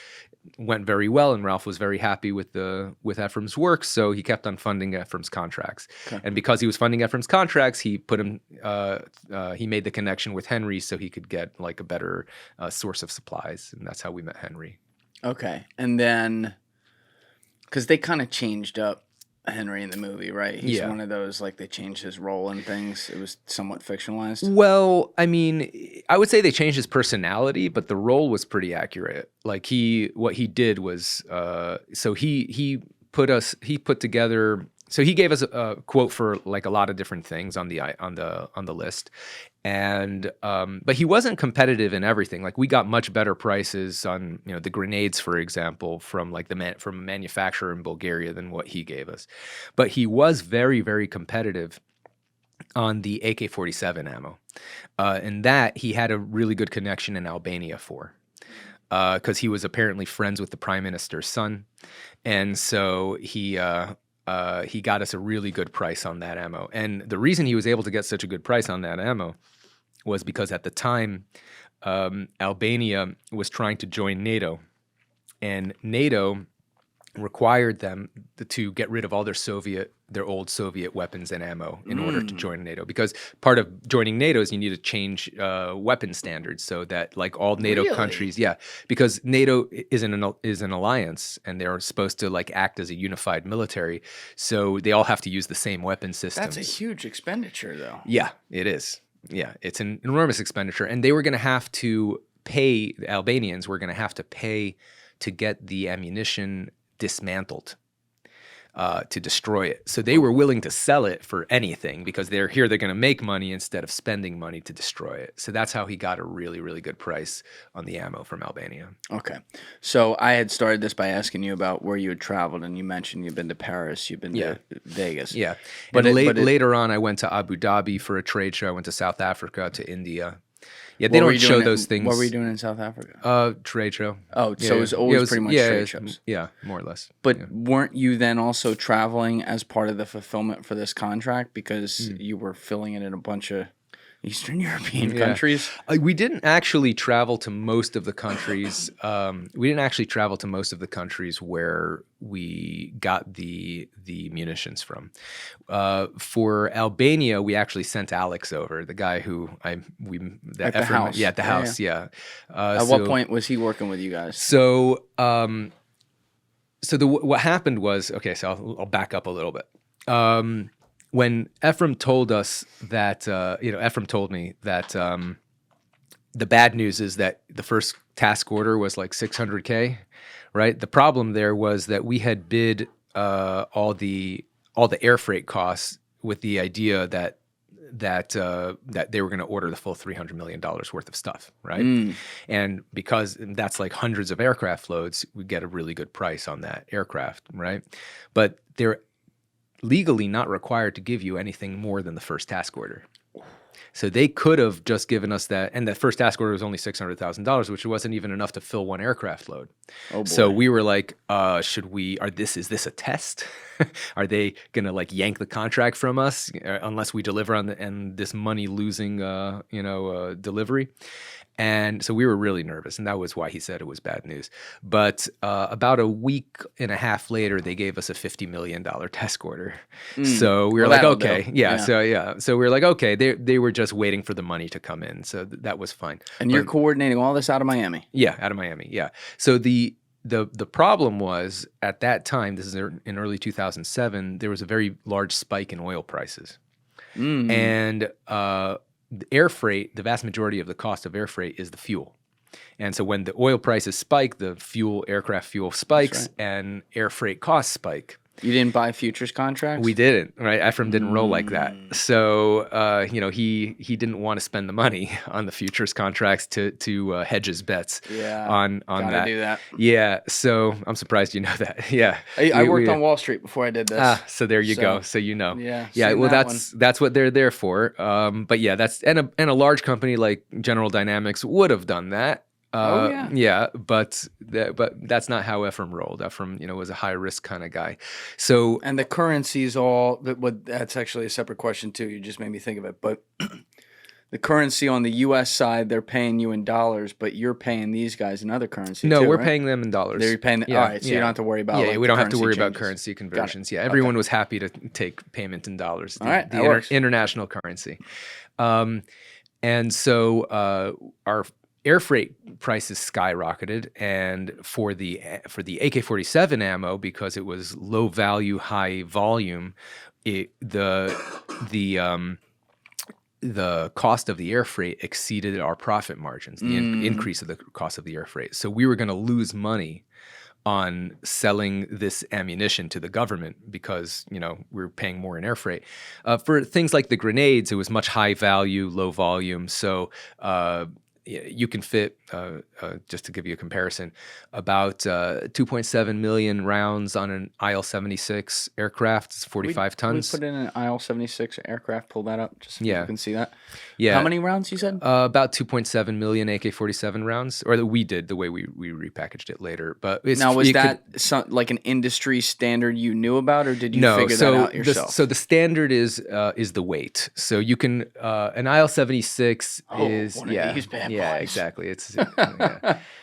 Went very well, and Ralph was very happy with Ephraim's work, so he kept on funding Ephraim's contracts. Okay. And because he was funding Ephraim's contracts, he put him. He made the connection with Henry so he could get like a better source of supplies, and that's how we met Henry. Okay, and then because they kind of changed up Henry in the movie, right? He's one of those, like, they changed his role and things. It was somewhat fictionalized. Well, I mean, I would say they changed his personality, but the role was pretty accurate. Like what he did was, so he put together. So he gave us a quote for like a lot of different things on the list, and but he wasn't competitive in everything. Like we got much better prices on the grenades, for example, from like from a manufacturer in Bulgaria than what he gave us. But he was very, very competitive on the AK-47 ammo, and that he had a really good connection in Albania for. Because he was apparently friends with the prime minister's son, and so he got us a really good price on that ammo. And the reason he was able to get such a good price on that ammo was because at the time, Albania was trying to join NATO, and NATO required them to get rid of all their old Soviet weapons and ammo in order to join NATO. Because part of joining NATO is you need to change weapon standards so that like all NATO countries, because NATO is an alliance and they're supposed to like act as a unified military, so they all have to use the same weapon systems. That's a huge expenditure, though. Yeah, it is. Yeah, it's an enormous expenditure, and they were going to have to pay. The Albanians were going to have to pay to get the ammunition dismantled, to destroy it. So they were willing to sell it for anything because they're going to make money instead of spending money to destroy it. So that's how he got a really, really good price on the ammo from Albania. Okay. So I had started this by asking you about where you had traveled, and you mentioned you've been to Paris, you've been to Vegas. Yeah. But later on, I went to Abu Dhabi for a trade show. I went to South Africa, to India. Yeah, they don't show those things. What were you doing in South Africa? Trade show. Oh, so it was always pretty much trade shows. Yeah, more or less. But weren't you then also traveling as part of the fulfillment for this contract because you were filling it in a bunch of Eastern European countries. We didn't actually travel to most of the countries. We didn't actually travel to most of the countries where we got the munitions from. For Albania, we actually sent Alex over, the guy who at the house. Yeah, at the house. Yeah. At what point was he working with you guys? So, what happened was, okay, so I'll back up a little bit. When Efraim told us that, Efraim told me that the bad news is that the first task order was like $600K, right? The problem there was that we had bid all the air freight costs with the idea that they were going to order the full $300 million worth of stuff, right? And because that's like hundreds of aircraft loads, we get a really good price on that aircraft, right? But they're legally not required to give you anything more than the first task order. So they could have just given us that, and the first task order was only $600,000, which wasn't even enough to fill one aircraft load. Oh boy. So we were like, is this a test? Are they gonna like yank the contract from us unless we deliver on this money losing delivery? And so we were really nervous, and that was why he said it was bad news. But about a week and a half later, they gave us a $50 million task order. So we were like, okay, So we were like, okay, they were just waiting for the money to come in, so that was fine. And you're coordinating all this out of Miami? Yeah, out of Miami. Yeah. So the problem was at that time, this is in early 2007, there was a very large spike in oil prices, and air freight, the vast majority of the cost of air freight is the fuel. And so when the oil prices spike, the aircraft fuel spikes, and air freight costs spike. You didn't buy futures contracts? We didn't, right? Efraim didn't roll like that. So, he didn't want to spend the money on the futures contracts to hedge his bets on that. Do that. Yeah, so I'm surprised you know that. Yeah. I worked on Wall Street before I did this. So there you go. So you know. Yeah. Well, that's what they're there for. But yeah, that's and a large company like General Dynamics would have done that. But that's not how Efraim rolled. Efraim, was a high risk kind of guy. So, and the currency is that's actually a separate question too. You just made me think of it. But the currency on the U.S. side, they're paying you in dollars, but you're paying these guys in other currency. No, too, we're right? paying them in dollars. They're paying. All right, so you don't have to worry about. Yeah, we don't have to worry about currency conversions. Yeah, everyone was happy to take payment in dollars. All right, the international currency, and so our air freight prices skyrocketed, and for the AK-47 ammo, because it was low value, high volume, the cost of the air freight exceeded our profit margins, the increase of the cost of the air freight. So we were going to lose money on selling this ammunition to the government because, we were paying more in air freight. For things like the grenades, it was much high value, low volume. So you can fit, just to give you a comparison, about 2.7 million rounds on an IL-76 aircraft. It's 45 tons. We put in an IL-76 aircraft. Pull that up just so you can see that. Yeah. How many rounds you said? About 2.7 million AK-47 rounds, or that we did the way we repackaged it later. But now, was that like an industry standard you knew about, or did you figure that out yourself? So the standard is the weight. So you can an IL-76 is one of these bad boys. Yeah, exactly. It's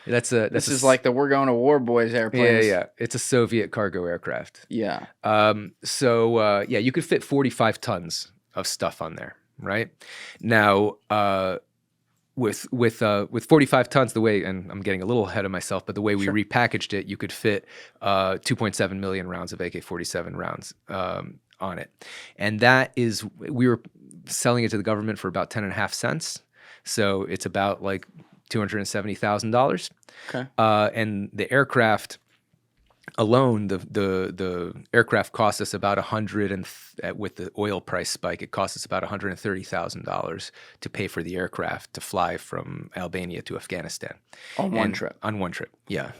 this is like the "We're Going to War" boys airplanes. Yeah. It's a Soviet cargo aircraft. Yeah. You could fit 45 tons of stuff on there, right? Now, with 45 tons, the way, and I'm getting a little ahead of myself, but the way we repackaged it, you could fit 2.7 million rounds of AK-47 rounds on it, and we were selling it to the government for about 10.5 cents. So it's about like $270,000. Okay. And the aircraft alone, the aircraft cost us about with the oil price spike, it cost us about $130,000 to pay for the aircraft to fly from Albania to Afghanistan. On one trip. On one trip. Yeah.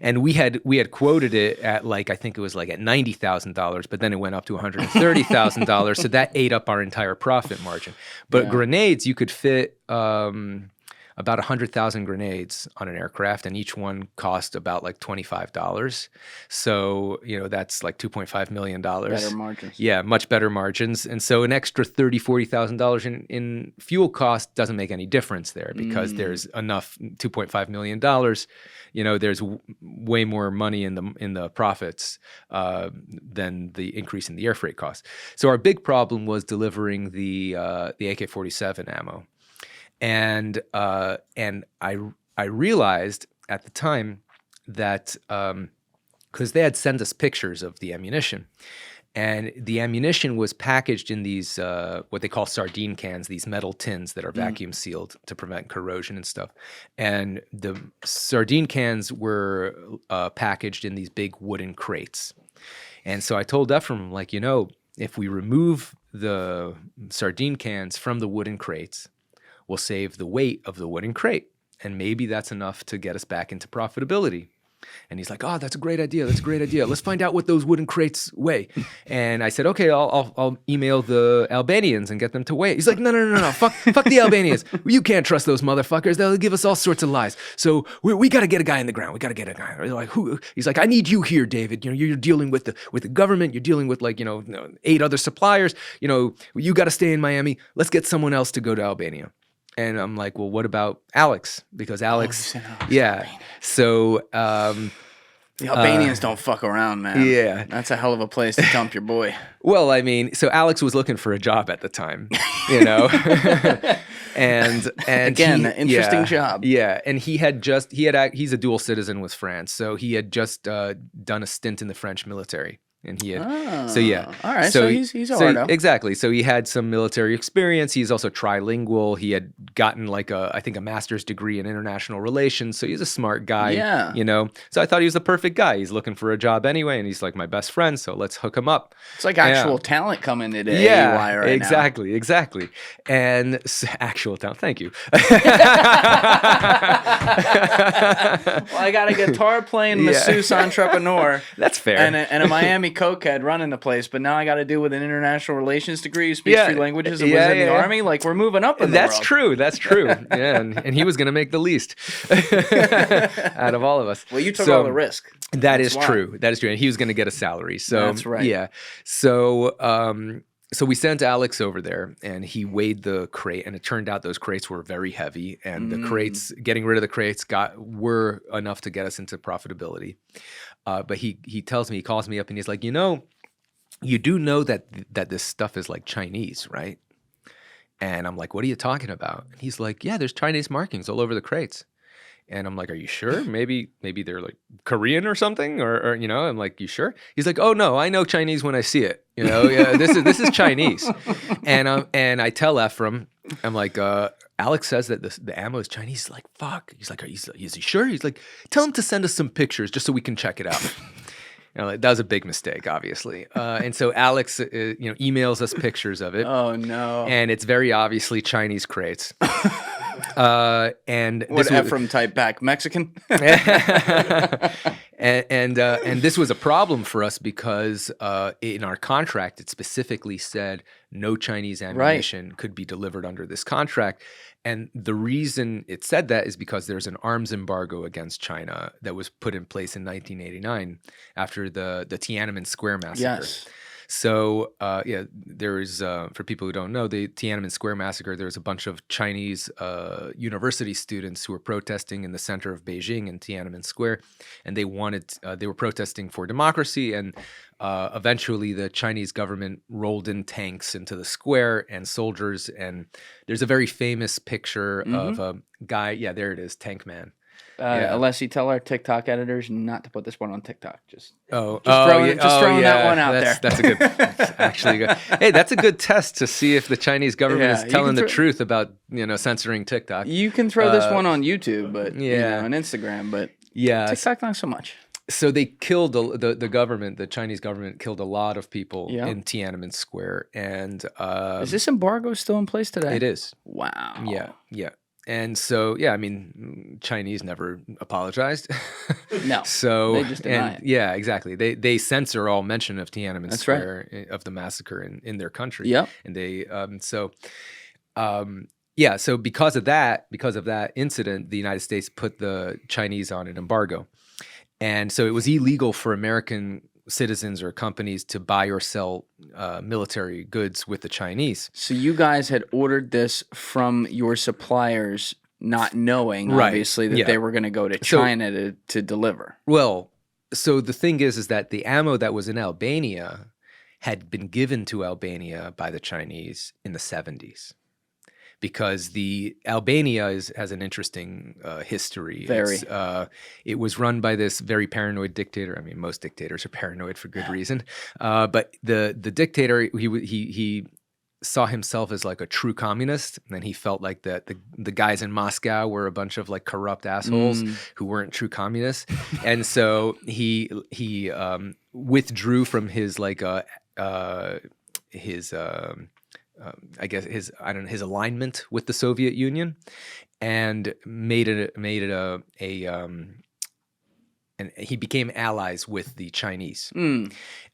And we had quoted it at I think it was at $90,000, but then it went up to $130,000. So that ate up our entire profit margin. But grenades, you could fit, about 100,000 grenades on an aircraft, and each one cost about like $25. So, that's like $2.5 million. Better margins. Yeah, much better margins. And so an extra $30,000, $40,000 in fuel cost doesn't make any difference there because there's enough $2.5 million. There's way more money in the profits than the increase in the air freight costs. So our big problem was delivering the AK-47 ammo. And I realized at the time that because they had sent us pictures of the ammunition, and the ammunition was packaged in these what they call sardine cans, these metal tins that are vacuum sealed to prevent corrosion and stuff. And the sardine cans were packaged in these big wooden crates. And so I told Efraim, like, if we remove the sardine cans from the wooden crates, we'll save the weight of the wooden crate. And maybe that's enough to get us back into profitability. And he's like, oh, that's a great idea. That's a great idea. Let's find out what those wooden crates weigh. And I said, okay, I'll email the Albanians and get them to weigh it. He's like, no. Fuck the Albanians. You can't trust those motherfuckers. They'll give us all sorts of lies. So we got to get a guy in the ground. We got to get a guy. They're like, who? He's like, I need you here, David. You're dealing with the government. You're dealing with 8 other suppliers. You got to stay in Miami. Let's get someone else to go to Albania. And I'm like, well, what about Alex? Because Alex, yeah. So the Albanians don't fuck around, man. Yeah, that's a hell of a place to dump your boy. Well, I mean, so Alex was looking for a job at the time, and again, interesting job. Yeah, and he's a dual citizen with France, so he had just done a stint in the French military. And he had, all right. So he's a hardo. Exactly. So he had some military experience. He's also trilingual. He had gotten I think a master's degree in international relations. So he's a smart guy. Yeah. So I thought he was the perfect guy. He's looking for a job anyway, and he's like my best friend. So let's hook him up. It's like actual talent coming into AUI right exactly, now. Exactly. And actual talent. Thank you. Well, I got a guitar playing masseuse entrepreneur. That's fair. And a Miami cokehead running the place, but now I got to do with an international relations degree who speaks 3 languages and was in the army. Like, we're moving up in the world. That's true. Yeah, and he was going to make the least out of all of us. Well, you took all the risk. That is true. That is true. And he was going to get a salary. So that's right. Yeah. So so we sent Alex over there, and he weighed the crate, and it turned out those crates were very heavy, and the crates, getting rid of the crates were enough to get us into profitability. But he tells me, he calls me up, and he's like, you do know that this stuff is like Chinese, right? And I'm like, what are you talking about? And he's like, yeah, there's Chinese markings all over the crates. And I'm like, are you sure? Maybe they're like Korean or something, or I'm like, you sure? He's like, oh no, I know Chinese when I see it. Yeah, this is Chinese. And I tell Efraim, I'm like, Alex says that the ammo is Chinese. He's like, fuck. He's like, is he sure? He's like, tell him to send us some pictures just so we can check it out. That was a big mistake, obviously. And so Alex, emails us pictures of it. Oh no! And it's very obviously Chinese crates. And what Efraim type back Mexican? and this was a problem for us because in our contract it specifically said no Chinese ammunition could be delivered under this contract. And the reason it said that is because there's an arms embargo against China that was put in place in 1989 after the Tiananmen Square massacre. Yes. So, there is, for people who don't know, the Tiananmen Square massacre, there was a bunch of Chinese university students who were protesting in the center of Beijing in Tiananmen Square, and they were protesting for democracy, and eventually the Chinese government rolled in tanks into the square and soldiers, and there's a very famous picture of a guy, there it is, Tank Man. Unless you tell our TikTok editors not to put this one on TikTok. Just throwing that one out there. That's a good, actually good. Hey, that's a good test to see if the Chinese government is telling the truth about censoring TikTok. You can throw this one on YouTube, but on Instagram, but TikTok not so much. So they killed the government. The Chinese government killed a lot of people in Tiananmen Square, and is this embargo still in place today? It is. Wow. Yeah. And so, I mean, Chinese never apologized. No. So they just deny it. Yeah, exactly. They censor all mention of Tiananmen Square of the massacre in their country. Yep. And they Yeah, so because of that incident, the United States put the Chinese on an embargo. And so it was illegal for American citizens or companies to buy or sell military goods with the Chinese. So you guys had ordered this from your suppliers, not knowing, obviously, that they were going to go to China to deliver. Well, so the thing is that the ammo that was in Albania had been given to Albania by the Chinese in the 70s. Because the Albania has an interesting history. Very. It was run by this very paranoid dictator. I mean, most dictators are paranoid for good reason. But the dictator, he saw himself as like a true communist, and he felt like that the guys in Moscow were a bunch of like corrupt assholes who weren't true communists, and so he withdrew from his like I guess his alignment with the Soviet Union, and and he became allies with the Chinese. In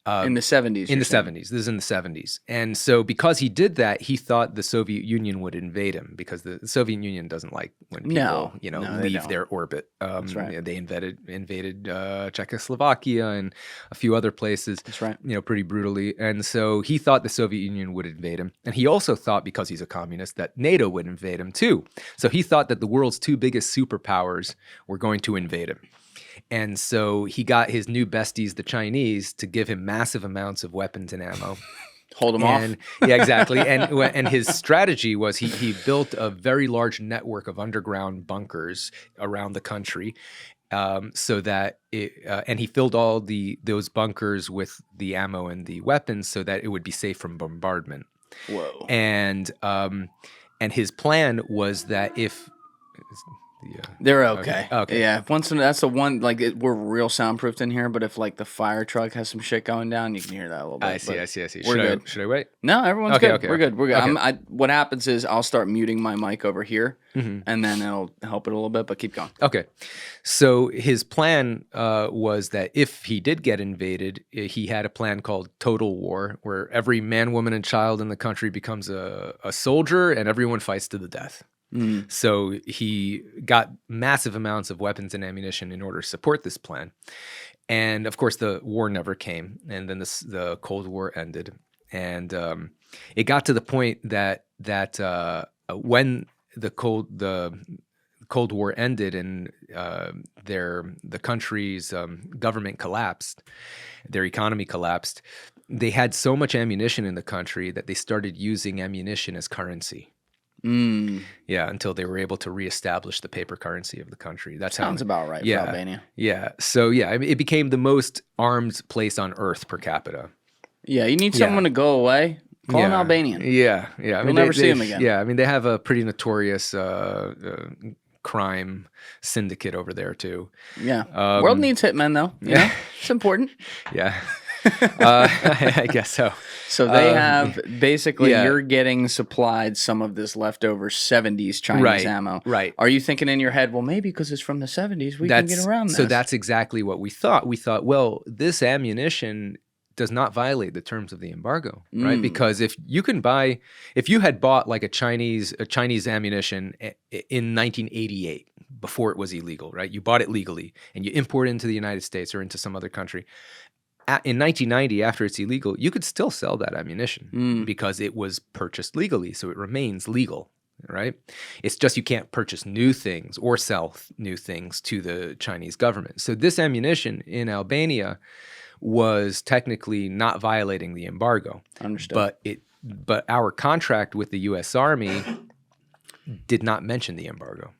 the 70s. In the 70s. This is in the 70s. And so because he did that, he thought the Soviet Union would invade him, because the Soviet Union doesn't like when people, leave their orbit. That's right. They invaded Czechoslovakia and a few other places. That's right. Pretty brutally. And so he thought the Soviet Union would invade him. And he also thought, because he's a communist, that NATO would invade him too. So he thought that the world's two biggest superpowers were going to invade him. And so he got his new besties, the Chinese, to give him massive amounts of weapons and ammo. Hold him off. Yeah, exactly. And his strategy was he built a very large network of underground bunkers around the country, so that and he filled all those bunkers with the ammo and the weapons so that it would be safe from bombardment. Whoa. And his plan was that if they're okay. Okay. Yeah. That's the one. Like we're real soundproofed in here, but if like the fire truck has some shit going down, you can hear that a little bit. I see. We're good. Should I wait? No, everyone's good. Okay. We're good. We're good. Okay. What happens is I'll start muting my mic over here, and then it'll help it a little bit. But keep going. Okay. So his plan was that if he did get invaded, he had a plan called Total War, where every man, woman, and child in the country becomes a soldier, and everyone fights to the death. So he got massive amounts of weapons and ammunition in order to support this plan. And of course, the war never came. And then the Cold War ended. And it got to the point that when the Cold War ended and the country's government collapsed, their economy collapsed, they had so much ammunition in the country that they started using ammunition as currency. Yeah, until they were able to reestablish the paper currency of the country. That sounds about right for Albania. Yeah. So yeah, I mean, it became the most armed place on earth per capita. Yeah, you need someone to go away. Call an Albanian. Yeah. I mean, never see him again. Yeah, I mean, they have a pretty notorious crime syndicate over there too. Yeah. World needs hitmen though. Yeah, it's important. Yeah. I guess so. So they have basically you're getting supplied some of this leftover 70s Chinese ammo. Right. Are you thinking in your head, well, maybe because it's from the 70s, we can get around this? So that's exactly what we thought. We thought, well, this ammunition does not violate the terms of the embargo, right? Because if you had bought like a Chinese ammunition in 1988, before it was illegal, right? You bought it legally and you import it into the United States or into some other country. In 1990, after it's illegal, you could still sell that ammunition because it was purchased legally, so it remains legal, right? It's just you can't purchase new things or sell new things to the Chinese government. So this ammunition in Albania was technically not violating the embargo. Understood. But our contract with the U.S. Army did not mention the embargo.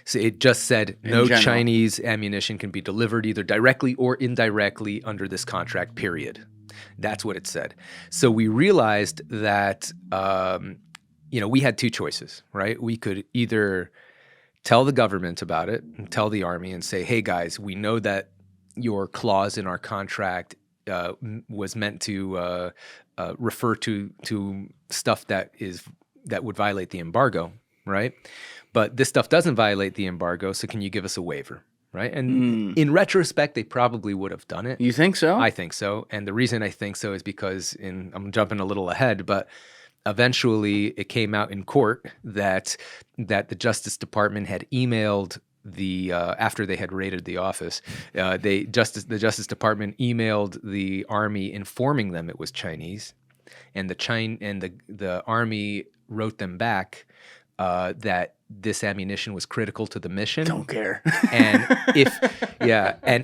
So it just said no Chinese ammunition can be delivered either directly or indirectly under this contract, period. That's what it said. So we realized that, we had two choices, right? We could either tell the government about it and tell the army and say, hey, guys, we know that your clause in our contract was meant to refer to stuff that would violate the embargo, right? But this stuff doesn't violate the embargo, so can you give us a waiver, right? And in retrospect, they probably would have done it. You think so? I think so. And the reason I think so is because I'm jumping a little ahead, but eventually it came out in court that the Justice Department had emailed after they had raided the office, the Justice Department emailed the Army informing them it was Chinese, and the Army wrote them back that this ammunition was critical to the mission. Don't care. And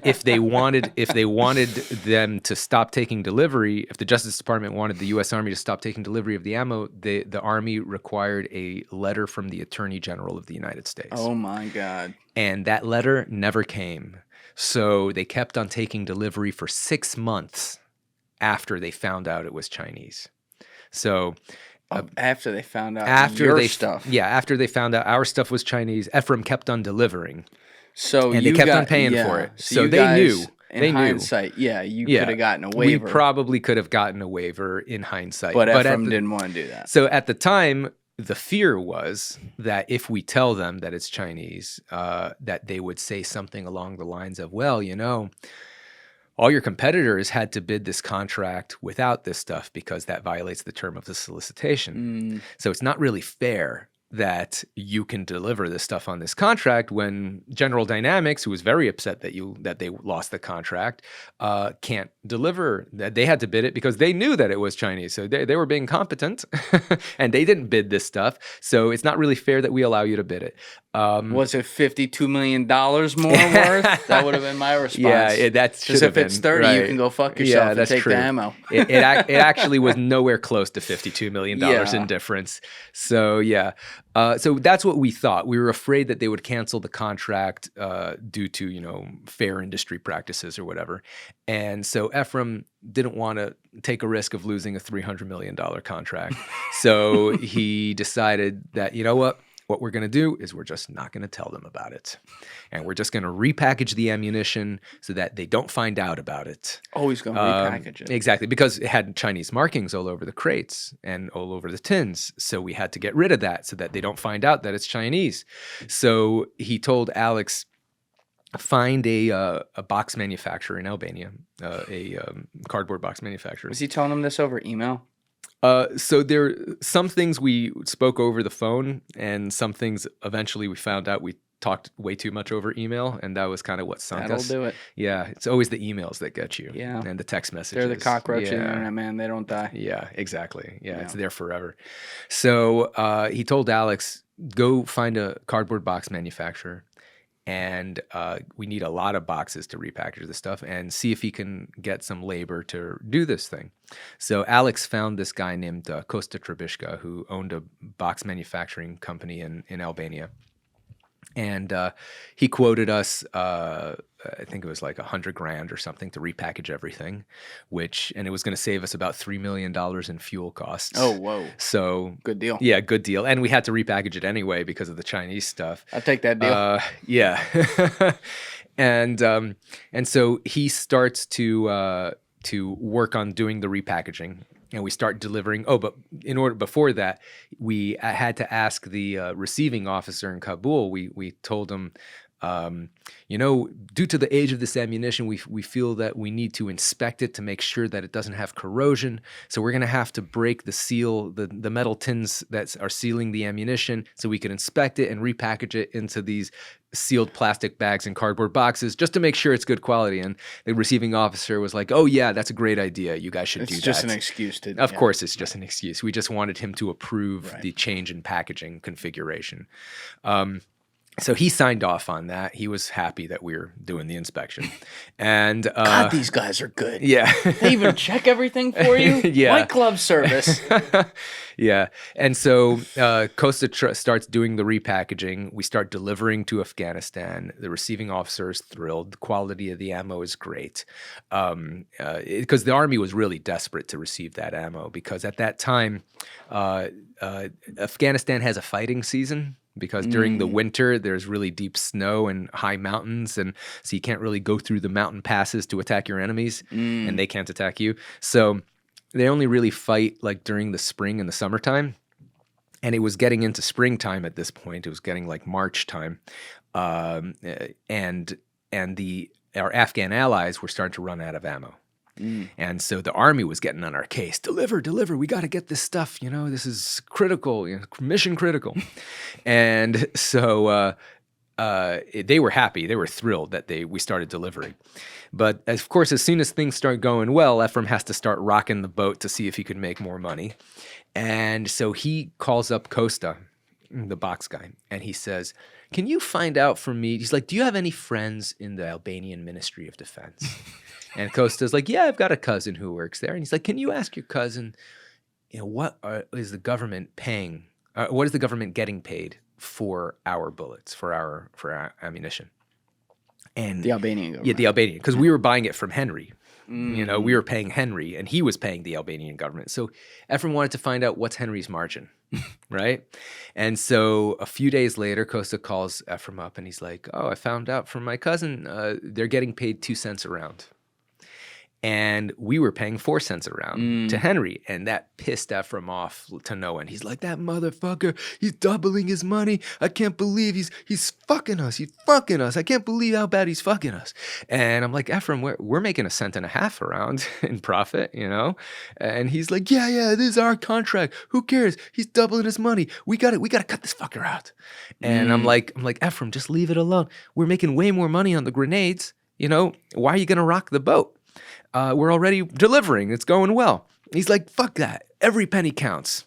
if they wanted them to stop taking delivery, if the Justice Department wanted the U.S. Army to stop taking delivery of the ammo, the Army required a letter from the Attorney General of the United States. Oh my God. And that letter never came. So they kept on taking delivery for 6 months after they found out it was Chinese. So after they found out your stuff. Yeah, after they found out our stuff was Chinese, Efraim kept on delivering. So and they kept on paying for it. So they knew. In hindsight, you could have gotten a waiver. We probably could have gotten a waiver in hindsight. But Efraim didn't want to do that. So at the time, the fear was that if we tell them that it's Chinese, that they would say something along the lines of, well, all your competitors had to bid this contract without this stuff because that violates the term of the solicitation. So it's not really fair that you can deliver this stuff on this contract when General Dynamics, who was very upset that they lost the contract, can't deliver. That they had to bid it because they knew that it was Chinese. So they were being competent and they didn't bid this stuff. So it's not really fair that we allow you to bid it. Was it $52 million more worth? That would have been my response. Yeah, that's because if it's 30, right. You can go fuck yourself and take true. the ammo. It actually was nowhere close to $52 million in difference. So yeah, so that's what we thought. We were afraid that they would cancel the contract due to fair industry practices or whatever. And so Efraim didn't want to take a risk of losing a $300 million contract. So he decided that what we're going to do is we're just not going to tell them about it. And we're just going to repackage the ammunition so that they don't find out about it. Always going to repackage it. Exactly, because it had Chinese markings all over the crates and all over the tins. So we had to get rid of that so that they don't find out that it's Chinese. So he told Alex, find a box manufacturer in Albania, a cardboard box manufacturer. Was he telling him this over email? So some things we spoke over the phone, and some things eventually we found out we talked way too much over email, and that was kind of what sunk us. That'll do it. Yeah, it's always the emails that get you. Yeah, and the text messages. They're the cockroach in the internet, man. They don't die. Yeah, exactly. Yeah, it's there forever. So he told Alex, go find a cardboard box manufacturer. And we need a lot of boxes to repackage this stuff and see if he can get some labor to do this thing. So Alex found this guy named Kosta Trebishka, who owned a box manufacturing company in Albania. And he quoted us, I think it was like $100,000 or something to repackage everything, and it was going to save us about $3 million in fuel costs. Oh, whoa. So good deal. Yeah, good deal. And we had to repackage it anyway because of the Chinese stuff. I'll take that deal. Yeah. And so he starts to work on doing the repackaging. And we start delivering. Oh, but before that, we had to ask the receiving officer in Kabul. We told him, due to the age of this ammunition, we feel that we need to inspect it to make sure that it doesn't have corrosion. So we're going to have to break the seal, the metal tins that are sealing the ammunition, so we can inspect it and repackage it into these sealed plastic bags and cardboard boxes just to make sure it's good quality. And the receiving officer was like, oh yeah, that's a great idea. You guys should do that. It's just an excuse to. Of course, it's just an excuse. We just wanted him to approve the change in packaging configuration. So he signed off on that. He was happy that we were doing the inspection. And God, these guys are good. Yeah. They even check everything for you. Yeah. White glove service. Yeah. And so Kosta starts doing the repackaging. We start delivering to Afghanistan. The receiving officer is thrilled. The quality of the ammo is great. Because the Army was really desperate to receive that ammo, because at that time, Afghanistan has a fighting season. Because during the winter, there's really deep snow and high mountains, and so you can't really go through the mountain passes to attack your enemies, and they can't attack you. So they only really fight like during the spring and the summertime, and it was getting into springtime at this point. It was getting like March time, and our Afghan allies were starting to run out of ammo. And so the army was getting on our case. Deliver. We got to get this stuff. This is critical, mission critical. And so they were happy. They were thrilled that we started delivering. But of course, as soon as things start going well, Efraim has to start rocking the boat to see if he could make more money. And so he calls up Costa, the box guy, and he says, can you find out for me? He's like, do you have any friends in the Albanian Ministry of Defense? And Costa's like, yeah, I've got a cousin who works there. And he's like, can you ask your cousin, what is the government paying? What is the government getting paid for our bullets, for our ammunition? And the Albanian government. Yeah, the Albanian, because we were buying it from Henry. We were paying Henry, and he was paying the Albanian government. So Efraim wanted to find out what's Henry's margin, right? And so a few days later, Costa calls Efraim up, and he's like, oh, I found out from my cousin, they're getting paid 2 cents a round. And we were paying 4 cents a round to Henry. And that pissed Efraim off to no end. He's like, that motherfucker, he's doubling his money. I can't believe he's fucking us. He's fucking us. I can't believe how bad he's fucking us. And I'm like, Efraim, we're making 1.5 cents a round in profit, And he's like, yeah, this is our contract. Who cares? He's doubling his money. We gotta cut this fucker out. And I'm like, Efraim, just leave it alone. We're making way more money on the grenades. Why are you gonna rock the boat? We're already delivering. It's going well. He's like, fuck that. Every penny counts.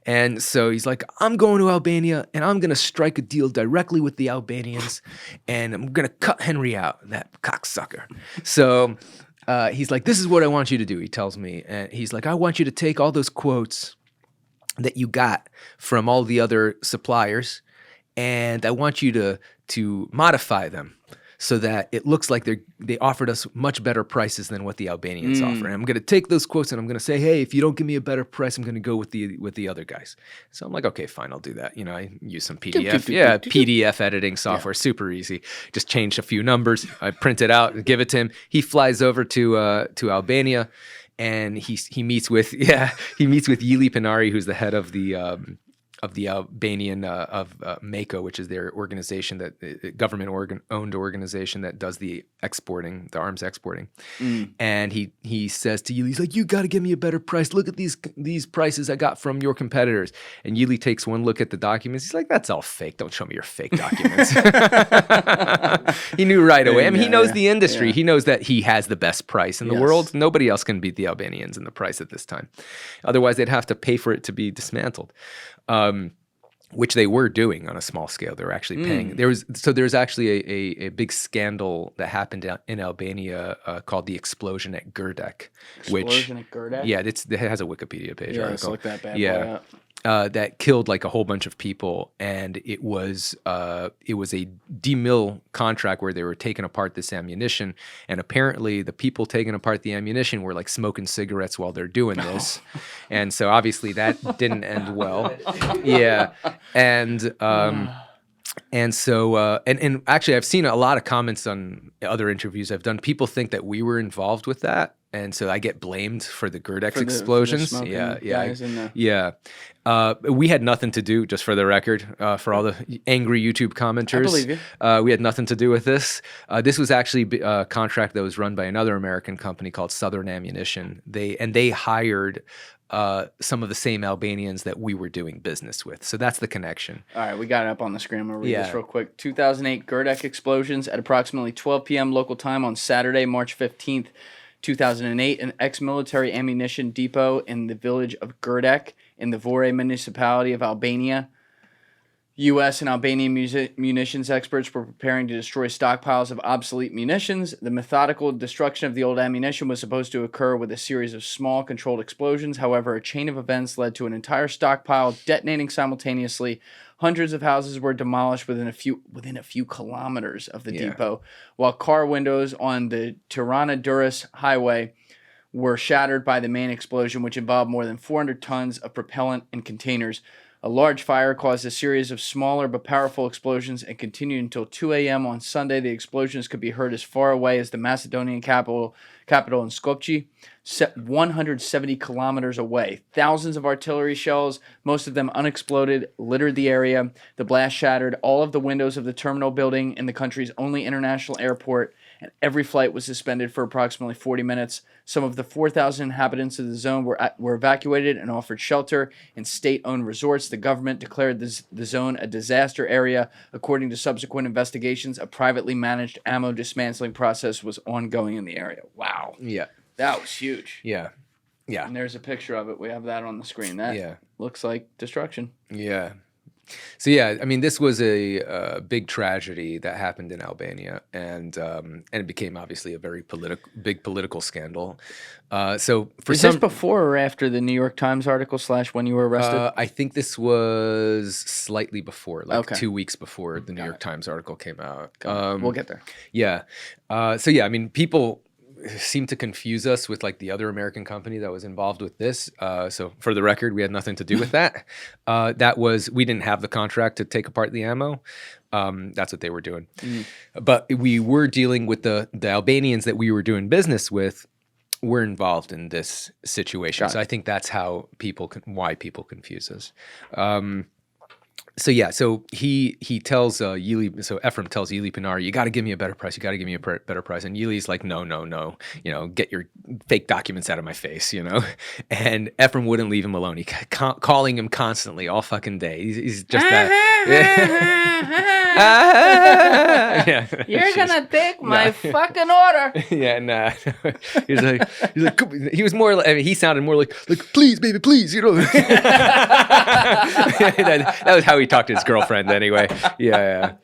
And so he's like, I'm going to Albania and I'm going to strike a deal directly with the Albanians and I'm going to cut Henry out, that cocksucker. So he's like, this is what I want you to do, he tells me. And he's like, I want you to take all those quotes that you got from all the other suppliers and I want you to modify them so that it looks like they offered us much better prices than what the Albanians offer. And I'm going to take those quotes and I'm going to say, hey, if you don't give me a better price, I'm going to go with the other guys. So I'm like, okay, fine, I'll do that. I use some PDF. PDF editing software, super easy. Just change a few numbers. I print it out and give it to him. He flies over to Albania and he meets with Yili Pinari, who's the head of the Albanian Mako, which is their organization, that government-owned organization that does the exporting, the arms exporting. And he says to Yili, he's like, you got to give me a better price. Look at these prices I got from your competitors. And Yili takes one look at the documents. He's like, that's all fake. Don't show me your fake documents. He knew right away. I mean, he knows the industry. Yeah. He knows that he has the best price in the world. Nobody else can beat the Albanians in the price at this time. Otherwise, they'd have to pay for it to be dismantled. Which they were doing on a small scale. They were actually paying. There's actually a big scandal that happened in Albania called the explosion at Gerdec. Explosion at Gerdec? Yeah, it has a Wikipedia page. Yeah, let's look that bad boy up. That killed like a whole bunch of people, and it was a demil contract where they were taking apart this ammunition, and apparently the people taking apart the ammunition were like smoking cigarettes while they're doing this, and so obviously that didn't end well. Yeah, and so actually I've seen a lot of comments on other interviews I've done. People think that we were involved with that. And so I get blamed for the Gerdec explosions. We had nothing to do, just for the record, for all the angry YouTube commenters. I believe you. We had nothing to do with this. This was actually a contract that was run by another American company called Southern Ammunition. They hired some of the same Albanians that we were doing business with. So that's the connection. All right, we got it up on the screen. I'm going to read this real quick. 2008 Gerdec explosions at approximately 12 p.m. local time on Saturday, March 15th. 2008, an ex-military ammunition depot in the village of Gerdec in the Dorey municipality of Albania. U.S. and Albanian munitions experts were preparing to destroy stockpiles of obsolete munitions. The methodical destruction of the old ammunition was supposed to occur with a series of small, controlled explosions. However, a chain of events led to an entire stockpile detonating simultaneously. Hundreds of houses were demolished within a few kilometers of the depot, while car windows on the Tirana-Durrës highway were shattered by the main explosion, which involved more than 400 tons of propellant and containers. A large fire caused a series of smaller but powerful explosions and continued until 2 a.m. on Sunday. The explosions could be heard as far away as the Macedonian capital in Skopje, 170 kilometers away. Thousands of artillery shells, most of them unexploded, littered the area. The blast shattered all of the windows of the terminal building in the country's only international airport and every flight was suspended for approximately 40 minutes. Some of the 4,000 inhabitants of the zone were evacuated and offered shelter in state-owned resorts. The government declared the zone a disaster area. According to subsequent investigations, a privately managed ammo dismantling process was ongoing in the area. Wow. Yeah. That was huge. Yeah. Yeah. And there's a picture of it. We have that on the screen. That looks like destruction. Yeah. So yeah, I mean, this was a big tragedy that happened in Albania, and it became obviously a very big political scandal. So for Is this before or after the New York Times article / when you were arrested? I think this was slightly before, like 2 weeks before the New York it. Times article came out. We'll get there. Yeah. So yeah, I mean, people seem to confuse us with like the other American company that was involved with this. So for the record, we had nothing to do with that. We didn't have the contract to take apart the ammo. That's what they were doing. But we were dealing with the Albanians that we were doing business with were involved in this situation. So I think that's how why people confuse us. So yeah, so he tells Yili, so Efraim tells Yili Pinari, you got to give me a better price. You got to give me a better price. And Yili's like, no, get your fake documents out of my face, And Efraim wouldn't leave him alone. He calling him constantly all fucking day. He's just that. You're gonna take my fucking order. Yeah, nah. He's like, he was more. I mean, he sounded more like, please, baby, please. That was how he talked to his girlfriend anyway. Yeah.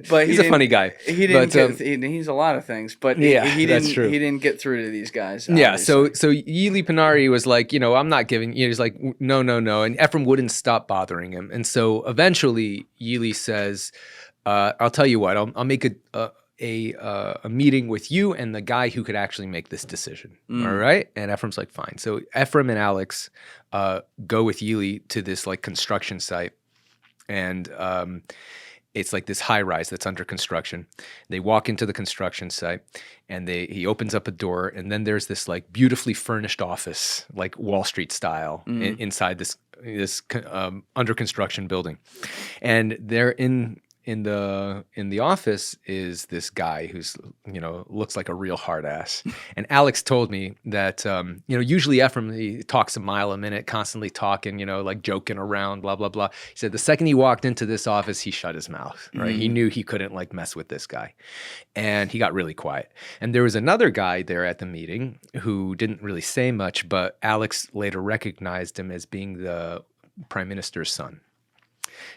But he's a funny guy. He didn't. He's a lot of things, but he didn't. That's true. He didn't get through to these guys. Yeah. So Yili Pinari was like, I'm not giving. He's like, no, and Efraim wouldn't stop bothering him, and so eventually Yili says, "I'll tell you what. I'll make a meeting with you and the guy who could actually make this decision." All right. And Ephraim's like, fine. So Efraim and Alex go with Yili to this like construction site, and it's like this high rise that's under construction. They walk into the construction site, and he opens up a door, and then there's this like beautifully furnished office, like Wall Street style, inside this under construction building, and they're in the office is this guy who's looks like a real hard ass. And Alex told me that usually Efraim, he talks a mile a minute, constantly talking, like joking around, blah blah blah. He said the second he walked into this office, he shut his mouth. Right, he knew he couldn't like mess with this guy, and he got really quiet. And there was another guy there at the meeting who didn't really say much, but Alex later recognized him as being the Prime Minister's son.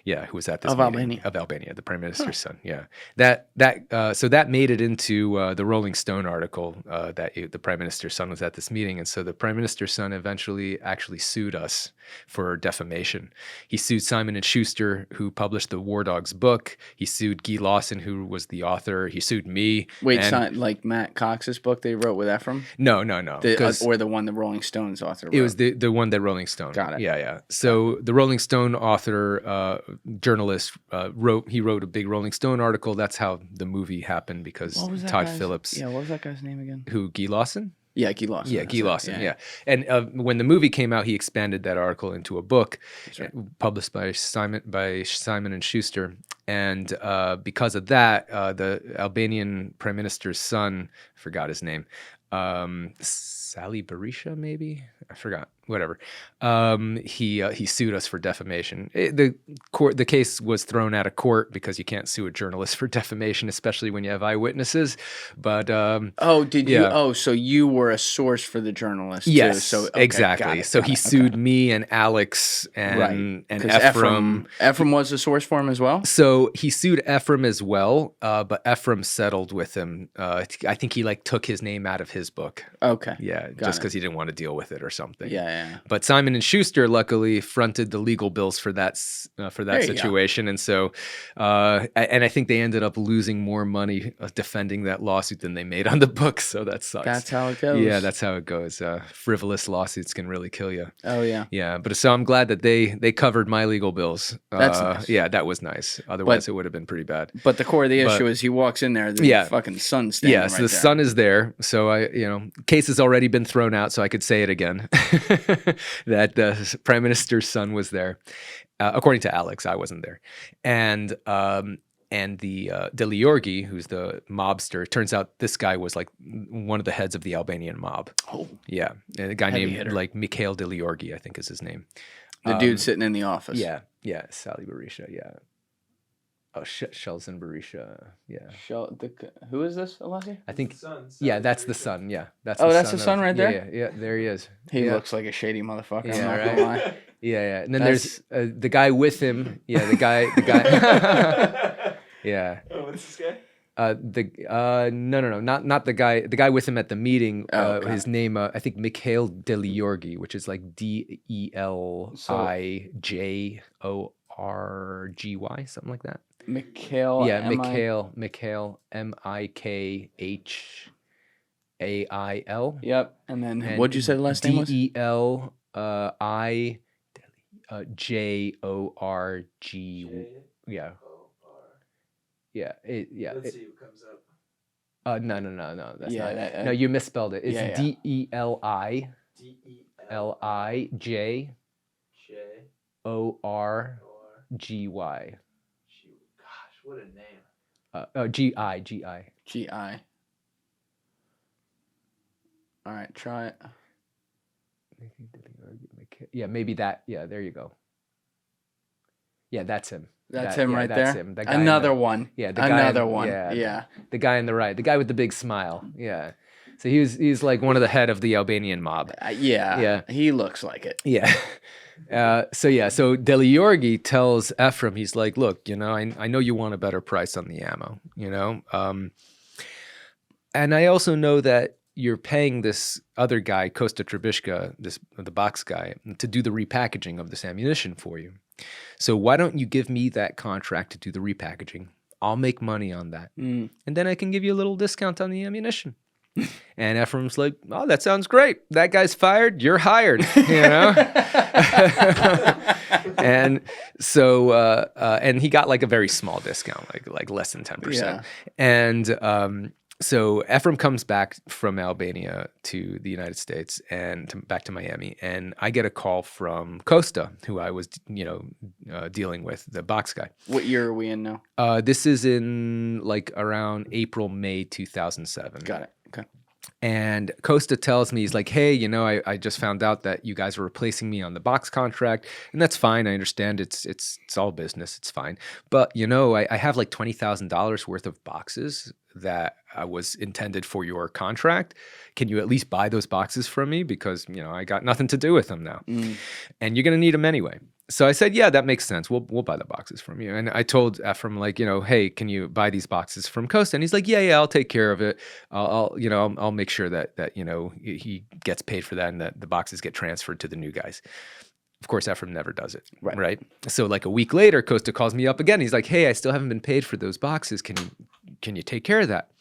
Yeah, who was at this meeting of Albania, the Prime Minister's son. Yeah, so that made it into the Rolling Stone article that the Prime Minister's son was at this meeting, and so the Prime Minister's son eventually actually sued us for defamation. He sued Simon and Schuster, who published the War Dogs book. He sued Guy Lawson, who was the author. He sued me. Wait, like Matt Cox's book they wrote with Efraim? No. Or the one the Rolling Stones author wrote? It was the one that Rolling Stone. Got it. Yeah. So the Rolling Stone author, journalist, wrote a big Rolling Stone article. That's how the movie happened, because Todd Phillips. Yeah, what was that guy's name again? Who, Guy Lawson? Yeah, Guy Lawson. Yeah, Guy Lawson, yeah. And when the movie came out, he expanded that article into a book published by Simon and Schuster. And because of that, the Albanian Prime Minister's son, I forgot his name, Sali Berisha, maybe? I forgot. Whatever. He sued us for defamation. The case was thrown out of court because you can't sue a journalist for defamation, especially when you have eyewitnesses. But so you were a source for the journalist? Yes. Too. So exactly. So he sued me and Alex and Efraim. Efraim was a source for him as well. So he sued Efraim as well, but Efraim settled with him. I think he like took his name out of his book. Okay. Yeah, just because he didn't want to deal with it or something. Yeah. But Simon and Schuster luckily fronted the legal bills for that situation, and so and I think they ended up losing more money defending that lawsuit than they made on the book. So that sucks. That's how it goes. Yeah, that's how it goes. Frivolous lawsuits can really kill you. Oh yeah. Yeah, but so I'm glad that they covered my legal bills. That's nice. Yeah, that was nice. Otherwise, it would have been pretty bad. But the core of the issue is he walks in there, the fucking sun's standing right there. So the sun is there. So case has already been thrown out, so I could say it again. That the Prime Minister's son was there. According to Alex, I wasn't there. And And the Deliorgi, who's the mobster, turns out this guy was like one of the heads of the Albanian mob. Oh, yeah, and a guy Heavy named hitter. like Mikhail Deliorgi, I think is his name. the dude sitting in the office. Yeah, Sally Berisha, yeah. Oh shit, Shelzen Berisha, yeah. Who is this, Alessi? I think, Son, yeah, that's the son, yeah. That's that's the son right there? Yeah, there he is. He yeah. looks like a shady motherfucker. I'm Yeah, not right. gonna lie. Yeah. And then there's the guy with him. Yeah, the guy. Yeah. Oh, what's this guy? No, not the guy. The guy with him at the meeting. Okay. His name, I think, Mikhail Deliorgi, which is like Delijourgy, something like that. Mikhail. Yeah, Mikhail, Mikhail. Yep. And then what'd you say the last name was? Delijorg. Yeah. Yeah. Let's see what comes up. No. That's Yeah, not. No, you misspelled it. It's yeah. Delilijorgy. Gosh, what a name. Gi. G-I. All right, try it. Yeah, maybe that. Yeah, there you go. Yeah, that's him. That's him right that's there. Him. The guy in Another the- one. Yeah, the guy Another in- one. Yeah, Yeah. the guy on the right, the guy with the big smile. Yeah. So he's like one of the head of the Albanian mob. Yeah. Yeah. He looks like it. Yeah. So Deliorgi tells Efraim, he's like, look, I know you want a better price on the ammo, and I also know that you're paying this other guy, Kosta Trebishka, the box guy, to do the repackaging of this ammunition for you. So why don't you give me that contract to do the repackaging? I'll make money on that. And then I can give you a little discount on the ammunition. And Ephraim's like, oh, that sounds great. That guy's fired. You're hired, And so, and he got like a very small discount, like less than 10%. Yeah. And so Efraim comes back from Albania to the United States and back to Miami, and I get a call from Costa, who I was, dealing with, the box guy. What year are we in now? This is in like around April, May 2007. Got it. Okay. And Costa tells me, he's like, hey, I just found out that you guys are replacing me on the box contract, and that's fine. I understand it's all business. It's fine. But, I have like $20,000 worth of boxes that was intended for your contract. Can you at least buy those boxes from me? Because, I got nothing to do with them now. And you're going to need them anyway. So I said, yeah, that makes sense. We'll buy the boxes from you. And I told Efraim, like, hey, can you buy these boxes from Costa? And he's like, yeah, I'll take care of it. I'll make sure that he gets paid for that and that the boxes get transferred to the new guys. Of course, Efraim never does it, right? So like a week later, Costa calls me up again. He's like, hey, I still haven't been paid for those boxes. Can you take care of that?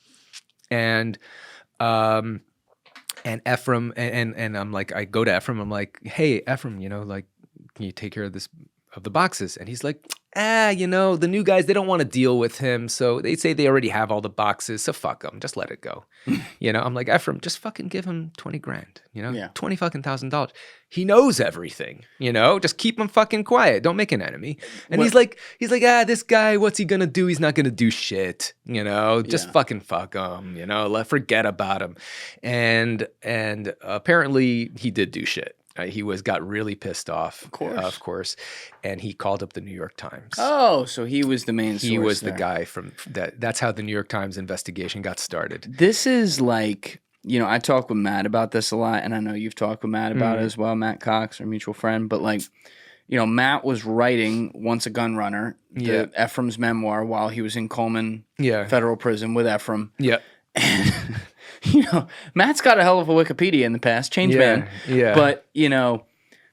And Efraim, and I'm like, I go to Efraim, I'm like, hey, Efraim, can you take care of the boxes? And he's like, the new guys, they don't want to deal with him. So they say they already have all the boxes. So fuck them. Just let it go. I'm like, Efraim, just fucking give him 20 grand, $20,000. He knows everything, just keep him fucking quiet. Don't make an enemy. And he's like, this guy, what's he going to do? He's not going to do shit, just fucking fuck him, forget about him. And apparently he did do shit. He got really pissed off, of course, and he called up the New York Times. Oh, so he was the main source. He was the guy from that. That's how the New York Times investigation got started. This is like, I talk with Matt about this a lot, and I know you've talked with Matt about it as well, Matt Cox, our mutual friend. But like, Matt was writing Once a Gun Runner, Ephraim's memoir, while he was in Coleman Federal Prison with Efraim. Yeah. And Matt's got a hell of a Wikipedia in the past, change man. Yeah. But,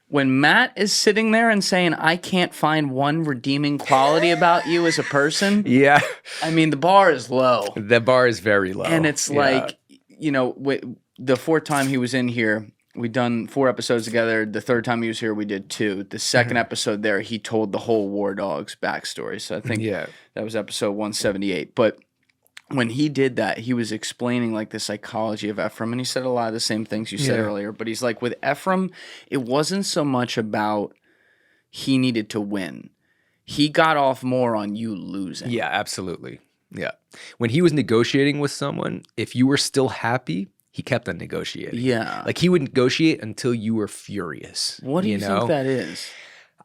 when Matt is sitting there and saying, I can't find one redeeming quality about you as a person. Yeah. I mean, the bar is low. The bar is very low. And it's like, the fourth time he was in here, we'd done 4 episodes together. The third time he was here, we did 2. The second episode there, he told the whole War Dogs backstory. So I think that was episode 178. But when he did that, he was explaining like the psychology of Efraim, and he said a lot of the same things you said earlier. But he's like, with Efraim, it wasn't so much about he needed to win. he got off more on you losing. Yeah, absolutely. Yeah. When he was negotiating with someone, if you were still happy, he kept on negotiating. Yeah. Like he would negotiate until you were furious. What do you think that is?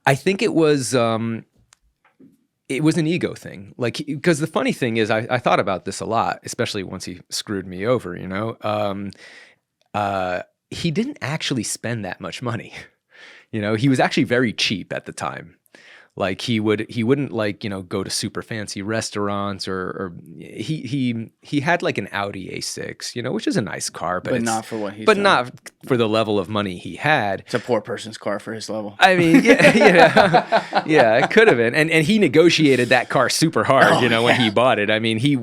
I think it was an ego thing. Like, because the funny thing is, I thought about this a lot, especially once he screwed me over, you know? He didn't actually spend that much money. You know, he was actually very cheap at the time. Like he wouldn't like, you know, go to super fancy restaurants or he had like an Audi A6, you know, which is a nice car, but not for what he's but done. not for the level of money he had. It's a poor person's car for his level. I mean, yeah, yeah, it could have been. And he negotiated that car super hard, you know, when he bought it. I mean, he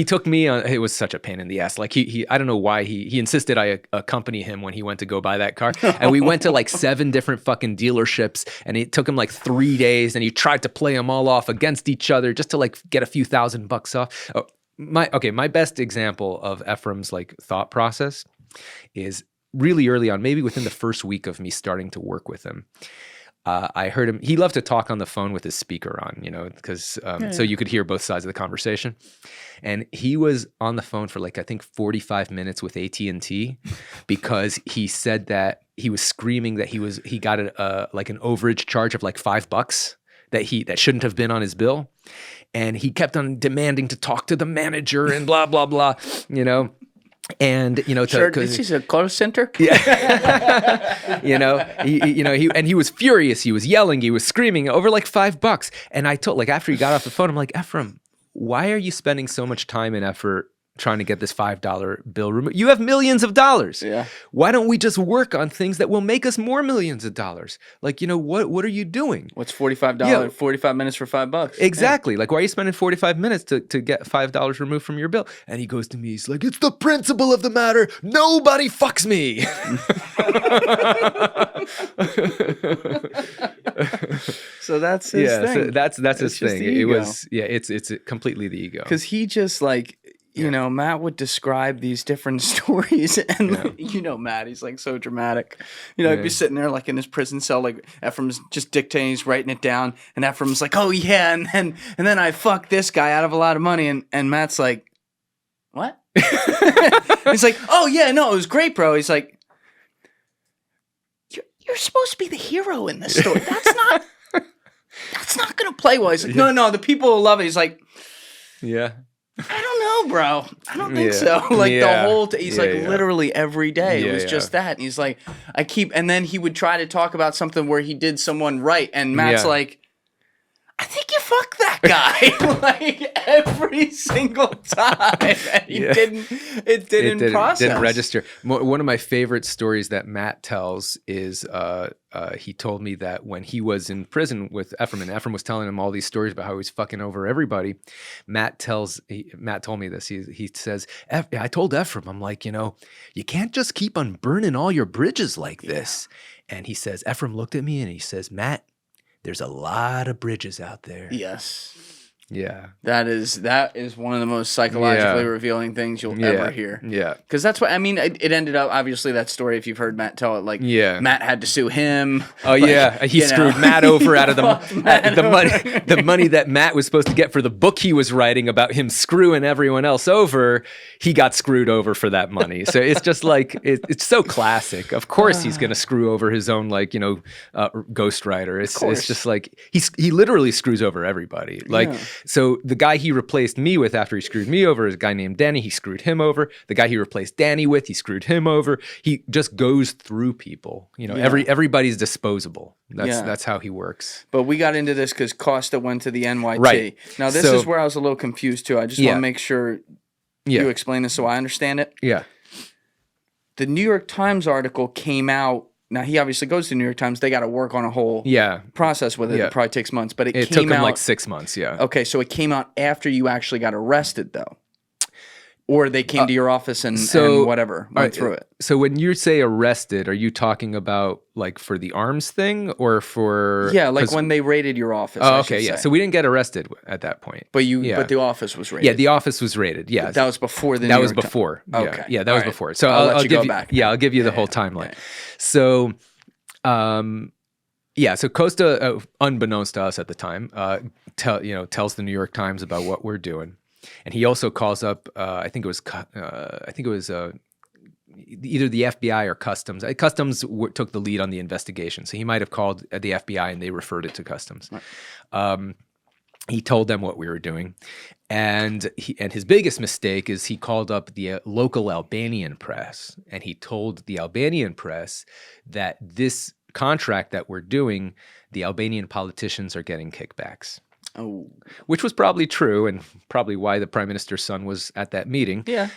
took me on. It was such a pain in the ass. Like he I don't know why he insisted I accompany him when he went to go buy that car. And we went to like 7 different fucking dealerships, and it took him like 3 days. And he tried to play them all off against each other just to like get a few $1,000 off. Oh, my best example of Efraim's like thought process is really early on, maybe within the first week of me starting to work with him. I heard him. He loved to talk on the phone with his speaker on, you know, because so you could hear both sides of the conversation. And he was on the phone for like I think 45 minutes with AT&T because he said that he was screaming that he got like an overage charge of like $5 that shouldn't have been on his bill, and he kept on demanding to talk to the manager and blah blah blah, you know. And you know, this is a call center. Yeah, you know, he was furious. He was yelling. He was screaming over like $5. And I told, like, after he got off the phone, I'm like, Efraim, why are you spending so much time and effort trying to get this $5 bill removed? You have millions of dollars. Yeah. Why don't we just work on things that will make us more millions of dollars? Like, you know, what are you doing? What's $45? 45 minutes for $5. Exactly. Yeah. Like, why are you spending 45 minutes to get $5 removed from your bill? And he goes to me, he's like, it's the principle of the matter. Nobody fucks me. So that's his thing. So that's his thing. It ego. was, it's completely the ego. Because he just like, you know, Matt would describe these different stories, and like, you know, Matt, he's like so dramatic. You know, he'd be sitting there like in his prison cell, like Ephraim's just dictating, he's writing it down, and Ephraim's like, oh yeah, and then I fucked this guy out of a lot of money, and Matt's like, what? He's like, oh yeah, no, it was great, bro. He's like, you're supposed to be the hero in this story. That's not gonna play well. He's like, no, the people will love it. He's like, yeah. I don't know, bro. I don't think so. Like the whole, he's like literally every day. It was just that. And he's like, and then he would try to talk about something where he did someone right. And Matt's like, I think you fucked that guy. Like every single time. And it didn't process. Didn't register. One of my favorite stories that Matt tells is he told me that when he was in prison with Efraim, and Efraim was telling him all these stories about how he was fucking over everybody. Matt told me this. He says, I told Efraim, I'm like, you know, you can't just keep on burning all your bridges like this. And he says, Efraim looked at me and he says, Matt, there's a lot of bridges out there. Yes. Yeah. That is one of the most psychologically revealing things you'll ever hear. Yeah. Because that's what, I mean, it ended up, obviously, that story, if you've heard Matt tell it, like, Matt had to sue him. Oh, like, yeah. He screwed Matt over out of the money that Matt was supposed to get for the book he was writing about him screwing everyone else over. He got screwed over for that money. So it's just like, it's so classic. Of course he's going to screw over his own, like, you know, ghostwriter. It's just like, he literally screws over everybody. Like, so the guy he replaced me with after he screwed me over is a guy named Danny. He screwed him over. The guy he replaced Danny with, he screwed him over. He just goes through people. You know, everybody's disposable. That's how he works. But we got into this because Costa went to the NYT. Right. Now, this is where I was a little confused, too. I just want to make sure you explain this so I understand it. Yeah. The New York Times article came out. Now, he obviously goes to the New York Times. They got to work on a whole process with it. It probably takes months. But it took him like 6 months, Okay, so it came out after you actually got arrested, though. Or they came to your office and whatever, went through it. So when you say arrested, are you talking about like for the arms thing or for... Yeah, like when they raided your office. Oh, okay, yeah. So we didn't get arrested at that point. But but the office was raided. Yeah, the office was raided, yeah. That was before the New York Times. That was before. Okay. Yeah, that was before. So I'll give you go you back. Yeah, I'll give you the whole timeline. So Yeah, so Costa, unbeknownst to us at the time, tells the New York Times about what we're doing, and he also calls up. I think it was either the FBI or Customs. Customs took the lead on the investigation, so he might have called the FBI and they referred it to Customs. Right. He told them what we were doing, and his biggest mistake is he called up the local Albanian press, and he told the Albanian press that this contract that we're doing, the Albanian politicians are getting kickbacks. Oh, which was probably true, and probably why the prime minister's son was at that meeting. Yeah.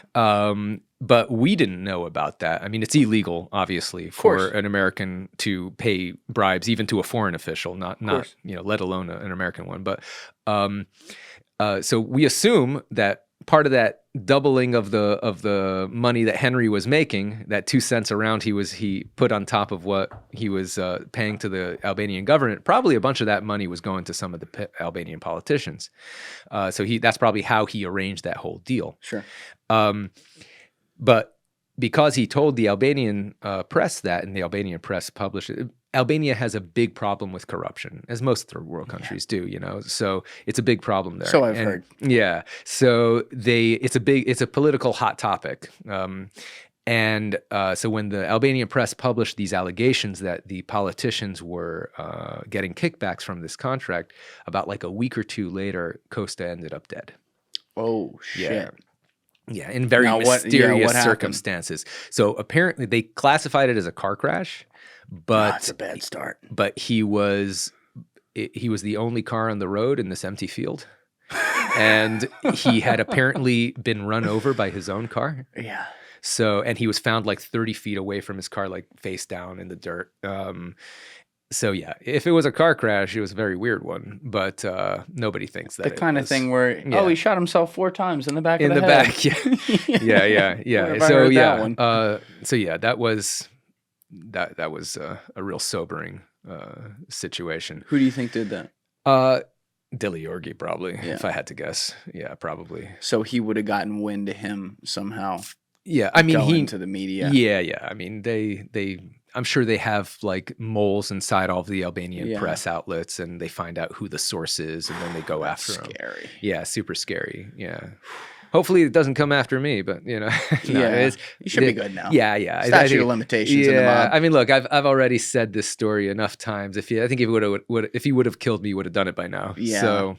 But we didn't know about that. I mean, it's illegal, obviously, for an American to pay bribes, even to a foreign official, not let alone an American one. But so we assume that part of that doubling of the money that Henry was making, that 2 cents a round he put on top of what he was paying to the Albanian government, probably a bunch of that money was going to some of the Albanian politicians. So that's probably how he arranged that whole deal. Sure. But because he told the Albanian press that, and the Albanian press published it, Albania has a big problem with corruption, as most third world countries do, So it's a big problem there. So I've heard. Yeah. So it's a political hot topic. So when the Albanian press published these allegations that the politicians were getting kickbacks from this contract, about like a week or two later, Costa ended up dead. Oh, shit. Yeah. Yeah, in very mysterious circumstances. So apparently they classified it as a car crash, but that's a bad start. But he was the only car on the road in this empty field, and he had apparently been run over by his own car. Yeah. So, and he was found like 30 feet away from his car, like face down in the dirt. So yeah, if it was a car crash, it was a very weird one, but nobody thinks that. The kind of thing where he shot himself 4 times in the back of the head. Back, yeah. So yeah, that was a real sobering situation. Who do you think did that? Dilly Yorgi, probably, if I had to guess. Yeah, probably. So he would have gotten wind to him somehow. Yeah, I mean, into the media. Yeah. I mean, I'm sure they have like moles inside all of the Albanian press outlets, and they find out who the source is, and then they go after him. Scary. Yeah, super scary. Yeah. Hopefully it doesn't come after me, but you should be good now. Yeah. Statute of limitations in the mob. I mean, look, I've already said this story enough times. If he would have killed me, he would have done it by now. Yeah. So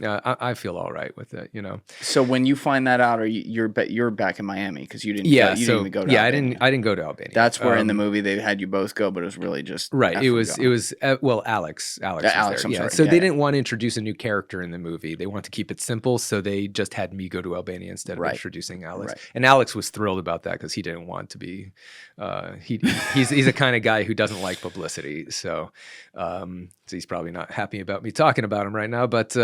I feel all right with it. So when you find that out, or you're back in Miami because you didn't. You didn't even go to Albania. I didn't go to Albania. That's where in the movie they had you both go, but it was really just right. It was Alex. Was there. I'm sorry. So they didn't want to introduce a new character in the movie. They wanted to keep it simple, so they just had me go to Albania instead of introducing Alex. Right. And Alex was thrilled about that because he didn't want to be. He's the kind of guy who doesn't like publicity, so he's probably not happy about me talking about him right now. But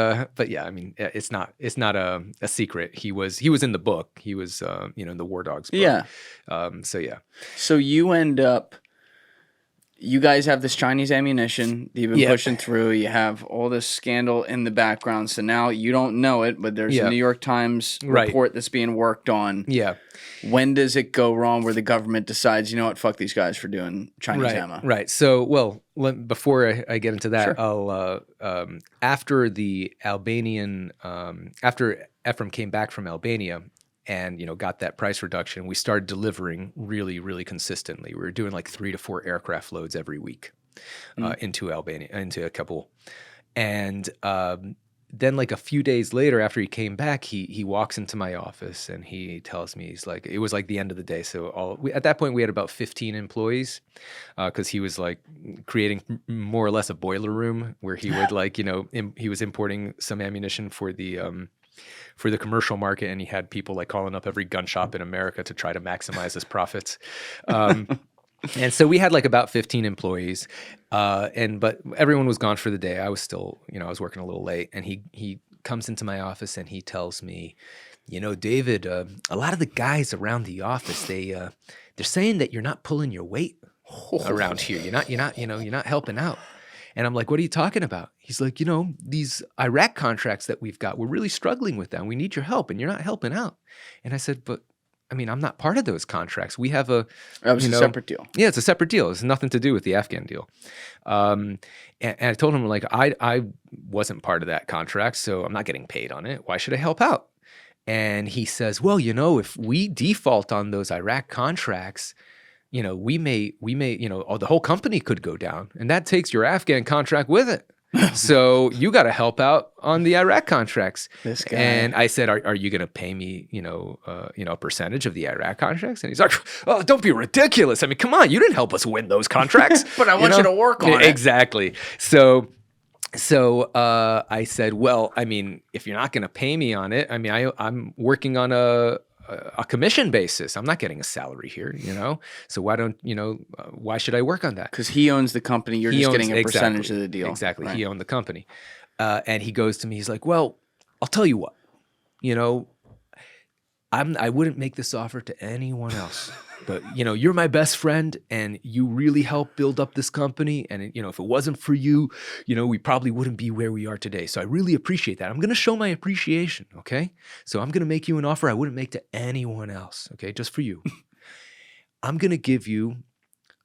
yeah, I mean, it's not a secret. He was in the book. He was in the War Dogs book. Yeah. So yeah. So you end up. You guys have this Chinese ammunition that you've been pushing through. You have all this scandal in the background. So now you don't know it, but there's a New York Times report that's being worked on. Yeah. When does it go wrong where the government decides, you know what, fuck these guys for doing Chinese ammo? Right. So, before I get into that, sure. I'll after the Albanian after Efraim came back from Albania and got that price reduction, we started delivering really, really consistently. We were doing like 3 to 4 aircraft loads every week into Albania, into Kabul, and then like a few days later after he came back, he walks into my office and he tells me, he's like, it was like the end of the day. So at that point we had about 15 employees because he was like creating more or less a boiler room where he would like, he was importing some ammunition for the commercial market, and he had people like calling up every gun shop in America to try to maximize his profits. And so we had like about 15 employees, but everyone was gone for the day. I was still, I was working a little late, and he comes into my office and he tells me, David, a lot of the guys around the office, they're saying that you're not pulling your weight around here. You're not helping out. And I'm like, what are you talking about? He's like, these Iraq contracts that we've got, we're really struggling with them. We need your help, and you're not helping out. And I said, but I mean, I'm not part of those contracts. We have a, That was a separate deal. Yeah, it's a separate deal. It's nothing to do with the Afghan deal. And I told him, like, I wasn't part of that contract, so I'm not getting paid on it. Why should I help out? And he says, well, if we default on those Iraq contracts, we may, the whole company could go down, and that takes your Afghan contract with it. So you got to help out on the Iraq contracts. This guy. And I said, are you going to pay me, a percentage of the Iraq contracts? And he's like, oh, don't be ridiculous. I mean, come on, you didn't help us win those contracts. But I want you to work on it. Exactly. So I said, well, I mean, if you're not going to pay me on it, I mean, I'm working on a commission basis. I'm not getting a salary here, So why should I work on that? Because he owns the company. You're just getting a percentage of the deal. Exactly. Right. He owned the company. And he goes to me, he's like, well, I'll tell you what, I wouldn't make this offer to anyone else. But, you're my best friend, and you really helped build up this company. And, if it wasn't for you, we probably wouldn't be where we are today. So I really appreciate that. I'm going to show my appreciation, okay? So I'm going to make you an offer I wouldn't make to anyone else, okay? Just for you. I'm going to give you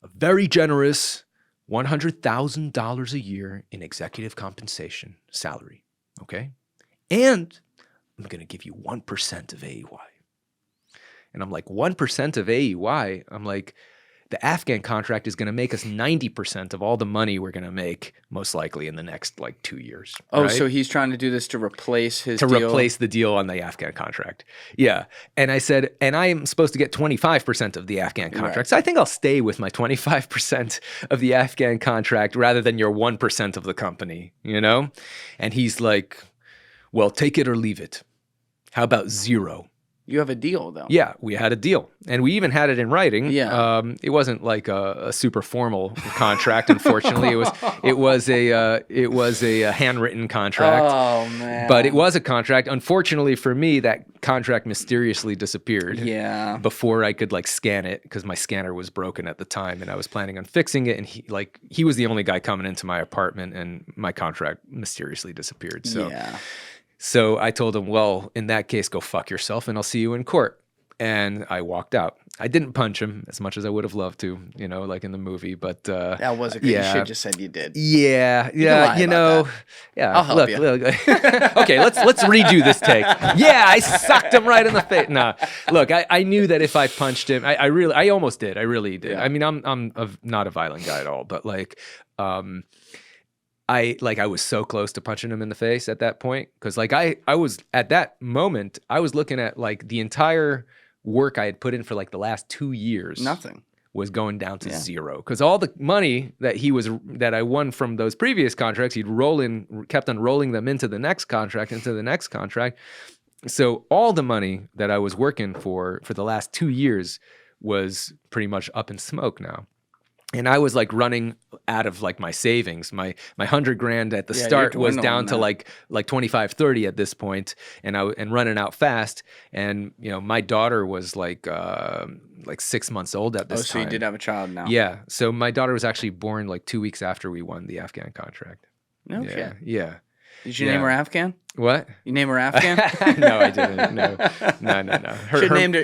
a very generous $100,000 a year in executive compensation salary, okay? And I'm going to give you 1% of AEY. And I'm like, 1% of AEY? I'm like, the Afghan contract is going to make us 90% of all the money we're going to make, most likely in the next 2 years. Oh, right? So he's trying to do this to replace his deal? To replace the deal on the Afghan contract. Yeah. And I said, and I am supposed to get 25% of the Afghan contract. Right. So I think I'll stay with my 25% of the Afghan contract rather than your 1% of the company, And he's like, well, take it or leave it. How about 0? You have a deal, though. Yeah, we had a deal, and we even had it in writing. Yeah, it wasn't like a super formal contract. Unfortunately, it was a handwritten contract. Oh man! But it was a contract. Unfortunately for me, that contract mysteriously disappeared. Yeah. Before I could scan it, because my scanner was broken at the time, and I was planning on fixing it. And he was the only guy coming into my apartment, and my contract mysteriously disappeared. So. Yeah. So I told him, well, in that case, go fuck yourself and I'll see you in court. And I walked out. I didn't punch him as much as I would have loved to, like in the movie. But that wasn't good. Yeah. You should have just said you did. Yeah. Yeah. Yeah. I'll help you. Look. Okay, let's redo this take. Yeah, I sucked him right in the face. Nah. Look, I knew that if I punched him, I almost did. I really did. Yeah. I mean, I'm not a violent guy at all, but I was so close to punching him in the face at that point, because I was at that moment I was looking at the entire work I had put in for the last 2 years. Nothing was going down to 0, because all the money that I won from those previous contracts, he'd kept on rolling them into the next contract. So all the money that I was working for the last 2 years was pretty much up in smoke now. And I was running out of my savings. My $100,000 at the start was down to 25, 30 at this point, and running out fast. And my daughter was 6 months old at this time. Oh, so you did have a child now? Yeah. So my daughter was actually born 2 weeks after we won the Afghan contract. No shit. Yeah. Did you name her Afghan? What? You name her Afghan? No, I didn't. No. You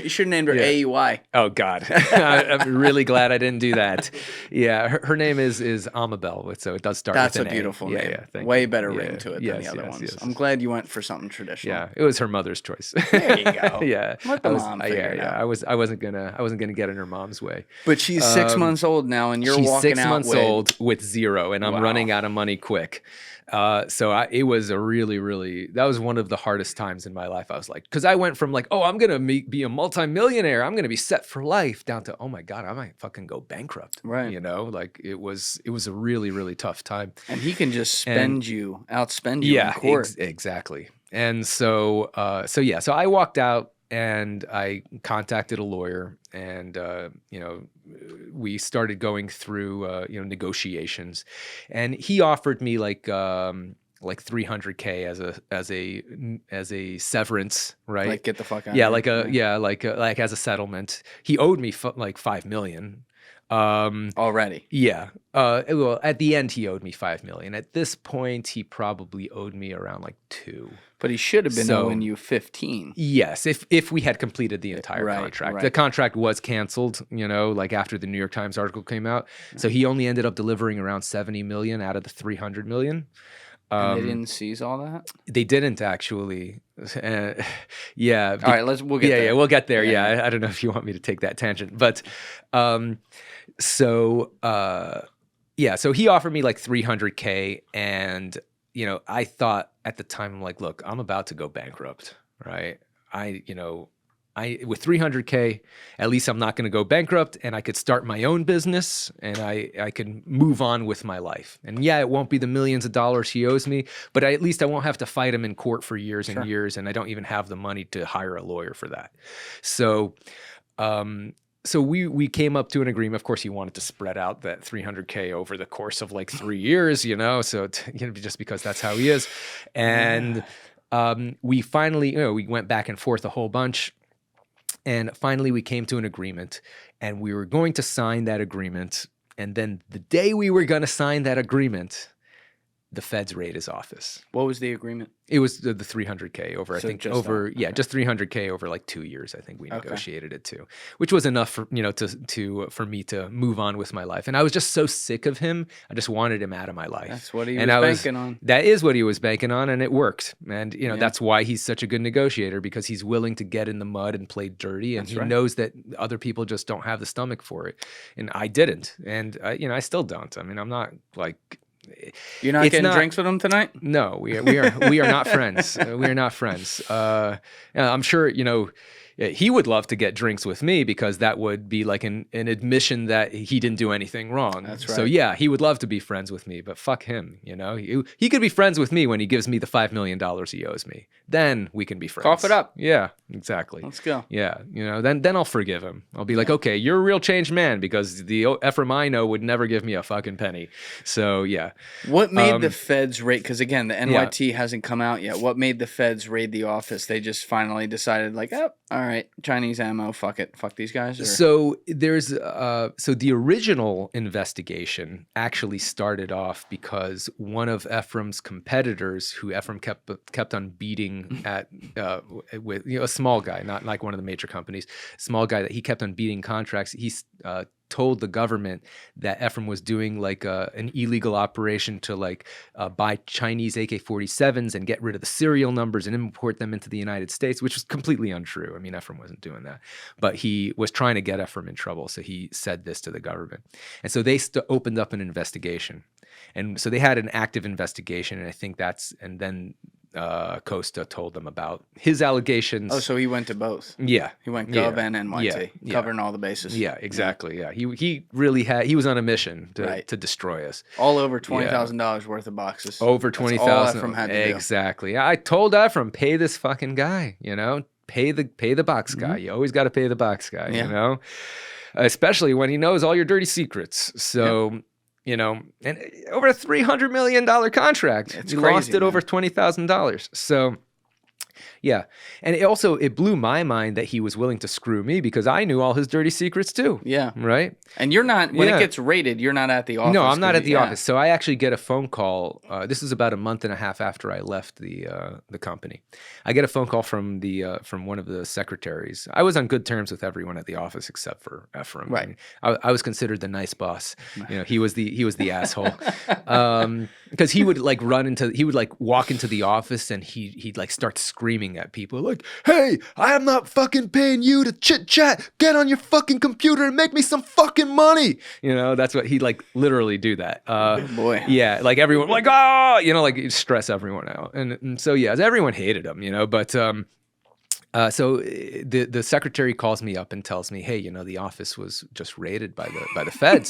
should have named her AEY. Oh, God. I'm really glad I didn't do that. Yeah, her name is Amabel, so it does start with an A. That's a beautiful name. Yeah, way better ring to it than the other ones. Yes. I'm glad you went for something traditional. Yeah, it was her mother's choice. There you go. Yeah. Let the mom figure it out. I wasn't gonna get in her mom's way. But she's 6 months old now, and she's walking 6 months old with 0, and I'm running out of money quick. It was a really, that was one of the hardest times in my life. I was because I went from I'm going to be a multimillionaire, I'm going to be set for life, down to, oh my God, I might fucking go bankrupt. Right. It was a really, really tough time. And he can just outspend you in court. Exactly. And so I walked out and I contacted a lawyer, and we started going through negotiations, and he offered me $300K as a severance, right? Get the fuck out. Yeah, as a settlement. He owed me $5 million. Already. Yeah. Well, at the end, he owed me $5 million. At this point, he probably owed me around like 2. But he should have been owing you 15. Yes, if we had completed the entire Right, contract. right. The contract was canceled, like after the New York Times article came out. So he only ended up delivering around 70 million out of the 300 million. And they didn't seize all that? They didn't actually. Yeah. All right, we'll get there. Yeah, we'll get there. Yeah, I don't know if you want me to take that tangent, but so he offered me like 300K, and I thought at the time, I'm like, look, I'm about to go bankrupt, right? With 300K, at least I'm not going to go bankrupt, and I could start my own business, and I can move on with my life. And yeah, it won't be the millions of dollars he owes me, but at least I won't have to fight him in court for years and years, and I don't even have the money to hire a lawyer for that. So, we came up to an agreement. Of course, he wanted to spread out that 300K over the course of like 3 years, so just because that's how he is. And we finally, we went back and forth a whole bunch. And finally, we came to an agreement, and we were going to sign that agreement. And then the day we were going to sign that agreement, the feds raid his office. What was the agreement? It was the 300K over, So I think, just over, that. yeah, Okay. just 300K over like 2 years. I think we negotiated it to, which was enough for, for me to move on with my life. And I was just so sick of him. I just wanted him out of my life. That's what he And was banking on. That is what he was banking on, and it worked. And, that's why he's such a good negotiator, because he's willing to get in the mud and play dirty. And he knows that other people just don't have the stomach for it. And I didn't. And, I still don't. I mean, I'm not like... You're not getting drinks with him tonight? No, we are not friends. We are not friends. I'm sure he would love to get drinks with me, because that would be like an admission that he didn't do anything wrong. That's right. So yeah, he would love to be friends with me, but fuck him. He could be friends with me when he gives me the $5 million he owes me. Then we can be friends. Cough it up. Yeah, exactly. Let's go. Yeah, then I'll forgive him. I'll be like, okay, you're a real changed man, because the Efraim I know would never give me a fucking penny. So yeah. What made the feds raid? Because again, the NYT hasn't come out yet. What made the feds raid the office? They just finally decided, like, oh, all right, Chinese ammo, fuck it, fuck these guys. Or? So there's the original investigation actually started off because one of Efraim's competitors, who Efraim kept on beating at with a small guy, not like one of the major companies, small guy that he kept on beating contracts. He told the government that Efraim was doing like an illegal operation to buy Chinese AK-47s and get rid of the serial numbers and import them into the United States, which was completely untrue. I mean, Efraim wasn't doing that, but he was trying to get Efraim in trouble. So he said this to the government. And so they opened up an investigation. And so they had an active investigation. And I think then Costa told them about his allegations. Oh, so he went to both. Yeah. He went Gov and NYT, covering all the bases. Yeah, exactly. Yeah. He really he was on a mission to destroy us. All over $20,000 worth of boxes. Over 20,000. Efraim had to do. Exactly. I told Efraim, pay this fucking guy, pay the box guy. You always got to pay the box guy, especially when he knows all your dirty secrets. So, and over a $300 million contract. It's he crazy, lost it man. over $20,000. So, yeah. And it blew my mind that he was willing to screw me, because I knew all his dirty secrets too. Yeah. Right? And you're not, when it gets raided, you're not at the office. No, I'm not at the office. So I actually get a phone call. This is about a month and a half after I left the company. I get a phone call from one of the secretaries. I was on good terms with everyone at the office except for Efraim. Right. I mean, I was considered the nice boss. He was the asshole. Because he would walk into the office and he'd like start screaming at people like, "Hey, I am not fucking paying you to chit chat. Get on your fucking computer and make me some fucking money." That's what he'd like literally do that. Good boy. Yeah, like everyone like, like stress everyone out. And so yeah, everyone hated him, but so the secretary calls me up and tells me, "Hey, the office was just raided by the feds,"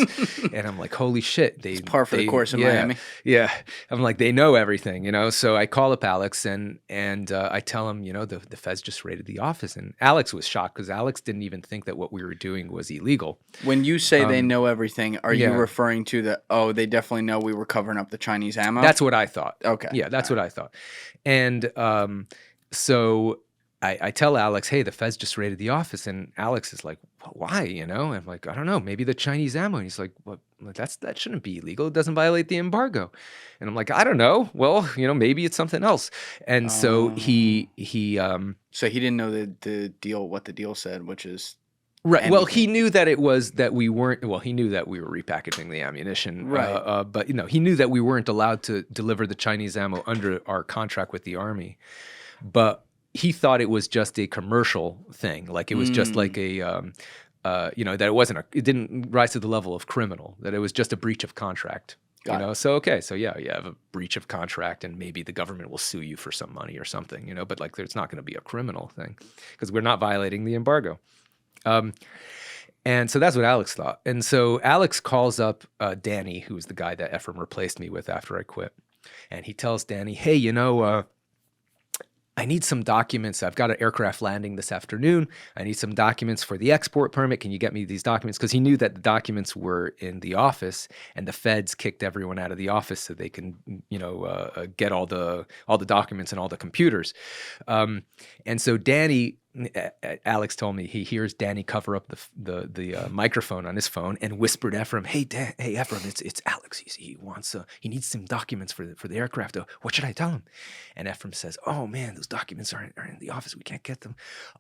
and I'm like, "Holy shit!" It's par for the course in Miami. Yeah, I'm like, they know everything, So I call up Alex and I tell him, the feds just raided the office, and Alex was shocked because Alex didn't even think that what we were doing was illegal. When you say they know everything, are you referring to they definitely know we were covering up the Chinese ammo? That's what I thought. Okay. Yeah, that's what I thought, and so. I tell Alex, hey, the feds just raided the office, and Alex is like, well, why? You know, I'm like, I don't know, maybe the Chinese ammo. And he's like, well, that shouldn't be illegal. It doesn't violate the embargo. And I'm like, I don't know. Well, you know, maybe it's something else. And so he So he didn't know the deal, what the deal said, which is right. anything. Well, he knew that it was that we weren't. Well, he knew that we were repackaging the ammunition. Right. But you know, he knew that we weren't allowed to deliver the Chinese ammo under our contract with the army. But he thought it was just a commercial thing, like it was just like a, you know, that it didn't rise to the level of criminal, that it was just a breach of contract. Got you know, it. so okay, so yeah, you have a breach of contract, and maybe the government will sue you for some money or something, you know, but like it's not going to be a criminal thing because we're not violating the embargo. And so that's what Alex thought. And so Alex calls up Danny, who's the guy that Efraim replaced me with after I quit, and he tells Danny, hey, you know, I need some documents. I've got an aircraft landing this afternoon. I need some documents for the export permit. Can you get me these documents? Because he knew that the documents were in the office, and the feds kicked everyone out of the office so they can, you know, get all the documents and all the computers. And so Danny, Alex told me he hears Danny cover up the microphone on his phone and whispered Efraim, hey Efraim, it's Alex. He wants he needs some documents for the aircraft. What should I tell him? And Efraim says, oh man, those documents are in the office. We can't get them.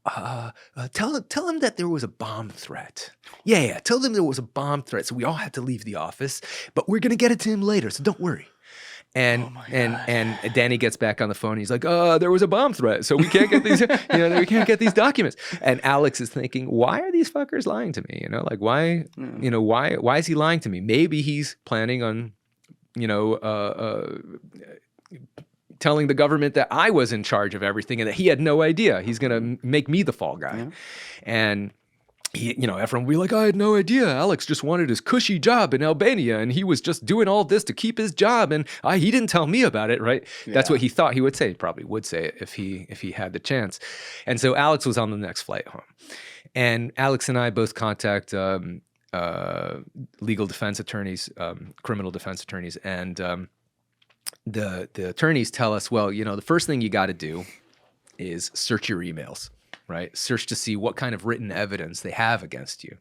Tell him that there was a bomb threat. Yeah. Tell them there was a bomb threat. So we all had to leave the office, but we're gonna get it to him later. So don't worry. And Danny gets back on the phone. He's like, there was a bomb threat, so we can't get these, we can't get these documents. And Alex is thinking, why are these fuckers lying to me? You know, like why is he lying to me? Maybe he's planning on, telling the government that I was in charge of everything and that he had no idea. He's gonna make me the fall guy. Yeah. And Efraim will be like, I had no idea. Alex just wanted his cushy job in Albania, and he was just doing all this to keep his job, and he didn't tell me about it, right? Yeah. That's what he thought he would say. He probably would say it if he had the chance. And so Alex was on the next flight home. And Alex and I both contact legal defense attorneys, criminal defense attorneys, and the attorneys tell us, well, the first thing you got to do is search your emails. Right? Search to see what kind of written evidence they have against you.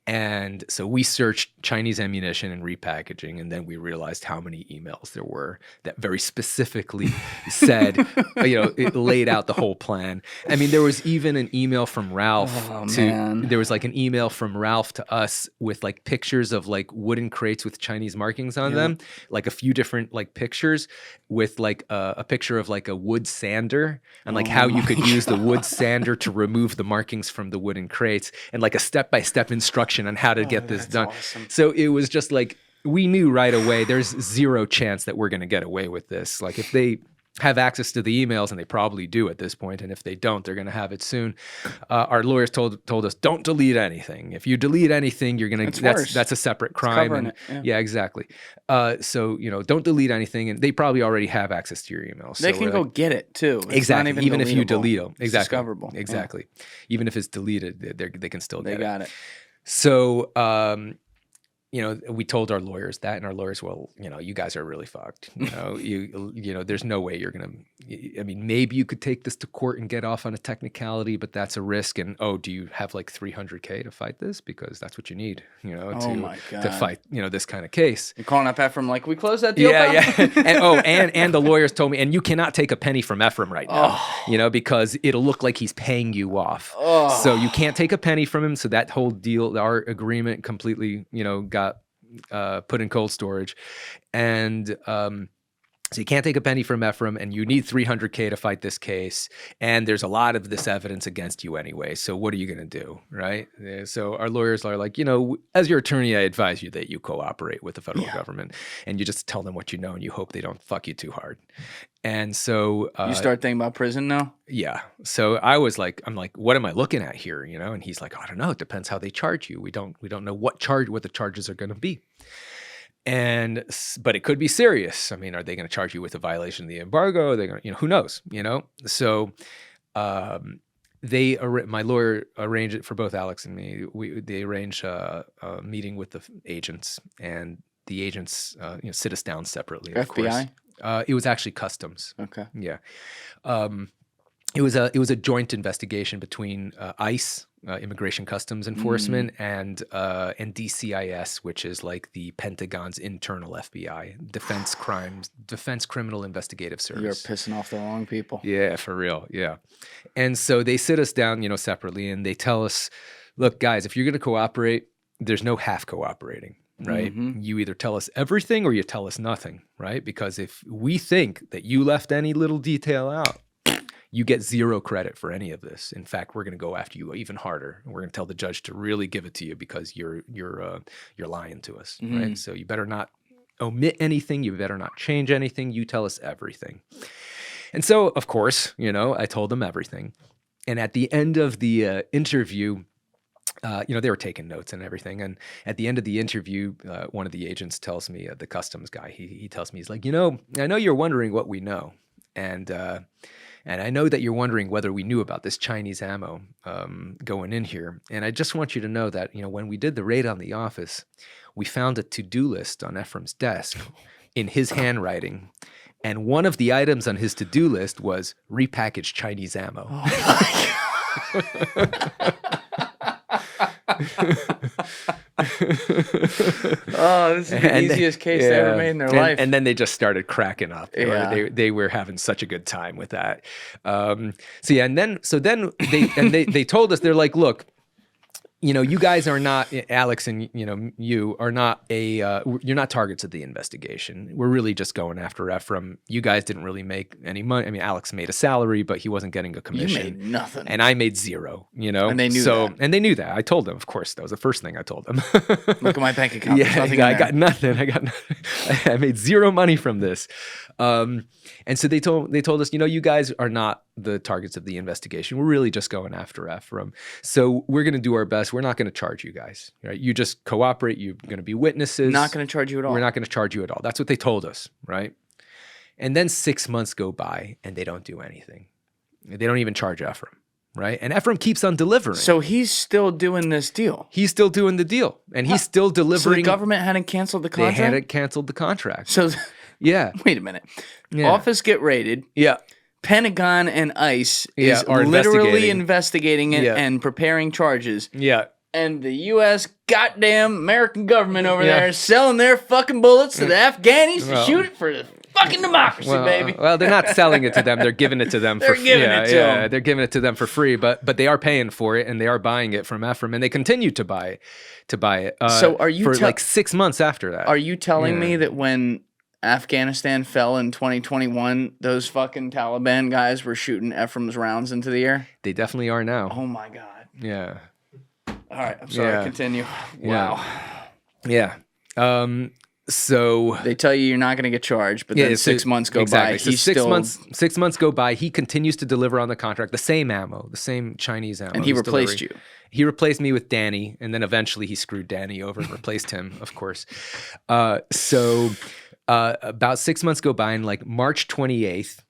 And so we searched Chinese ammunition and repackaging, and then we realized how many emails there were that very specifically said, it laid out the whole plan. I mean, there was even an email from Ralph there was like an email from Ralph to us with like pictures of like wooden crates with Chinese markings on them, like a few different like pictures with like a picture of like a wood sander and like how you could use the wood sander to remove the markings from the wooden crates, and like a step-by-step instruction on how to get this done. Awesome. So it was just like, we knew right away there's zero chance that we're going to get away with this. Like if they have access to the emails, and they probably do at this point, and if they don't, they're going to have it soon. Our lawyers told us, don't delete anything. If you delete anything, you're going to that's a separate crime. And, yeah, exactly. So don't delete anything, and they probably already have access to your emails. They can go get it too. It's exactly. Not even deletable. If you delete them, exactly. It's discoverable. Exactly. Yeah. Even if it's deleted, they can still get it. They got it. So, we told our lawyers that, and our lawyers, well, you guys are really fucked. There's no way you're going to, maybe you could take this to court and get off on a technicality, but that's a risk. And, do you have like $300K to fight this? Because that's what you need, to fight, this kind of case. You're calling up Efraim like, we closed that deal? Yeah. And the lawyers told me, and you cannot take a penny from Efraim right now, because it'll look like he's paying you off. So you can't take a penny from him. So that whole deal, our agreement completely, got put in cold storage. And so you can't take a penny from Efraim, and you need $300K to fight this case. And there's a lot of this evidence against you anyway. So what are you going to do, right? So our lawyers are like, as your attorney, I advise you that you cooperate with the federal government, and you just tell them what you know, and you hope they don't fuck you too hard. And so you start thinking about prison now? Yeah. So I'm like, what am I looking at here? And he's like, I don't know. It depends how they charge you. We don't know what the charges are going to be. But it could be serious. Are they going to charge you with a violation of the embargo? Are they going to, who knows? So my lawyer arranged it for both Alex and me. They arranged a meeting with the agents, and the agents, sit us down separately. Of FBI? Course. It was actually customs. Okay. Yeah. It was a joint investigation between ICE, Immigration Customs Enforcement, and DCIS, which is like the Pentagon's internal FBI, Defense Criminal Investigative Service. You're pissing off the wrong people. Yeah, for real. Yeah. And so they sit us down, separately, and they tell us, look, guys, if you're going to cooperate, there's no half cooperating. Right? Mm-hmm. You either tell us everything or you tell us nothing, right? Because if we think that you left any little detail out, you get zero credit for any of this. In fact, we're going to go after you even harder. We're going to tell the judge to really give it to you because you're lying to us, mm-hmm. right? So you better not omit anything. You better not change anything. You tell us everything. And so, of course, I told them everything. And at the end of the interview, they were taking notes and everything. And at the end of the interview, one of the agents tells me, the customs guy, he tells me, he's like, I know you're wondering what we know. And I know that you're wondering whether we knew about this Chinese ammo going in here. And I just want you to know that, when we did the raid on the office, we found a to-do list on Efraim's desk in his handwriting. And one of the items on his to-do list was repackaged Chinese ammo. Oh, this is the easiest case they ever made in their life. And then they just started cracking up. They were having such a good time with that. So then they told us, they're like, look, you guys are not, Alex and, you are not you're not targets of the investigation. We're really just going after Efraim. You guys didn't really make any money. I mean, Alex made a salary, but he wasn't getting a commission. You made nothing. And I made zero, And they knew that. And they knew that. I told them, of course, that was the first thing I told them. Look at my bank account. I got nothing. I made zero money from this. And so they told us, you guys are not the targets of the investigation. We're really just going after Efraim. So we're going to do our best. We're not going to charge you guys, right? You just cooperate. You're going to be witnesses. Not going to charge you at all. We're not going to charge you at all. That's what they told us, right? And then 6 months go by and they don't do anything. They don't even charge Efraim, right? And Efraim keeps on delivering. So he's still doing this deal. He's still doing the deal. And he's still delivering. So the government hadn't canceled the contract? They hadn't canceled the contract. So yeah. Wait a minute. Yeah. Office get raided. Yeah. Pentagon and ICE is literally investigating it and preparing charges. Yeah. And the U.S. goddamn American government over there is selling their fucking bullets to the Afghanis to shoot it for the fucking democracy, baby. Well, they're not selling it to them. They're giving it to them for free. They're giving it to them for free, but they are paying for it and they are buying it from Efraim and they continue to buy it. So are you for like 6 months after that? Are you telling me that when Afghanistan fell in 2021, those fucking Taliban guys were shooting Efraim's rounds into the air? They definitely are now. Oh my God. Yeah. All right, I'm sorry, continue. Wow. Yeah. So they tell you you're not going to get charged, but then 6 months go by. So 6 months go by. He continues to deliver on the contract, the same ammo, the same Chinese ammo. And he replaced you. He replaced me with Danny, and then eventually he screwed Danny over and replaced him, of course. About 6 months go by, and like March 28th,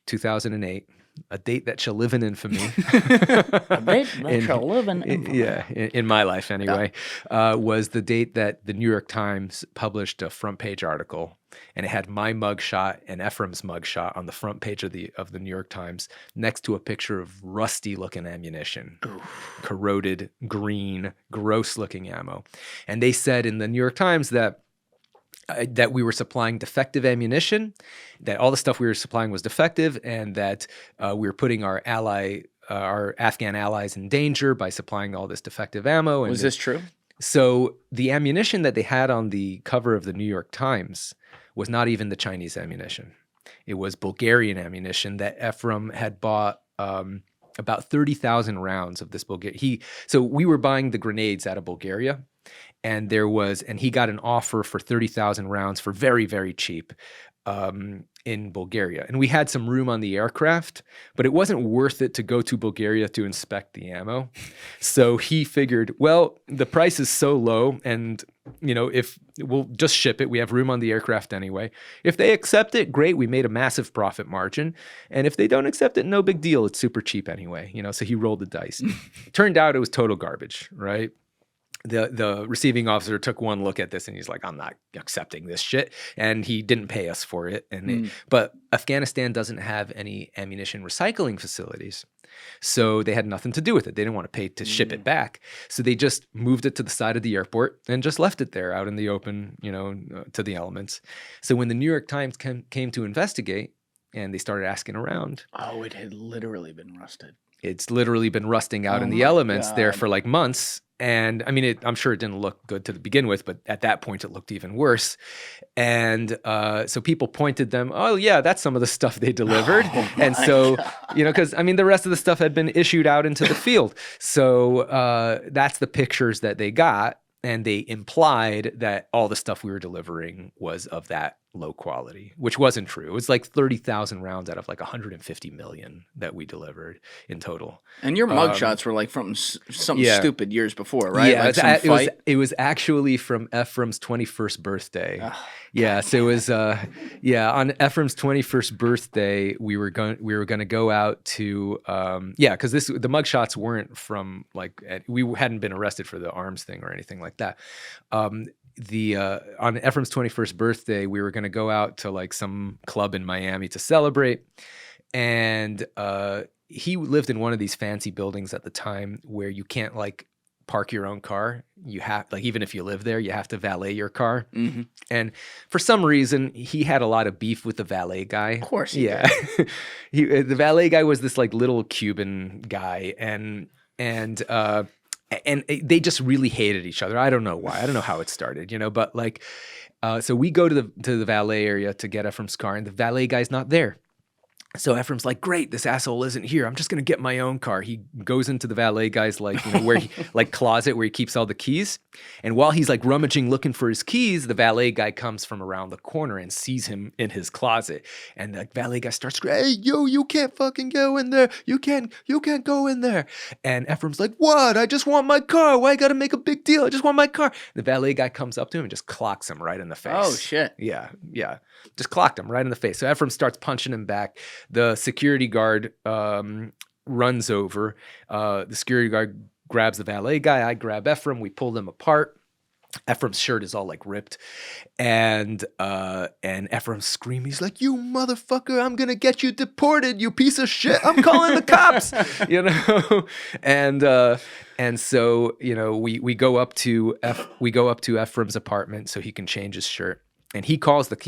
2008, a date that shall live in infamy. A date that shall live in infamy. Yeah, in my life anyway, was the date that the New York Times published a front page article, and it had my mugshot and Efraim's mugshot on the front page of the New York Times next to a picture of rusty-looking ammunition, corroded, green, gross-looking ammo. And they said in the New York Times that we were supplying defective ammunition, that all the stuff we were supplying was defective, and that we were putting our Afghan allies in danger by supplying all this defective ammo. And was this true? So the ammunition that they had on the cover of the New York Times was not even the Chinese ammunition. It was Bulgarian ammunition that Efraim had bought about 30,000 rounds of this Bulgarian. So we were buying the grenades out of Bulgaria. And he got an offer for 30,000 rounds for very, very cheap in Bulgaria. And we had some room on the aircraft, but it wasn't worth it to go to Bulgaria to inspect the ammo. So he figured, well, the price is so low and, if we'll just ship it, we have room on the aircraft anyway. If they accept it, great, we made a massive profit margin. And if they don't accept it, no big deal. It's super cheap anyway, so he rolled the dice. Turned out it was total garbage, right? the receiving officer took one look at this and he's like, I'm not accepting this shit. And he didn't pay us for it. But Afghanistan doesn't have any ammunition recycling facilities. So they had nothing to do with it. They didn't want to pay to ship it back. So they just moved it to the side of the airport and just left it there out in the open, to the elements. So when the New York Times came to investigate and they started asking around. Oh, it had literally been rusted. It's literally been rusting out in the elements there for like months. And I mean, I'm sure it didn't look good to begin with, but at that point it looked even worse. And so people pointed them, oh yeah, that's some of the stuff they delivered. And so, because I mean, the rest of the stuff had been issued out into the field. So that's the pictures that they got. And they implied that all the stuff we were delivering was of that low quality, which wasn't true. It was like 30,000 rounds out of like 150 million that we delivered in total. And your mugshots were like from something stupid years before, right? Yeah, like it was actually from Efraim's 21st birthday. Yeah, so it was on Efraim's 21st birthday. We were going to go out to because the mugshots weren't from like we hadn't been arrested for the arms thing or anything like that. On Efraim's 21st birthday, we were going to go out to like some club in Miami to celebrate, and he lived in one of these fancy buildings at the time where you can't like park your own car. You have like, even if you live there, you have to valet your car. Mm-hmm. And for some reason, he had a lot of beef with the valet guy. Of course, he did. The valet guy was this like little Cuban guy, and they just really hated each other. I don't know why. I don't know how it started, but like, so we go to the valet area to get Efraim's car, and the valet guy's not there. So Efraim's like, great, this asshole isn't here. I'm just going to get my own car. He goes into the valet guy's like, where he like closet where he keeps all the keys. And while he's like rummaging looking for his keys, the valet guy comes from around the corner and sees him in his closet. And the valet guy starts screaming, hey, you can't fucking go in there. You can't go in there. And Efraim's like, what? I just want my car. Why I got to make a big deal? I just want my car. The valet guy comes up to him and just clocks him right in the face. Oh, shit. Yeah. Just clocked him right in the face. So Efraim starts punching him back. The security guard runs over. The security guard grabs the valet guy. I grab Efraim. We pull them apart. Ephraim's shirt is all like ripped, and Ephraim's screaming. He's like, "You motherfucker! I'm gonna get you deported, you piece of shit! I'm calling the cops!" And so we go up to Ephraim's apartment so he can change his shirt. And he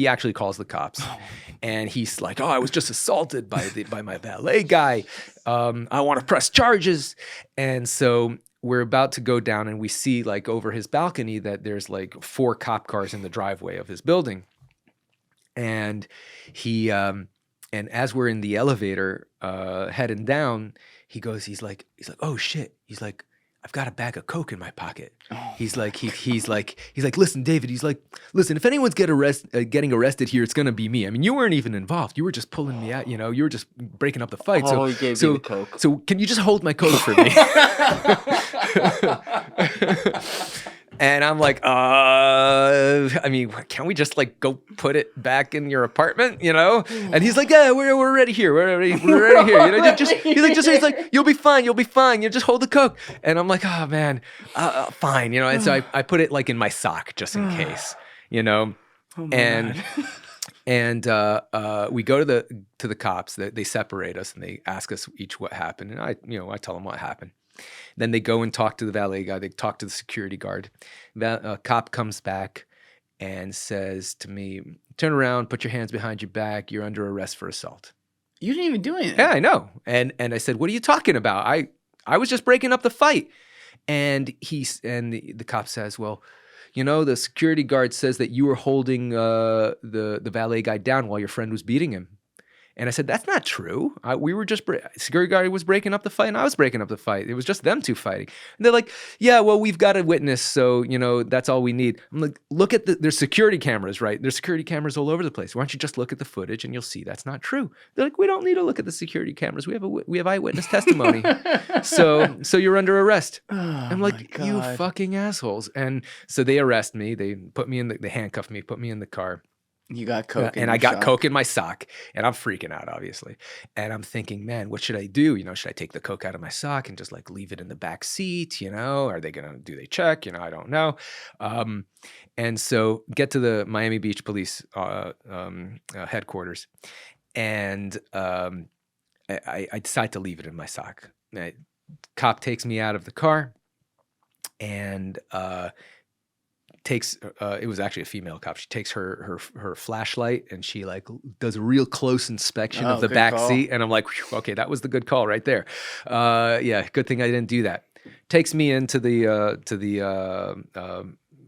actually calls the cops, and he's like, "Oh, I was just assaulted by my valet guy. I want to press charges." And so we're about to go down, and we see like over his balcony that there's like 4 cop cars in the driveway of his building. And and as we're in the elevator heading down, he's like, "Oh shit!" He's like, "I've got a bag of coke in my pocket." Oh, he's like, "Listen, David." He's like, "Listen, if anyone's getting arrested here, it's gonna be me. I mean, you weren't even involved. You were just pulling me out. You were just breaking up the fight. Oh, he gave you the coke. So can you just hold my coke for me?" And I'm like, I mean, can't we just like go put it back in your apartment, And he's like, "Yeah, we're already here. We're already here. He's like, you'll be fine. You just hold the coke." And I'm like, "Oh man, fine, And so I put it like in my sock just in case, Oh, and we go to the cops. They separate us and they ask us each what happened, and I tell them what happened. Then they go and talk to the valet guy. They talk to the security guard. A cop comes back and says to me, "Turn around, put your hands behind your back. You're under arrest for assault." You didn't even do anything. Yeah, I know. And I said, "What are you talking about? I was just breaking up the fight." And the cop says, "Well, the security guard says that you were holding the valet guy down while your friend was beating him." And I said, "That's not true. We were just security guard was breaking up the fight, and I was breaking up the fight. It was just them two fighting." And they're like, "Yeah, well, we've got a witness, so that's all we need." I'm like, "Look at there's security cameras, right? There's security cameras all over the place. Why don't you just look at the footage and you'll see that's not true?" They're like, "We don't need to look at the security cameras. We have eyewitness testimony. So you're under arrest." I'm like, "You fucking assholes!" And so they arrest me. They put me they handcuff me, put me in the car. You got coke in and your I got sock. coke in my sock, and I'm freaking out, obviously. And I'm thinking, man, what should I do? Should I take the coke out of my sock and just like leave it in the back seat? Do they check? I don't know. And so get to the Miami Beach police headquarters, and I decide to leave it in my sock. Cop takes me out of the car, and it was actually a female cop. She takes her flashlight and she like does a real close inspection of the back seat. And I'm like, okay, that was the good call right there. Yeah, good thing I didn't do that. Takes me into the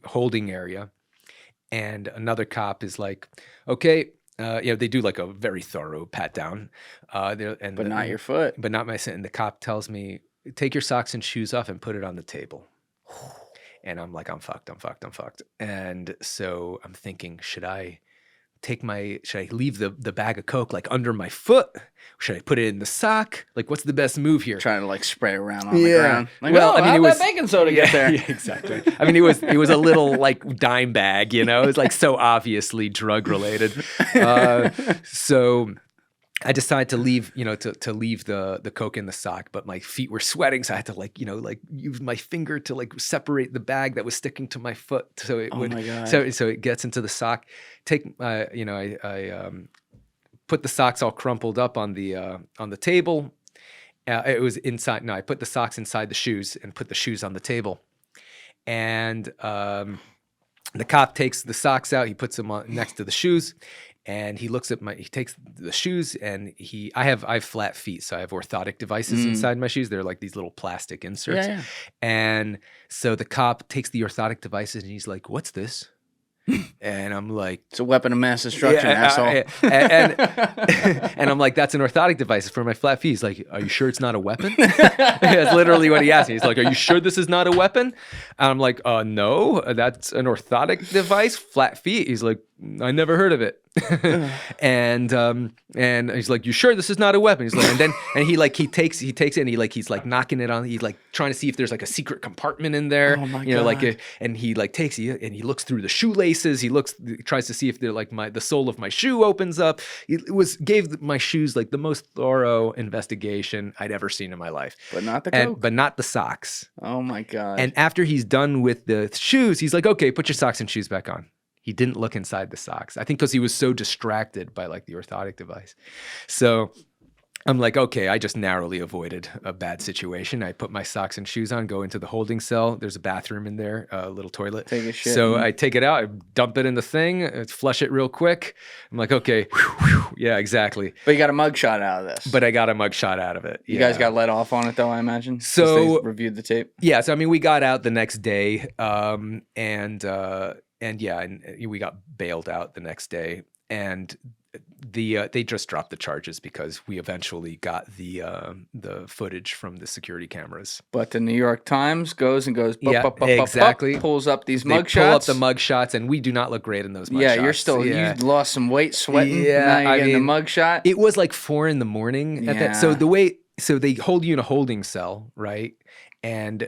holding area, and another cop is like, okay, they do like a very thorough pat down. But not your foot. But not my foot. And the cop tells me, take your socks and shoes off and put it on the table. And I'm like, I'm fucked. And so I'm thinking, should I leave the bag of coke like under my foot? Should I put it in the sock? Like, what's the best move here? Trying to like spray around on the ground. Like, how'd that baking soda get there? Yeah, exactly. I mean, it was a little like dime bag, It was like so obviously drug related. So I decided to leave, to leave the coke in the sock, but my feet were sweating, so I had to like use my finger to like separate the bag that was sticking to my foot, so it would. My God. So it gets into the sock. I put the socks all crumpled up on the table. It was inside. No, I put the socks inside the shoes and put the shoes on the table, and the cop takes the socks out. He puts them on next to the shoes. And he looks at he takes the shoes, and I have flat feet, so I have orthotic devices inside my shoes. They're like these little plastic inserts. Yeah. And so the cop takes the orthotic devices, and he's like, "What's this?" And I'm like, it's a weapon of mass destruction, asshole. And I'm like, that's an orthotic device for my flat feet. He's like, are you sure it's not a weapon? That's literally what he asked me. He's like, are you sure this is not a weapon? And I'm like, no, that's an orthotic device, flat feet. He's like, I never heard of it. And he's like, you sure this is not a weapon? He's like, and he takes it and he's like knocking it on. He's like trying to see if there's like a secret compartment in there. Oh my God. And he like and he looks through the shoelaces. He tries to see if they're like the sole of my shoe opens up. Gave my shoes like the most thorough investigation I'd ever seen in my life. But not the coke. But not the socks. Oh my God. And after he's done with the shoes, he's like, okay, put your socks and shoes back on. He didn't look inside the socks. I think because he was so distracted by like the orthotic device. So I'm like, okay, I just narrowly avoided a bad situation. I put my socks and shoes on, go into the holding cell. There's a bathroom in there, a little toilet. Take a shit. So I take it out, I dump it in the thing, flush it real quick. I'm like, okay, yeah, exactly. But you got a mugshot out of this. But I got a mugshot out of it. You guys got let off on it though, I imagine? So they reviewed the tape? Yeah, so I mean, we got out the next day, and we got bailed out the next day, and they just dropped the charges because we eventually got the footage from the security cameras. But the New York Times goes exactly, pulls up these they mugshots. Pull up the mugshots, and we do not look great in those mugshots. Yeah, you're still you lost some weight sweating. Yeah, now you're getting the mugshot. It was like 4 a.m. at that. So they hold you in a holding cell, right? And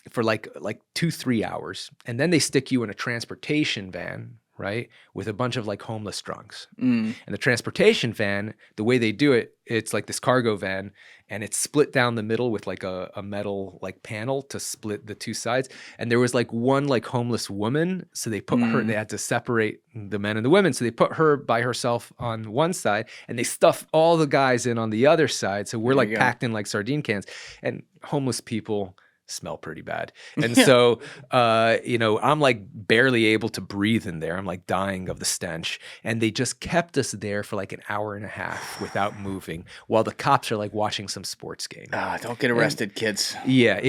for like 2-3 hours, and then they stick you in a transportation van, right, with a bunch of like homeless drunks. And the transportation van, the way they do it, it's like this cargo van, and it's split down the middle with like a metal like panel to split the two sides. And there was like one like homeless woman, so they put her. They had to separate the men and the women, so they put her by herself on one side, and they stuff all the guys in on the other side. So we're like packed in like sardine cans, and homeless people smell pretty bad. And so, I'm like barely able to breathe in there. I'm like dying of the stench. And they just kept us there for like an hour and a half without moving while the cops are like watching some sports game. Don't get arrested, kids. Yeah,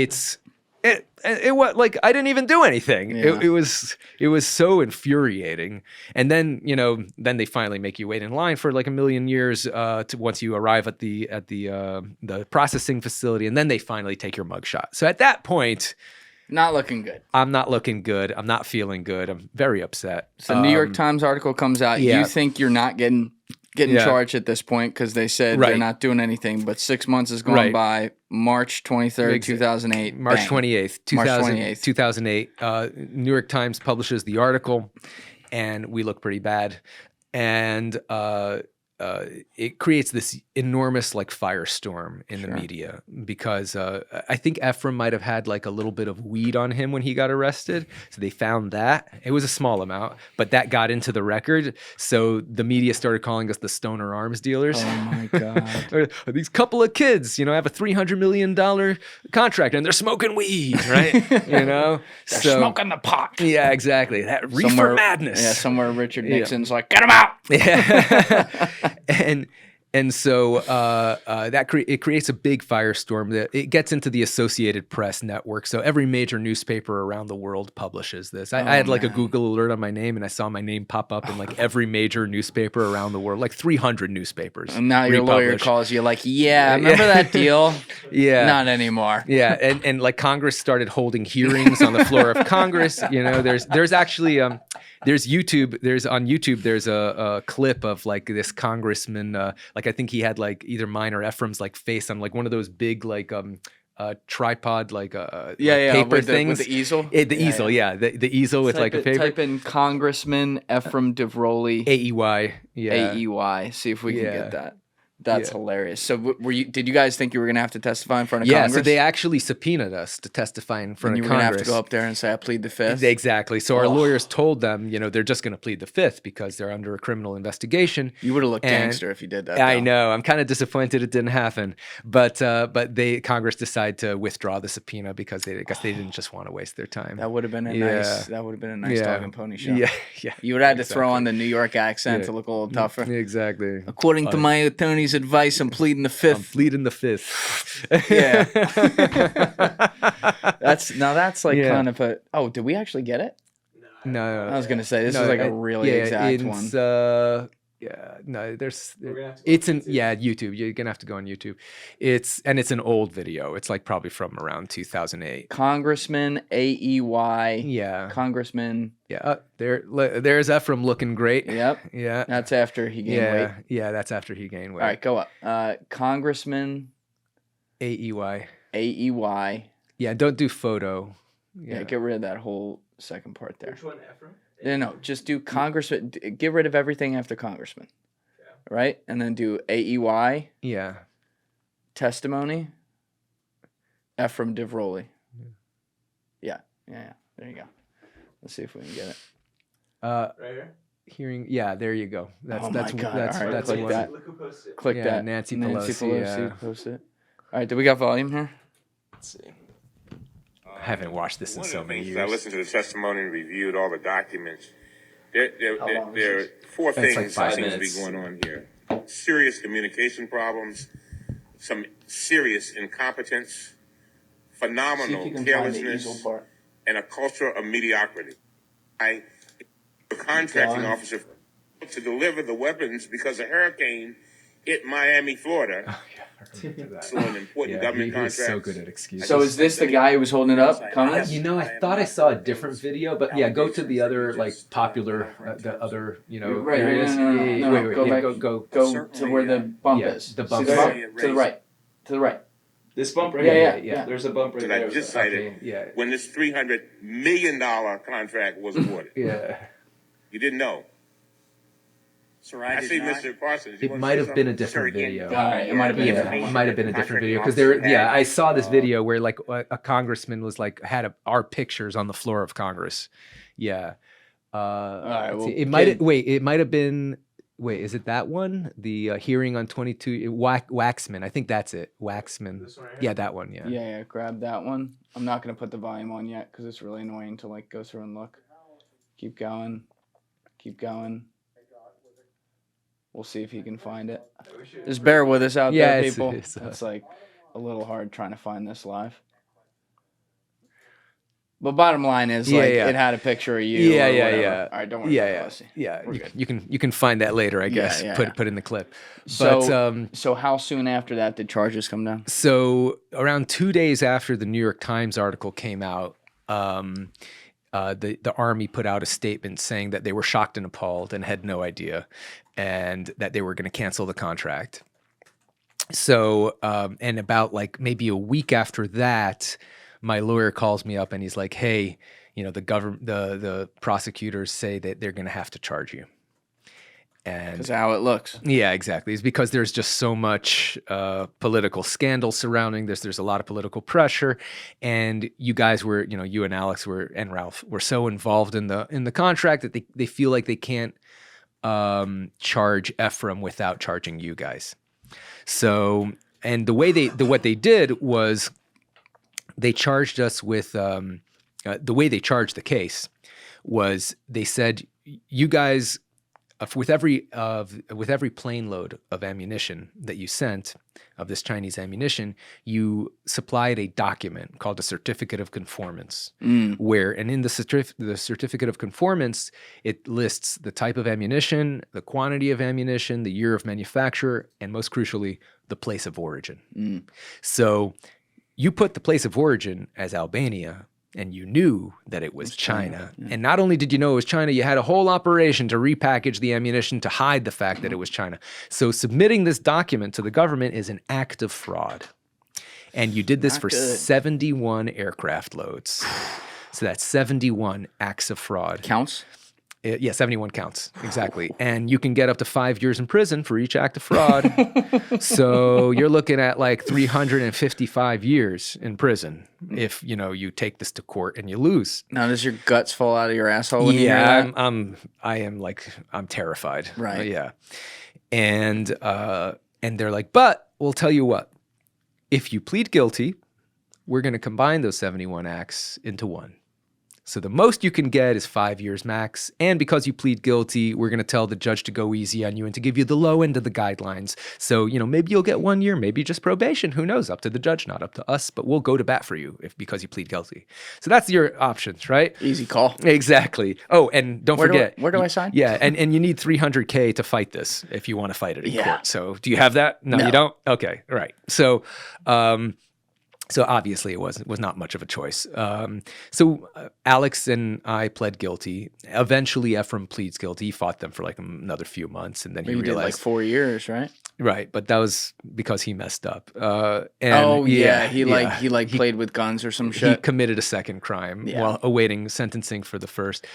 it was like I didn't even do anything. Yeah. It was so infuriating. And then then they finally make you wait in line for like a million years to once you arrive at the processing facility, and then they finally take your mugshot. So at that point, not looking good. I'm not looking good. I'm not feeling good. I'm very upset. So New York Times article comes out. Yeah. You think you're not getting charged at this point because they said they're not doing anything, but 6 months has gone by. March 23rd, 2008. March 28th, 2008. New York Times publishes the article, and we look pretty bad. And it creates this enormous like firestorm in the media because I think Efraim might have had like a little bit of weed on him when he got arrested. So they found that. It was a small amount, but that got into the record. So the media started calling us the stoner arms dealers. Oh my God. These couple of kids, you know, have a $300 million contract and they're smoking weed, right? You know, they're smoking the pot. Yeah, Exactly. That reefer madness. Yeah, somewhere Richard Nixon's like, get him out. Yeah. and so it creates a big firestorm that it gets into the Associated Press network. So every major newspaper around the world publishes this. I had like a Google alert on my name, and I saw my name pop up in like every major newspaper around the world, like 300 newspapers. And now your lawyer calls you like, yeah, remember that deal? Yeah. Not anymore. Yeah. And like Congress started holding hearings on the floor of Congress. You know, there's actually there's on YouTube, there's a clip of like this congressman, like I think he had like either mine or Ephraim's like face on like one of those big like tripod like paper things. With the easel? The easel. The easel with like a paper. Type in Congressman Efraim Diveroli. AEY. Yeah. AEY. See if we can get that. That's hilarious. So did you guys think you were going to have to testify in front of Congress? Yeah, so they actually subpoenaed us to testify in front of Congress. And you were going to have to go up there and say, I plead the fifth? Exactly. So our lawyers told them, you know, they're just going to plead the fifth because they're under a criminal investigation. You would have looked gangster if you did that, though. I know. I'm kind of disappointed it didn't happen. But Congress decided to withdraw the subpoena because I guess they didn't just want to waste their time. That would have been a nice dog and pony show. Yeah. You would have had to throw on the New York accent to look a little tougher. Exactly. According to my attorney's advice, I'm pleading the fifth. I'm pleading the fifth. Yeah. That's like kind of a. Oh, did we actually get it? No. I was gonna say this is like a really exact one. It's in YouTube. You're gonna have to go on YouTube. It's an old video. It's like probably from around 2008. Congressman AEY. Yeah. Congressman. Yeah. There's Efraim looking great. Yep. Yeah. That's after he gained weight. Yeah, that's after he gained weight. All right, go up. Congressman AEY. AEY. Yeah, don't do photo. Yeah, get rid of that whole second part there. Which one, Efraim? No, just do Congressman. Get rid of everything after Congressman. Yeah. Right? And then do AEY. Yeah. Testimony. Efraim Diveroli. Yeah. There you go. Let's see if we can get it. Right here? Hearing. Yeah, there you go. That's God. That's click that. Look who posted it. Click that. Nancy Pelosi posted it. All right, do we got volume here? Let's see. I haven't watched this in so many years. I listened to the testimony and reviewed all the documents. There are four things that seem to be going on here. Serious communication problems, some serious incompetence, phenomenal carelessness, and a culture of mediocrity. A contracting officer to deliver the weapons because a hurricane hit Miami, Florida. Oh, yeah. So an important government contract. He's so good at excuses. So is this the guy who was holding it up? You know, I thought I saw a different video, but yeah, go to the other like popular, the other areas. Wait, go to where the bump is. The bump. To the right. This bump right here? Yeah. There's a bump right there. I just cited when this $300 million contract was awarded. Yeah. You didn't know. I see Mr. Parsons. It might have been a different video. All right, it might have been a different one. It might have been a different video because I saw this video where like a congressman was like had our pictures on the floor of Congress. Yeah. All right. Well, it might have been. Wait, is it that one? The hearing on 22 Waxman. I think that's it. Waxman. This one right here? Yeah, that one. Yeah. Yeah. Grab that one. I'm not gonna put the volume on yet because it's really annoying to like go through and look. Keep going. We'll see if he can find it. Just bear with us out there, people. It's like a little hard trying to find this live. But bottom line is, it had a picture of you. Yeah. All right, don't worry about Pelosi. Yeah, you can find that later, I guess. Put in the clip. So how soon after that did charges come down? So around 2 days after the New York Times article came out, the Army put out a statement saying that they were shocked and appalled and had no idea, and that they were going to cancel the contract. So, and about like maybe a week after that, my lawyer calls me up and he's like, hey, the prosecutors say that they're going to have to charge you. And because how it looks. Yeah, exactly. It's because there's just so much political scandal surrounding this. There's a lot of political pressure, and you guys were, you and Alex and Ralph were so involved in the contract that they feel like they can't charge Efraim without charging you guys. So, and what they did was they charged us with the way they charged the case was they said, you guys. With every plane load of ammunition that you sent, of this Chinese ammunition, you supplied a document called a certificate of conformance, and in the certificate of conformance, it lists the type of ammunition, the quantity of ammunition, the year of manufacture, and most crucially, the place of origin. So you put the place of origin as Albania, and you knew that it was China. Yeah. And not only did you know it was China, you had a whole operation to repackage the ammunition to hide the fact that it was China. So submitting this document to the government is an act of fraud. And you did this for 71 aircraft loads. So that's 71 acts of fraud. Counts? Yeah, 71 counts. Exactly. And you can get up to 5 years in prison for each act of fraud. So you're looking at like 355 years in prison if, you take this to court and you lose. Now, does your guts fall out of your asshole when you hear that? I'm terrified. Right. Yeah. And they're like, but we'll tell you what, if you plead guilty, we're going to combine those 71 acts into one. So the most you can get is 5 years max. And because you plead guilty, we're going to tell the judge to go easy on you and to give you the low end of the guidelines. So, maybe you'll get 1 year, maybe just probation. Who knows? Up to the judge, not up to us. But we'll go to bat for you because you plead guilty. So that's your options, right? Easy call. Exactly. Oh, and don't forget. Where do I sign? Yeah, and you need $300K to fight this if you want to fight it in court. So do you have that? No, you don't? Okay, right. So... So obviously it was not much of a choice. So Alex and I pled guilty. Eventually Efraim pleads guilty. He fought them for like another few months, and then he realized did like 4 years, right? Right, but that was because he messed up. He played with guns or some shit. He committed a second crime while awaiting sentencing for the first.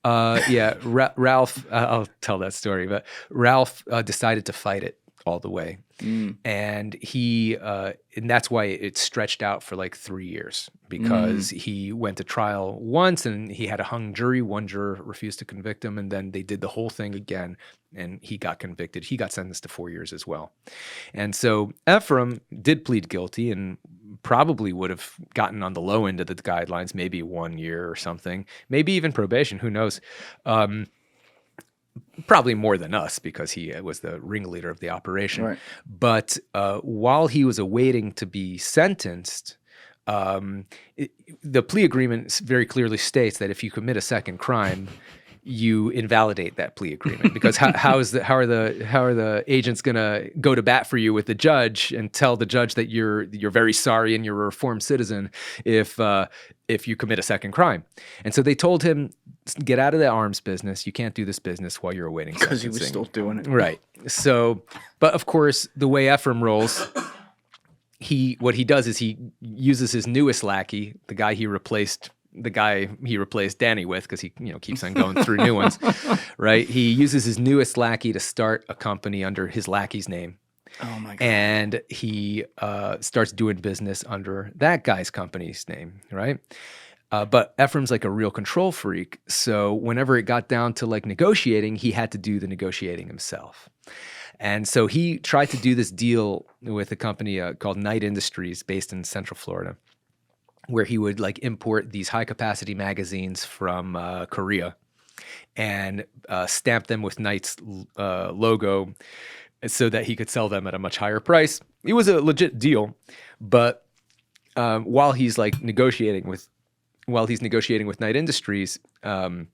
Ralph, I'll tell that story, but Ralph decided to fight it all the way. And and that's why it stretched out for like 3 years, because he went to trial once and he had a hung jury. One juror refused to convict him, and then they did the whole thing again, and he got convicted. He got sentenced to 4 years as well. And so Efraim did plead guilty and probably would have gotten on the low end of the guidelines, maybe 1 year or something, maybe even probation, who knows. Probably more than us, because he was the ringleader of the operation. Right. But while he was awaiting to be sentenced, the plea agreement very clearly states that if you commit a second crime, you invalidate that plea agreement, because how are the agents gonna go to bat for you with the judge and tell the judge that you're very sorry and you're a reformed citizen if you commit a second crime? And so they told him, get out of the arms business. You can't do this business while you're awaiting sentencing. Because he was still doing it. Right. So, but of course, the way Efraim rolls, what he does is he uses his newest lackey, the guy he replaced Danny with, because he keeps on going through new ones, right? He uses his newest lackey to start a company under his lackey's name. Oh my God. And he starts doing business under that guy's company's name, right? But Ephraim's like a real control freak. So whenever it got down to like negotiating, he had to do the negotiating himself. And so he tried to do this deal with a company called Knight Industries based in Central Florida, where he would like import these high capacity magazines from Korea and stamp them with Knight's logo so that he could sell them at a much higher price. It was a legit deal, but while he's negotiating with Knight Industries, the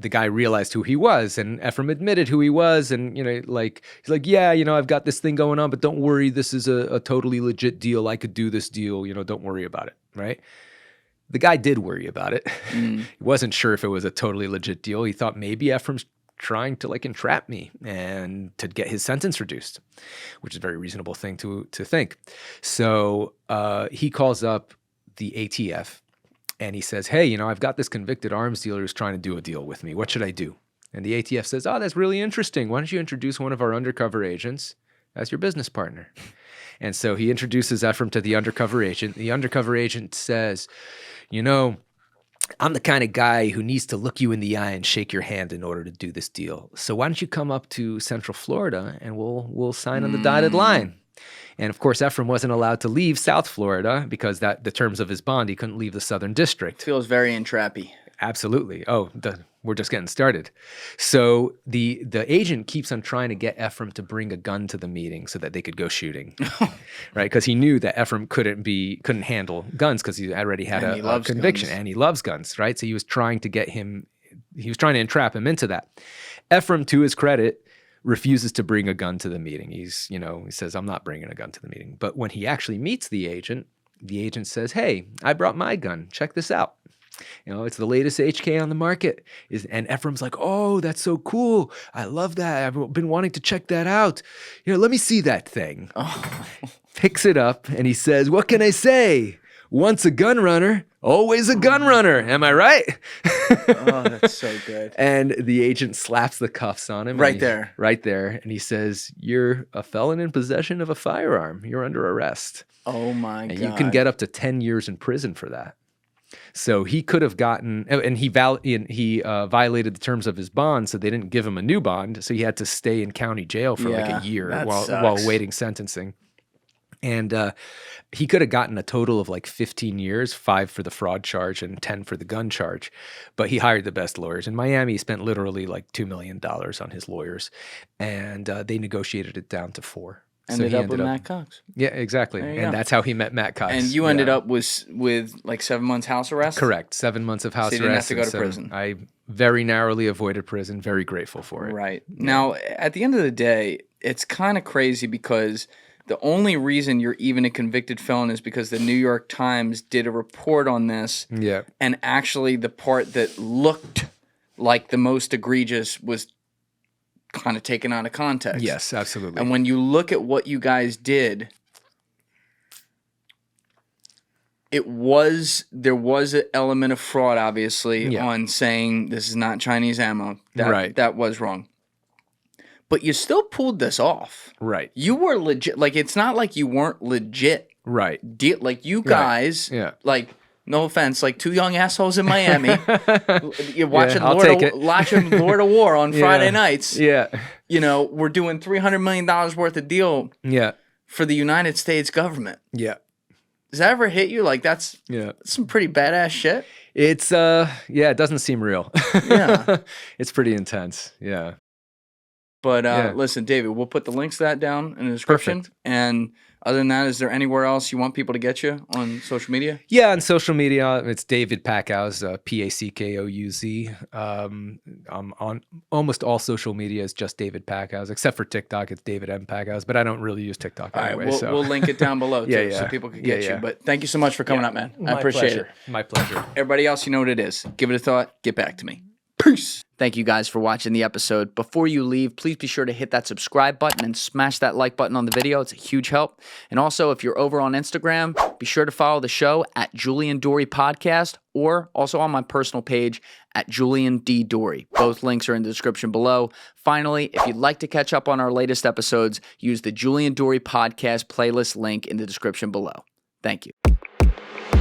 guy realized who he was, and Efraim admitted who he was, and he's like, yeah, I've got this thing going on, but don't worry, this is a totally legit deal. I could do this deal, don't worry about it, right? The guy did worry about it. He wasn't sure if it was a totally legit deal. He thought maybe Ephraim's trying to entrap me and to get his sentence reduced, which is a very reasonable thing to think. So he calls up the ATF And he says, hey, you know, I've got this convicted arms dealer who's trying to do a deal with me. What should I do? And the ATF says, oh, that's really interesting. Why don't you introduce one of our undercover agents as your business partner? And so he introduces Efraim to the undercover agent. The undercover agent says, you know, I'm the kind of guy who needs to look you in the eye and shake your hand in order to do this deal. So why don't you come up to Central Florida and we'll sign on the dotted line. And of course, Efraim wasn't allowed to leave South Florida because the terms of his bond, he couldn't leave the Southern District. Feels very entrappy. Absolutely. Oh, we're just getting started. So the agent keeps on trying to get Efraim to bring a gun to the meeting so that they could go shooting, right? Because he knew that Efraim couldn't handle guns because he already had a conviction, and he loves guns, right? So he was trying to entrap him into that. Efraim, to his credit, refuses to bring a gun to the meeting. He says, I'm not bringing a gun to the meeting. But when he actually meets the agent says, hey, I brought my gun. Check this out. You know, it's the latest HK on the market. And Ephraim's like, oh, that's so cool. I love that. I've been wanting to check that out. You know, let me see that thing. Oh. Picks it up and he says, what can I say? Once a gun runner, always a gun runner. Am I right? Oh, that's so good. And the agent slaps the cuffs on him. Right there. And he says, you're a felon in possession of a firearm. You're under arrest. Oh, my God. And you can get up to 10 years in prison for that. So he could have gotten, and he violated the terms of his bond, so they didn't give him a new bond. So he had to stay in county jail for like a year while awaiting sentencing. And he could have gotten a total of like 15 years, 5 for the fraud charge and 10 for the gun charge. But he hired the best lawyers. In Miami, he spent literally like $2 million on his lawyers. And they negotiated it down to 4. Ended up with Matt Cox. Yeah, exactly. And that's how he met Matt Cox. And you ended up with like 7 months house arrest? Correct. 7 months of house arrest. So you didn't have to go to prison. I very narrowly avoided prison. Very grateful for it. Right. Yeah. Now, at the end of the day, it's kind of crazy because the only reason you're even a convicted felon is because the New York Times did a report on this. Yeah. And actually the part that looked like the most egregious was kind of taken out of context. Yes, absolutely. And when you look at what you guys did, there was an element of fraud, obviously, on saying this is not Chinese ammo. That was wrong. But you still pulled this off. Right. You were legit. Like, it's not like you weren't legit. Right. Like, you guys, like, no offense, like 2 young assholes in Miami. You're watching Lord of War on Friday nights. Yeah. You know, we're doing $300 million worth of deal for the United States government. Yeah. Does that ever hit you? Like, that's some pretty badass shit. It's, it doesn't seem real. Yeah. It's pretty intense. Yeah. But listen, David, we'll put the links to that down in the description. Perfect. And other than that, is there anywhere else you want people to get you on social media? Yeah, on social media, it's David Packhouz, P-A-C-K-O-U-Z. On almost all social media is just David Packhouz, except for TikTok, it's David M. Packhouz, but I don't really use TikTok anyway. All right, we'll link it down below, too, so people can get you. But thank you so much for coming up, man. I appreciate it. My pleasure. Everybody else, you know what it is. Give it a thought. Get back to me. Peace. Thank you guys for watching the episode. Before you leave, please be sure to hit that subscribe button and smash that like button on the video. It's a huge help. And also, if you're over on Instagram, be sure to follow the show at Julian Dorey Podcast or also on my personal page at Julian D. Dorey. Both links are in the description below. Finally, if you'd like to catch up on our latest episodes, use the Julian Dorey Podcast playlist link in the description below. Thank you.